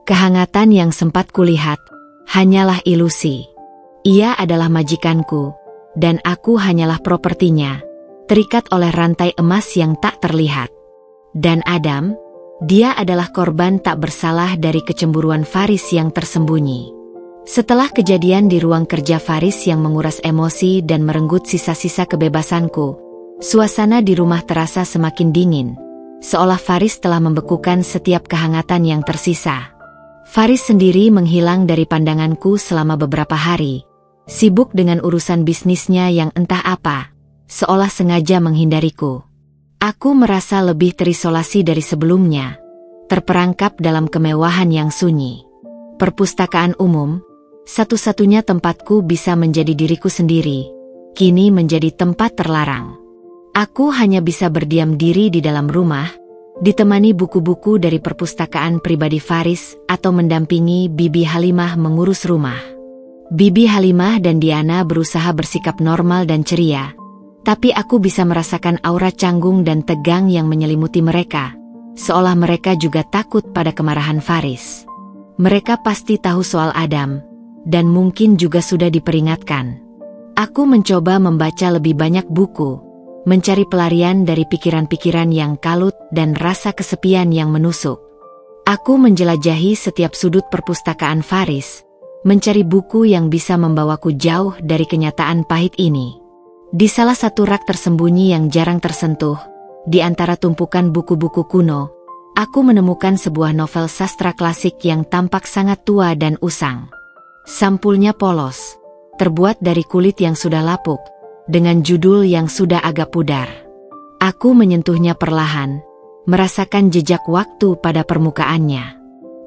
Kehangatan yang sempat kulihat hanyalah ilusi. Ia adalah majikanku, dan aku hanyalah propertinya, terikat oleh rantai emas yang tak terlihat. Dan Adam, dia adalah korban tak bersalah dari kecemburuan Faris yang tersembunyi. Setelah kejadian di ruang kerja Faris yang menguras emosi dan merenggut sisa-sisa kebebasanku, suasana di rumah terasa semakin dingin, seolah Faris telah membekukan setiap kehangatan yang tersisa. Faris sendiri menghilang dari pandanganku selama beberapa hari, sibuk dengan urusan bisnisnya yang entah apa, seolah sengaja menghindariku. Aku merasa lebih terisolasi dari sebelumnya, terperangkap dalam kemewahan yang sunyi. Perpustakaan umum, satu-satunya tempatku bisa menjadi diriku sendiri, kini menjadi tempat terlarang. Aku hanya bisa berdiam diri di dalam rumah, ditemani buku-buku dari perpustakaan pribadi Faris atau mendampingi Bibi Halimah mengurus rumah. Bibi Halimah dan Diana berusaha bersikap normal dan ceria, tapi aku bisa merasakan aura canggung dan tegang yang menyelimuti mereka, seolah mereka juga takut pada kemarahan Faris. Mereka pasti tahu soal Adam, dan mungkin juga sudah diperingatkan. Aku mencoba membaca lebih banyak buku, mencari pelarian dari pikiran-pikiran yang kalut dan rasa kesepian yang menusuk. Aku menjelajahi setiap sudut perpustakaan Faris, mencari buku yang bisa membawaku jauh dari kenyataan pahit ini. Di salah satu rak tersembunyi yang jarang tersentuh, di antara tumpukan buku-buku kuno, aku menemukan sebuah novel sastra klasik yang tampak sangat tua dan usang. Sampulnya polos, terbuat dari kulit yang sudah lapuk, dengan judul yang sudah agak pudar. Aku menyentuhnya perlahan, merasakan jejak waktu pada permukaannya.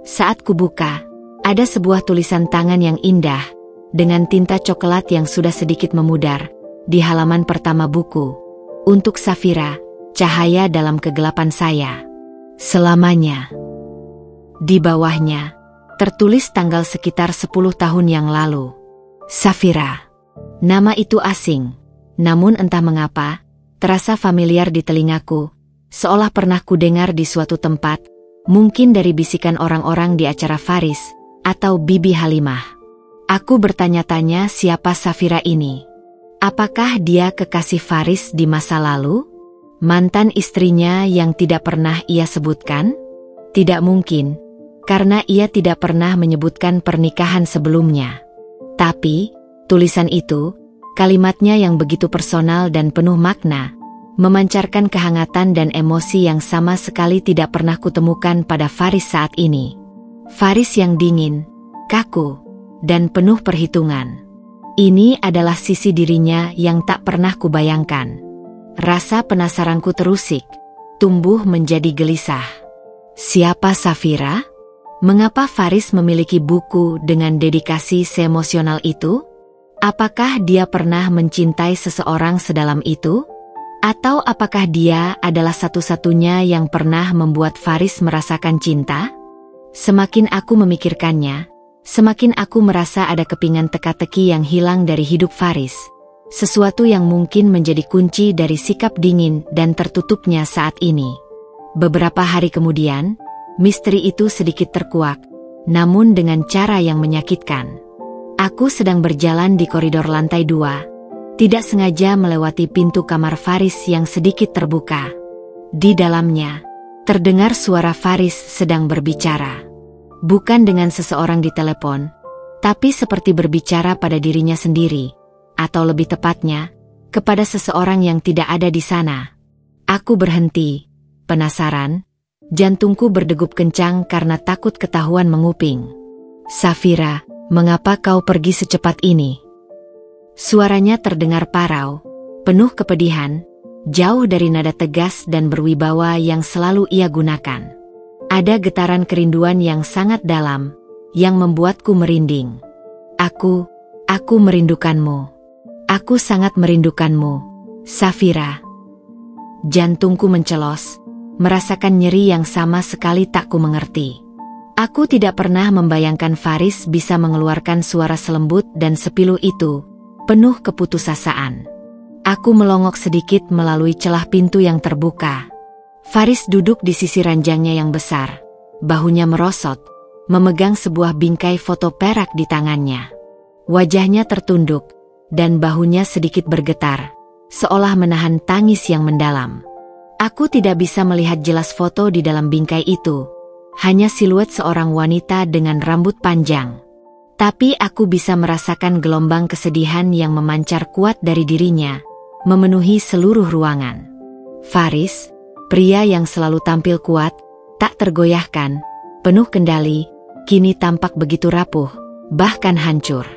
Saat kubuka, ada sebuah tulisan tangan yang indah, dengan tinta coklat yang sudah sedikit memudar, di halaman pertama buku. Untuk Safira, cahaya dalam kegelapan saya. Selamanya. Di bawahnya, tertulis tanggal sekitar 10 tahun yang lalu. Safira. Nama itu asing. Namun entah mengapa, terasa familiar di telingaku, seolah pernah kudengar di suatu tempat, mungkin dari bisikan orang-orang di acara Faris, atau Bibi Halimah. Aku bertanya-tanya siapa Safira ini. Apakah dia kekasih Faris di masa lalu? Mantan istrinya yang tidak pernah ia sebutkan? Tidak mungkin, karena ia tidak pernah menyebutkan pernikahan sebelumnya. Tapi, tulisan itu, kalimatnya yang begitu personal dan penuh makna, memancarkan kehangatan dan emosi yang sama sekali tidak pernah kutemukan pada Faris saat ini. Faris yang dingin, kaku, dan penuh perhitungan. Ini adalah sisi dirinya yang tak pernah kubayangkan. Rasa penasaranku terusik, tumbuh menjadi gelisah. Siapa Safira? Mengapa Faris memiliki buku dengan dedikasi seemosional itu? Apakah dia pernah mencintai seseorang sedalam itu? Atau apakah dia adalah satu-satunya yang pernah membuat Faris merasakan cinta? Semakin aku memikirkannya, semakin aku merasa ada kepingan teka-teki yang hilang dari hidup Faris. Sesuatu yang mungkin menjadi kunci dari sikap dingin dan tertutupnya saat ini. Beberapa hari kemudian, misteri itu sedikit terkuak, namun dengan cara yang menyakitkan. Aku sedang berjalan di koridor lantai 2, tidak sengaja melewati pintu kamar Faris yang sedikit terbuka. Di dalamnya, terdengar suara Faris sedang berbicara. Bukan dengan seseorang di telepon, tapi seperti berbicara pada dirinya sendiri, atau lebih tepatnya, kepada seseorang yang tidak ada di sana. Aku berhenti, penasaran, jantungku berdegup kencang karena takut ketahuan menguping. Safira, mengapa kau pergi secepat ini? Suaranya terdengar parau, penuh kepedihan, jauh dari nada tegas dan berwibawa yang selalu ia gunakan. Ada getaran kerinduan yang sangat dalam, yang membuatku merinding. Aku merindukanmu. Aku sangat merindukanmu, Safira. Jantungku mencelos, merasakan nyeri yang sama sekali tak ku mengerti. Aku tidak pernah membayangkan Faris bisa mengeluarkan suara selembut dan sepilu itu, penuh keputusasaan. Aku melongok sedikit melalui celah pintu yang terbuka. Faris duduk di sisi ranjangnya yang besar, bahunya merosot, memegang sebuah bingkai foto perak di tangannya. Wajahnya tertunduk, dan bahunya sedikit bergetar, seolah menahan tangis yang mendalam. Aku tidak bisa melihat jelas foto di dalam bingkai itu, hanya siluet seorang wanita dengan rambut panjang. Tapi aku bisa merasakan gelombang kesedihan yang memancar kuat dari dirinya, memenuhi seluruh ruangan. Faris, pria yang selalu tampil kuat, tak tergoyahkan, penuh kendali, kini tampak begitu rapuh, bahkan hancur.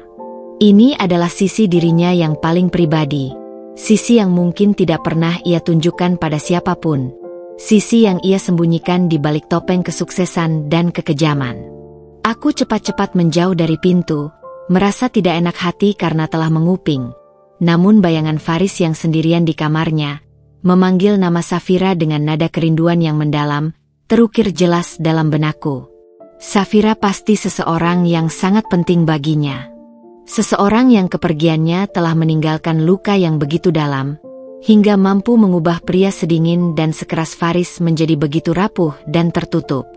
Ini adalah sisi dirinya yang paling pribadi, sisi yang mungkin tidak pernah ia tunjukkan pada siapapun, sisi yang ia sembunyikan di balik topeng kesuksesan dan kekejaman. Aku cepat-cepat menjauh dari pintu, merasa tidak enak hati karena telah menguping. Namun bayangan Faris yang sendirian di kamarnya, memanggil nama Safira dengan nada kerinduan yang mendalam, terukir jelas dalam benakku. Safira pasti seseorang yang sangat penting baginya. Seseorang yang kepergiannya telah meninggalkan luka yang begitu dalam, hingga mampu mengubah pria sedingin dan sekeras Faris menjadi begitu rapuh dan tertutup.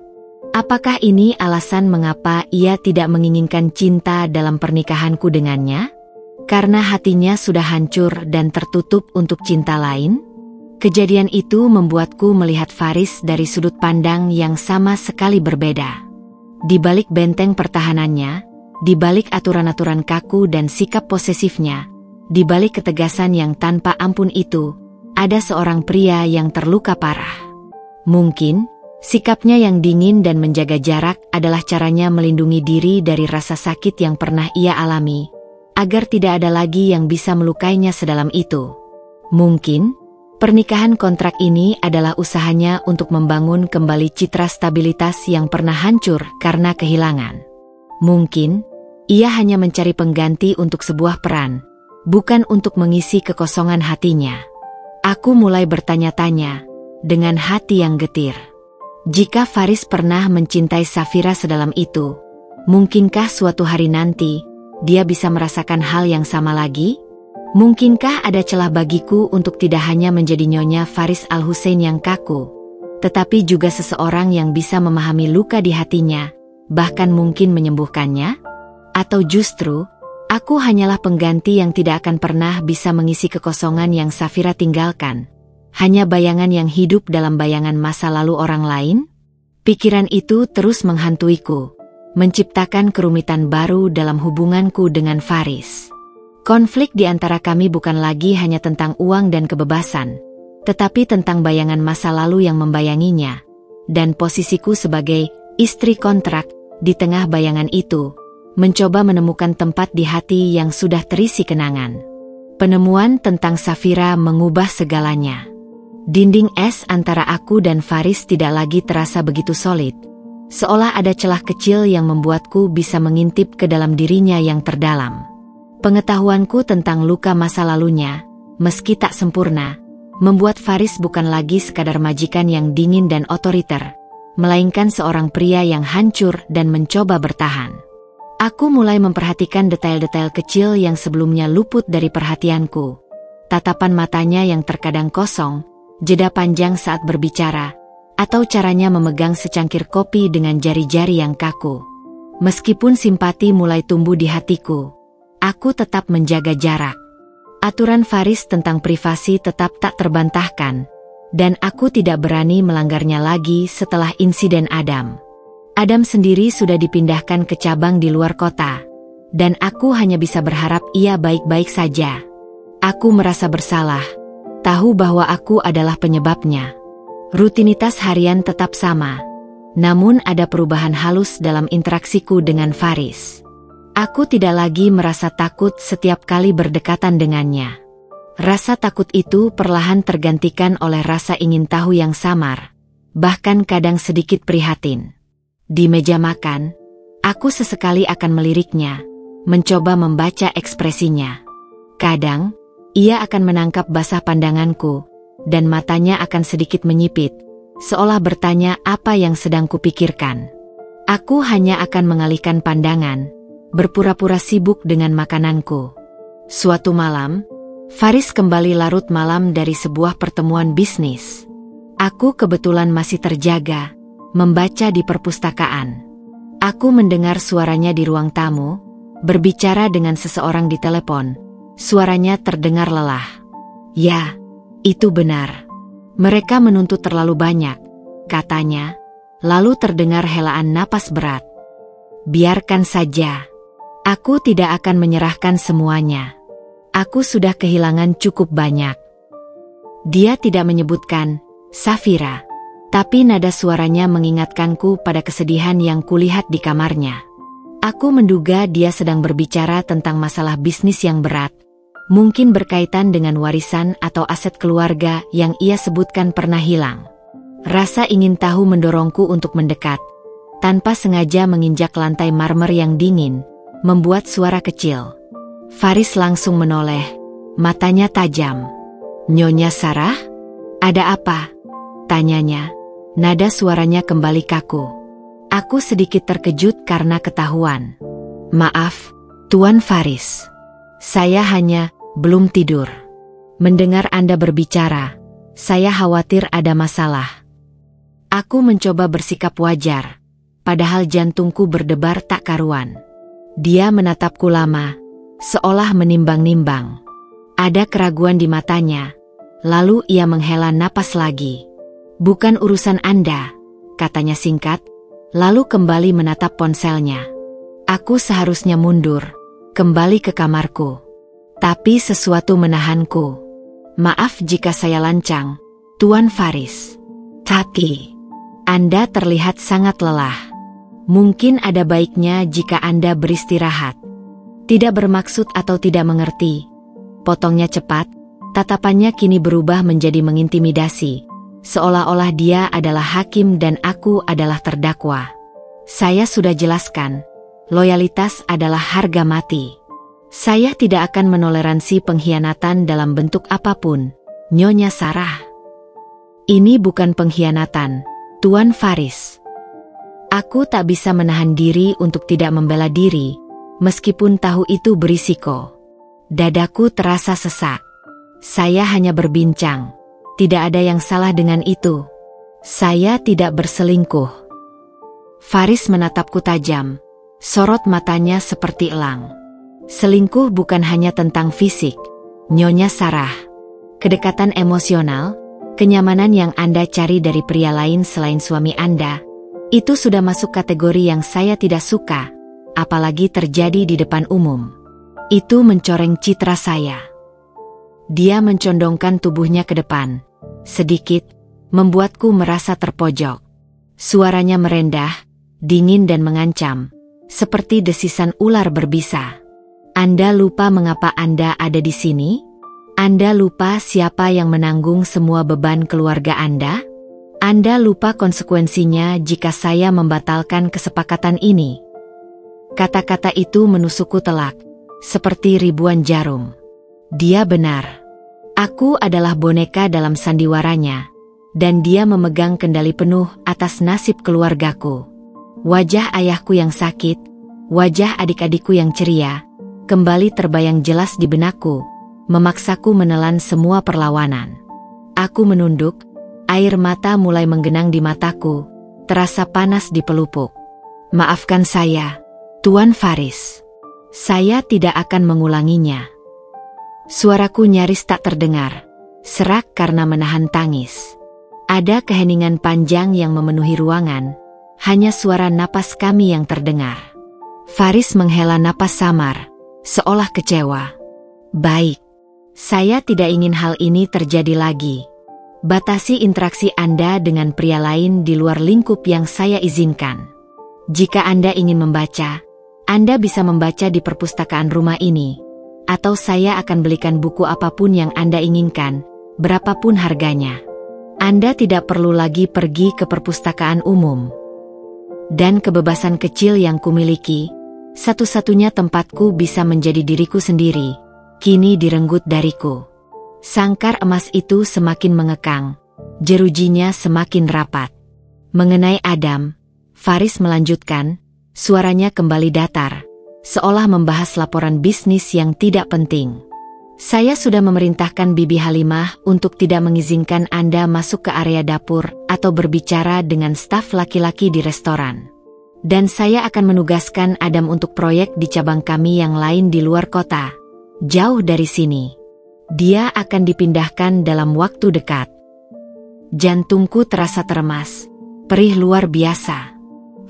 Apakah ini alasan mengapa ia tidak menginginkan cinta dalam pernikahanku dengannya? Karena hatinya sudah hancur dan tertutup untuk cinta lain? Kejadian itu membuatku melihat Faris dari sudut pandang yang sama sekali berbeda. Di balik benteng pertahanannya, di balik aturan-aturan kaku dan sikap posesifnya, di balik ketegasan yang tanpa ampun itu, ada seorang pria yang terluka parah. Mungkin, sikapnya yang dingin dan menjaga jarak adalah caranya melindungi diri dari rasa sakit yang pernah ia alami, agar tidak ada lagi yang bisa melukainya sedalam itu. Mungkin, pernikahan kontrak ini adalah usahanya untuk membangun kembali citra stabilitas yang pernah hancur karena kehilangan. Mungkin, ia hanya mencari pengganti untuk sebuah peran, bukan untuk mengisi kekosongan hatinya. Aku mulai bertanya-tanya, dengan hati yang getir. Jika Faris pernah mencintai Safira sedalam itu, mungkinkah suatu hari nanti, dia bisa merasakan hal yang sama lagi? Mungkinkah ada celah bagiku untuk tidak hanya menjadi nyonya Faris Al-Hussein yang kaku, tetapi juga seseorang yang bisa memahami luka di hatinya, bahkan mungkin menyembuhkannya? Atau justru, aku hanyalah pengganti yang tidak akan pernah bisa mengisi kekosongan yang Safira tinggalkan, hanya bayangan yang hidup dalam bayangan masa lalu orang lain? Pikiran itu terus menghantuiku, menciptakan kerumitan baru dalam hubunganku dengan Faris. Konflik di antara kami bukan lagi hanya tentang uang dan kebebasan, tetapi tentang bayangan masa lalu yang membayanginya, dan posisiku sebagai istri kontrak di tengah bayangan itu, mencoba menemukan tempat di hati yang sudah terisi kenangan. Penemuan tentang Safira mengubah segalanya. Dinding es antara aku dan Faris tidak lagi terasa begitu solid, seolah ada celah kecil yang membuatku bisa mengintip ke dalam dirinya yang terdalam. Pengetahuanku tentang luka masa lalunya, meski tak sempurna, membuat Faris bukan lagi sekadar majikan yang dingin dan otoriter, melainkan seorang pria yang hancur dan mencoba bertahan. Aku mulai memperhatikan detail-detail kecil yang sebelumnya luput dari perhatianku. Tatapan matanya yang terkadang kosong, jeda panjang saat berbicara, atau caranya memegang secangkir kopi dengan jari-jari yang kaku. Meskipun simpati mulai tumbuh di hatiku, aku tetap menjaga jarak. Aturan Faris tentang privasi tetap tak terbantahkan, dan aku tidak berani melanggarnya lagi setelah insiden Adam. Adam sendiri sudah dipindahkan ke cabang di luar kota, dan aku hanya bisa berharap ia baik-baik saja. Aku merasa bersalah, tahu bahwa aku adalah penyebabnya. Rutinitas harian tetap sama, namun ada perubahan halus dalam interaksiku dengan Faris. Aku tidak lagi merasa takut setiap kali berdekatan dengannya. Rasa takut itu perlahan tergantikan oleh rasa ingin tahu yang samar, bahkan kadang sedikit prihatin. Di meja makan, Aku sesekali akan meliriknya, mencoba membaca ekspresinya. Kadang, ia akan menangkap basah pandanganku, dan matanya akan sedikit menyipit, seolah bertanya apa yang sedang kupikirkan. Aku hanya akan mengalihkan pandangan, berpura-pura sibuk dengan makananku. Suatu malam, Faris kembali larut malam dari sebuah pertemuan bisnis. Aku kebetulan masih terjaga, membaca di perpustakaan. Aku mendengar suaranya di ruang tamu, berbicara dengan seseorang di telepon. Suaranya terdengar lelah. Ya, itu benar. Mereka menuntut terlalu banyak, katanya, lalu terdengar helaan napas berat. Biarkan saja. Aku tidak akan menyerahkan semuanya. Aku sudah kehilangan cukup banyak. Dia tidak menyebutkan Safira, tapi nada suaranya mengingatkanku pada kesedihan yang kulihat di kamarnya. Aku menduga dia sedang berbicara tentang masalah bisnis yang berat, mungkin berkaitan dengan warisan atau aset keluarga yang ia sebutkan pernah hilang. Rasa ingin tahu mendorongku untuk mendekat, tanpa sengaja menginjak lantai marmer yang dingin, membuat suara kecil. Faris langsung menoleh, matanya tajam. "Nyonya Sarah? Ada apa?" tanyanya. Nada suaranya kembali kaku. Aku sedikit terkejut karena ketahuan. "Maaf, Tuan Faris. Saya hanya belum tidur. Mendengar Anda berbicara, saya khawatir ada masalah." Aku mencoba bersikap wajar, padahal jantungku berdebar tak karuan. Dia menatapku lama, seolah menimbang-nimbang. Ada keraguan di matanya, lalu ia menghela napas lagi. "Bukan urusan Anda," katanya singkat, lalu kembali menatap ponselnya. Aku seharusnya mundur, kembali ke kamarku. Tapi sesuatu menahanku. "Maaf jika saya lancang, Tuan Faris. Tapi, Anda terlihat sangat lelah. Mungkin ada baiknya jika Anda beristirahat." Tidak bermaksud atau tidak mengerti, potongnya cepat, tatapannya kini berubah menjadi mengintimidasi. Seolah-olah dia adalah hakim dan aku adalah terdakwa. "Saya sudah jelaskan, loyalitas adalah harga mati. Saya tidak akan menoleransi pengkhianatan dalam bentuk apapun, Nyonya Sarah." "Ini bukan pengkhianatan, Tuan Faris." Aku tak bisa menahan diri untuk tidak membela diri, meskipun tahu itu berisiko. Dadaku terasa sesak. "Saya hanya berbincang. Tidak ada yang salah dengan itu. Saya tidak berselingkuh." Faris menatapku tajam, sorot matanya seperti elang. "Selingkuh bukan hanya tentang fisik, Nyonya Sarah. Kedekatan emosional, kenyamanan yang Anda cari dari pria lain selain suami Anda, itu sudah masuk kategori yang saya tidak suka, apalagi terjadi di depan umum. Itu mencoreng citra saya." Dia mencondongkan tubuhnya ke depan, sedikit, membuatku merasa terpojok. Suaranya merendah, dingin dan mengancam, seperti desisan ular berbisa. "Anda lupa mengapa Anda ada di sini? Anda lupa siapa yang menanggung semua beban keluarga Anda? Anda lupa konsekuensinya jika saya membatalkan kesepakatan ini." Kata-kata itu menusukku telak, seperti ribuan jarum. Dia benar. Aku adalah boneka dalam sandiwaranya, dan dia memegang kendali penuh atas nasib keluargaku. Wajah ayahku yang sakit, wajah adik-adikku yang ceria, kembali terbayang jelas di benakku, memaksaku menelan semua perlawanan. Aku menunduk, air mata mulai menggenang di mataku, terasa panas di pelupuk. "Maafkan saya, Tuan Faris. Saya tidak akan mengulanginya." Suaraku nyaris tak terdengar, serak karena menahan tangis. Ada keheningan panjang yang memenuhi ruangan, hanya suara napas kami yang terdengar. Faris menghela napas samar, seolah kecewa. "Baik, saya tidak ingin hal ini terjadi lagi. Batasi interaksi Anda dengan pria lain di luar lingkup yang saya izinkan. Jika Anda ingin membaca, Anda bisa membaca di perpustakaan rumah ini. Atau saya akan belikan buku apapun yang Anda inginkan, berapapun harganya. Anda tidak perlu lagi pergi ke perpustakaan umum." dan kebebasan kecil yang kumiliki, satu-satunya tempatku bisa menjadi diriku sendiri, kini direnggut dariku. Sangkar emas itu semakin mengekang, jerujinya semakin rapat. Mengenai Adam, Faris melanjutkan, suaranya kembali datar, seolah membahas laporan bisnis yang tidak penting. Saya sudah memerintahkan Bibi Halimah untuk tidak mengizinkan Anda masuk ke area dapur atau berbicara dengan staf laki-laki di restoran. Dan saya akan menugaskan Adam untuk proyek di cabang kami yang lain di luar kota, jauh dari sini. Dia akan dipindahkan dalam waktu dekat. Jantungku terasa teremas, perih luar biasa.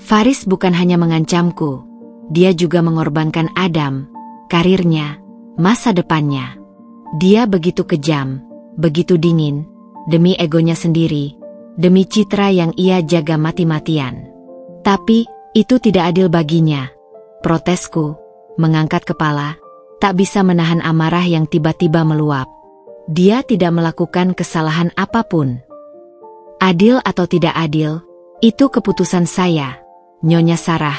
Faris bukan hanya mengancamku, dia juga mengorbankan Adam, karirnya, masa depannya. Dia begitu kejam, begitu dingin, demi egonya sendiri, demi citra yang ia jaga mati-matian. Tapi, itu tidak adil baginya. Protesku, mengangkat kepala, tak bisa menahan amarah yang tiba-tiba meluap. Dia tidak melakukan kesalahan apapun. Adil atau tidak adil, itu keputusan saya, Nyonya Sarah,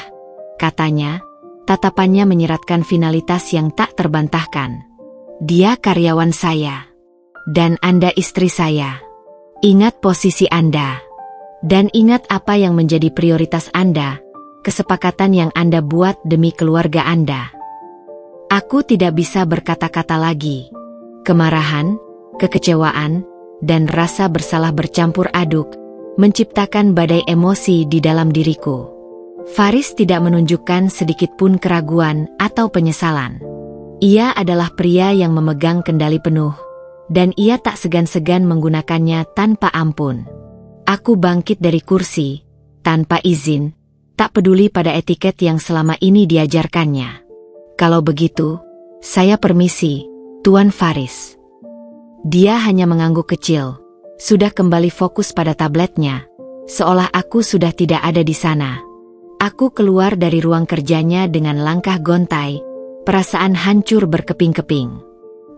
katanya, tatapannya menyeratkan finalitas yang tak terbantahkan. Dia karyawan saya. Dan Anda istri saya. Ingat posisi Anda. Dan ingat apa yang menjadi prioritas Anda, kesepakatan yang Anda buat demi keluarga Anda. Aku tidak bisa berkata-kata lagi. Kemarahan, kekecewaan, dan rasa bersalah bercampur aduk, menciptakan badai emosi di dalam diriku. Faris tidak menunjukkan sedikit pun keraguan atau penyesalan. Ia adalah pria yang memegang kendali penuh, dan ia tak segan-segan menggunakannya tanpa ampun. Aku bangkit dari kursi, tanpa izin, tak peduli pada etiket yang selama ini diajarkannya. Kalau begitu, saya permisi, Tuan Faris. Dia hanya mengangguk kecil, sudah kembali fokus pada tabletnya, seolah aku sudah tidak ada di sana. Aku keluar dari ruang kerjanya dengan langkah gontai, perasaan hancur berkeping-keping.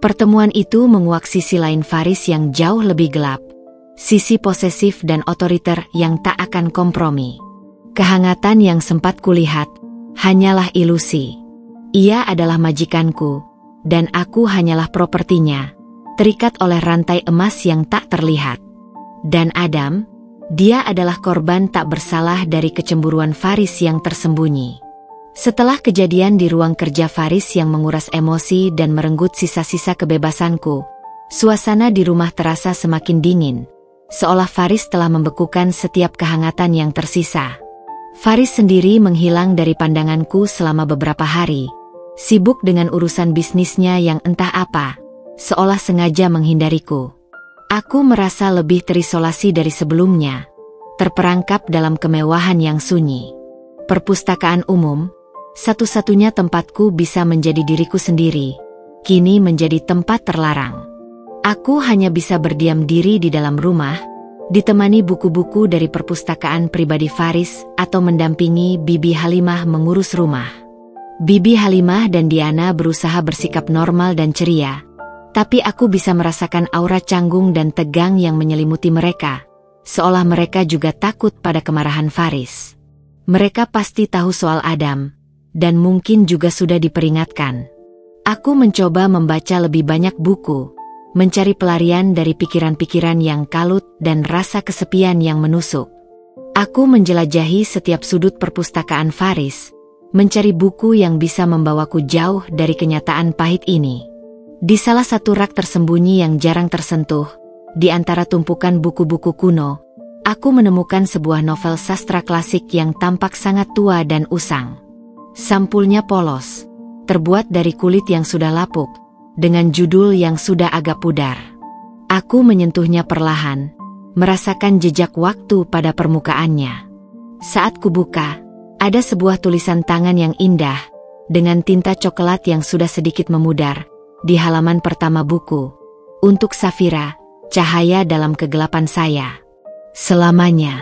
Pertemuan itu menguak sisi lain Faris yang jauh lebih gelap, sisi posesif dan otoriter yang tak akan kompromi. Kehangatan yang sempat kulihat, hanyalah ilusi. Ia adalah majikanku, dan aku hanyalah propertinya, terikat oleh rantai emas yang tak terlihat. Dan Adam, dia adalah korban tak bersalah dari kecemburuan Faris yang tersembunyi. Setelah kejadian di ruang kerja Faris yang menguras emosi dan merenggut sisa-sisa kebebasanku, suasana di rumah terasa semakin dingin, seolah Faris telah membekukan setiap kehangatan yang tersisa. Faris sendiri menghilang dari pandanganku selama beberapa hari, sibuk dengan urusan bisnisnya yang entah apa, seolah sengaja menghindariku. Aku merasa lebih terisolasi dari sebelumnya, terperangkap dalam kemewahan yang sunyi. Perpustakaan umum, satu-satunya tempatku bisa menjadi diriku sendiri, kini menjadi tempat terlarang. Aku hanya bisa berdiam diri di dalam rumah, ditemani buku-buku dari perpustakaan pribadi Faris atau mendampingi Bibi Halimah mengurus rumah. Bibi Halimah dan Diana berusaha bersikap normal dan ceria, tapi aku bisa merasakan aura canggung dan tegang yang menyelimuti mereka, seolah mereka juga takut pada kemarahan Faris. Mereka pasti tahu soal Adam, dan mungkin juga sudah diperingatkan. Aku mencoba membaca lebih banyak buku, mencari pelarian dari pikiran-pikiran yang kalut dan rasa kesepian yang menusuk. Aku menjelajahi setiap sudut perpustakaan Faris, mencari buku yang bisa membawaku jauh dari kenyataan pahit ini. Di salah satu rak tersembunyi yang jarang tersentuh, di antara tumpukan buku-buku kuno, aku menemukan sebuah novel sastra klasik yang tampak sangat tua dan usang. Sampulnya polos, terbuat dari kulit yang sudah lapuk, dengan judul yang sudah agak pudar. Aku menyentuhnya perlahan, merasakan jejak waktu pada permukaannya. Saat kubuka, ada sebuah tulisan tangan yang indah, dengan tinta coklat yang sudah sedikit memudar, di halaman pertama buku. Untuk Safira, cahaya dalam kegelapan saya. Selamanya.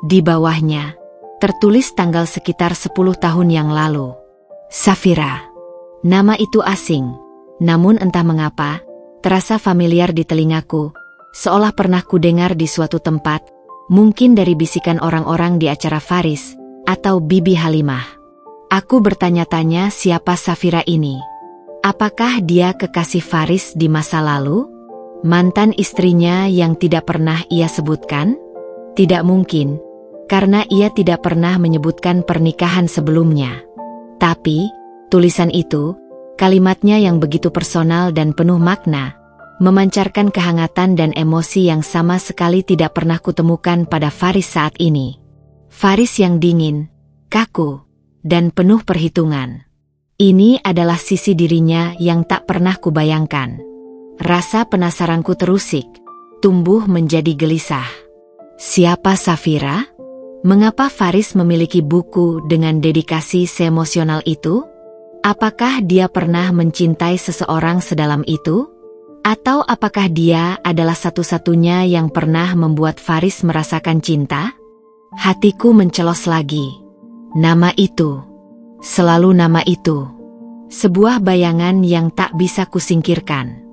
Di bawahnya, tertulis tanggal sekitar 10 tahun yang lalu. Safira. Nama itu asing, namun entah mengapa, terasa familiar di telingaku, seolah pernah kudengar di suatu tempat, Mungkin dari bisikan orang-orang di acara Faris, atau Bibi Halimah. Aku bertanya-tanya siapa Safira ini. Apakah dia kekasih Faris di masa lalu? Mantan istrinya yang tidak pernah ia sebutkan? Tidak mungkin, karena ia tidak pernah menyebutkan pernikahan sebelumnya. Tapi, tulisan itu, kalimatnya yang begitu personal dan penuh makna, memancarkan kehangatan dan emosi yang sama sekali tidak pernah kutemukan pada Faris saat ini. Faris yang dingin, kaku, dan penuh perhitungan. Ini adalah sisi dirinya yang tak pernah kubayangkan. Rasa penasaranku terusik, tumbuh menjadi gelisah. Siapa Safira? Mengapa Faris memiliki buku dengan dedikasi seemosional itu? Apakah dia pernah mencintai seseorang sedalam itu? Atau apakah dia adalah satu-satunya yang pernah membuat Faris merasakan cinta? Hatiku mencelos lagi. Nama itu. Selalu nama itu. Sebuah bayangan yang tak bisa kusingkirkan.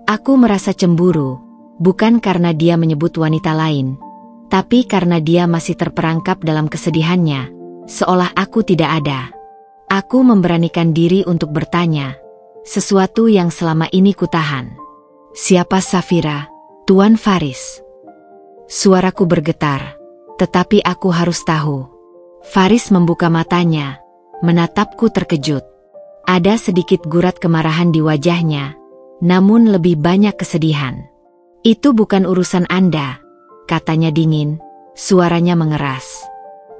Aku merasa cemburu, bukan karena dia menyebut wanita lain, tapi karena dia masih terperangkap dalam kesedihannya, seolah aku tidak ada. Aku memberanikan diri untuk bertanya, sesuatu yang selama ini kutahan. Siapa Safira, Tuan Faris? Suaraku bergetar, tetapi aku harus tahu. Faris membuka matanya, menatapku terkejut. Ada sedikit gurat kemarahan di wajahnya, namun lebih banyak kesedihan. Itu bukan urusan Anda, katanya dingin, suaranya mengeras.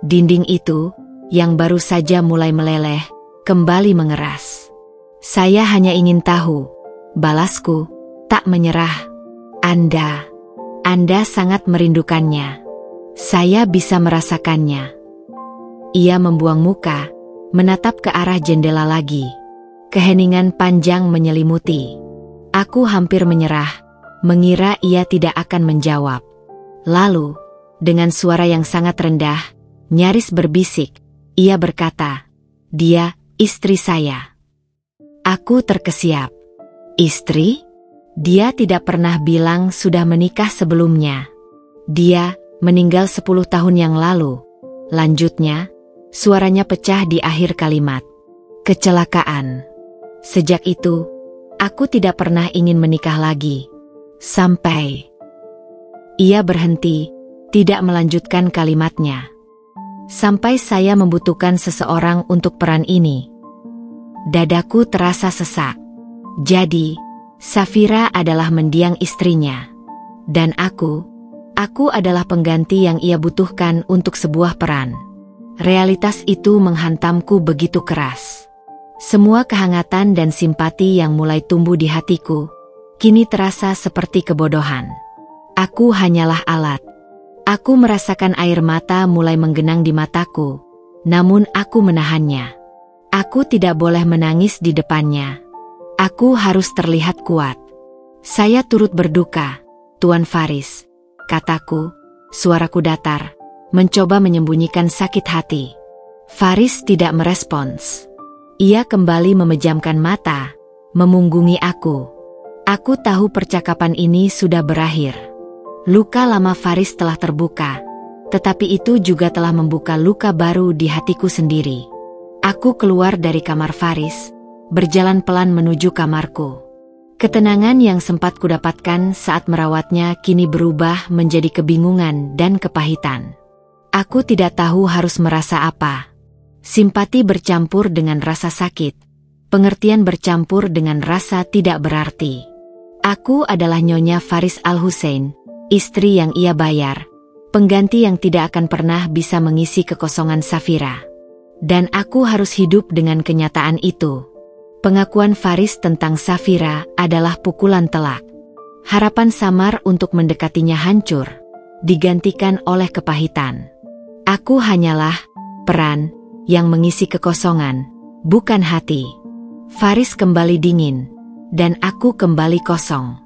Dinding itu, yang baru saja mulai meleleh, kembali mengeras. Saya hanya ingin tahu, balasku, tak menyerah. Anda sangat merindukannya. Saya bisa merasakannya. Ia membuang muka, menatap ke arah jendela lagi. Keheningan panjang menyelimuti. Aku hampir menyerah, mengira ia tidak akan menjawab. Lalu, dengan suara yang sangat rendah, nyaris berbisik, ia berkata, "Dia, istri saya." Aku terkesiap. Istri? Dia tidak pernah bilang sudah menikah sebelumnya. Dia meninggal 10 tahun yang lalu. Lanjutnya, suaranya pecah di akhir kalimat. Kecelakaan. Sejak itu, aku tidak pernah ingin menikah lagi. Sampai... Ia berhenti, tidak melanjutkan kalimatnya. Sampai saya membutuhkan seseorang untuk peran ini. Dadaku terasa sesak. Jadi, Safira adalah mendiang istrinya. Dan aku adalah pengganti yang ia butuhkan untuk sebuah peran. Realitas itu menghantamku begitu keras. Semua kehangatan dan simpati yang mulai tumbuh di hatiku, kini terasa seperti kebodohan. Aku hanyalah alat. Aku merasakan air mata mulai menggenang di mataku, namun aku menahannya. Aku tidak boleh menangis di depannya. Aku harus terlihat kuat. Saya turut berduka, Tuan Faris, kataku, suaraku datar, mencoba menyembunyikan sakit hati. Faris tidak merespons. Ia kembali memejamkan mata, memunggungi aku. Aku tahu percakapan ini sudah berakhir. Luka lama Faris telah terbuka, tetapi itu juga telah membuka luka baru di hatiku sendiri. Aku keluar dari kamar Faris, berjalan pelan menuju kamarku. Ketenangan yang sempat kudapatkan saat merawatnya kini berubah menjadi kebingungan dan kepahitan. Aku tidak tahu harus merasa apa. Simpati bercampur dengan rasa sakit, pengertian bercampur dengan rasa tidak berarti. Aku adalah Nyonya Faris Al-Hussein, istri yang ia bayar, pengganti yang tidak akan pernah bisa mengisi kekosongan Safira. Dan aku harus hidup dengan kenyataan itu. Pengakuan Faris tentang Safira adalah pukulan telak. Harapan samar untuk mendekatinya hancur, digantikan oleh kepahitan. Aku hanyalah peran yang mengisi kekosongan, bukan hati. Faris kembali dingin, dan aku kembali kosong.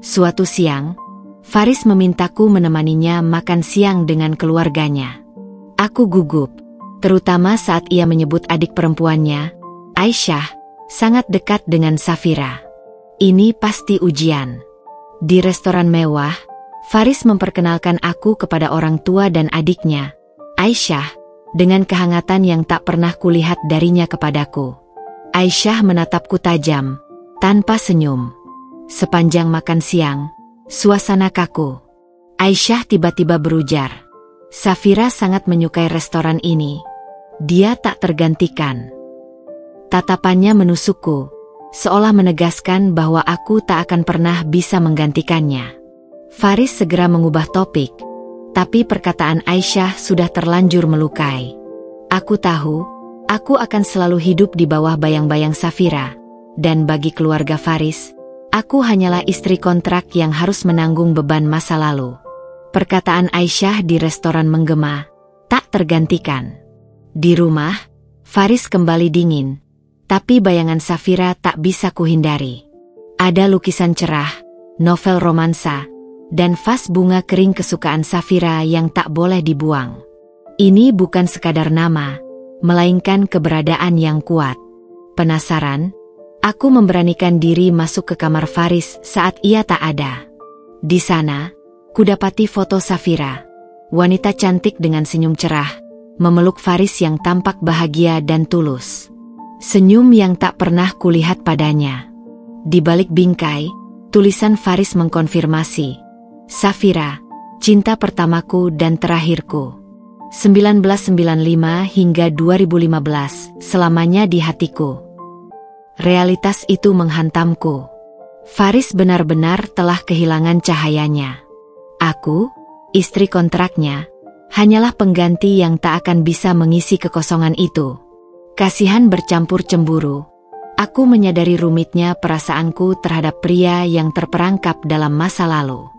Suatu siang, Faris memintaku menemaninya makan siang dengan keluarganya. Aku gugup, terutama saat ia menyebut adik perempuannya, Aisyah, sangat dekat dengan Safira. Ini pasti ujian. Di restoran mewah, Faris memperkenalkan aku kepada orang tua dan adiknya, Aisyah, dengan kehangatan yang tak pernah kulihat darinya kepadaku. Aisyah menatapku tajam, tanpa senyum. Sepanjang makan siang, suasana kaku. Aisyah tiba-tiba berujar, "Safira sangat menyukai restoran ini. Dia tak tergantikan." Tatapannya menusukku, seolah menegaskan bahwa aku tak akan pernah bisa menggantikannya. Faris segera mengubah topik, tapi perkataan Aisyah sudah terlanjur melukai. Aku tahu, aku akan selalu hidup di bawah bayang-bayang Safira, dan bagi keluarga Faris, aku hanyalah istri kontrak yang harus menanggung beban masa lalu. Perkataan Aisyah di restoran menggema, tak tergantikan. Di rumah, Faris kembali dingin, tapi bayangan Safira tak bisa kuhindari. Ada lukisan cerah, novel romansa, dan vas bunga kering kesukaan Safira yang tak boleh dibuang. Ini bukan sekadar nama, melainkan keberadaan yang kuat. Penasaran, aku memberanikan diri masuk ke kamar Faris saat ia tak ada. Di sana, kudapati foto Safira, wanita cantik dengan senyum cerah, memeluk Faris yang tampak bahagia dan tulus. Senyum yang tak pernah kulihat padanya. Di balik bingkai, tulisan Faris mengkonfirmasi, "Safira, cinta pertamaku dan terakhirku. 1995 hingga 2015, selamanya di hatiku." Realitas itu menghantamku. Faris benar-benar telah kehilangan cahayanya. Aku, istri kontraknya, hanyalah pengganti yang tak akan bisa mengisi kekosongan itu. Kasihan bercampur cemburu. Aku menyadari rumitnya perasaanku terhadap pria yang terperangkap dalam masa lalu.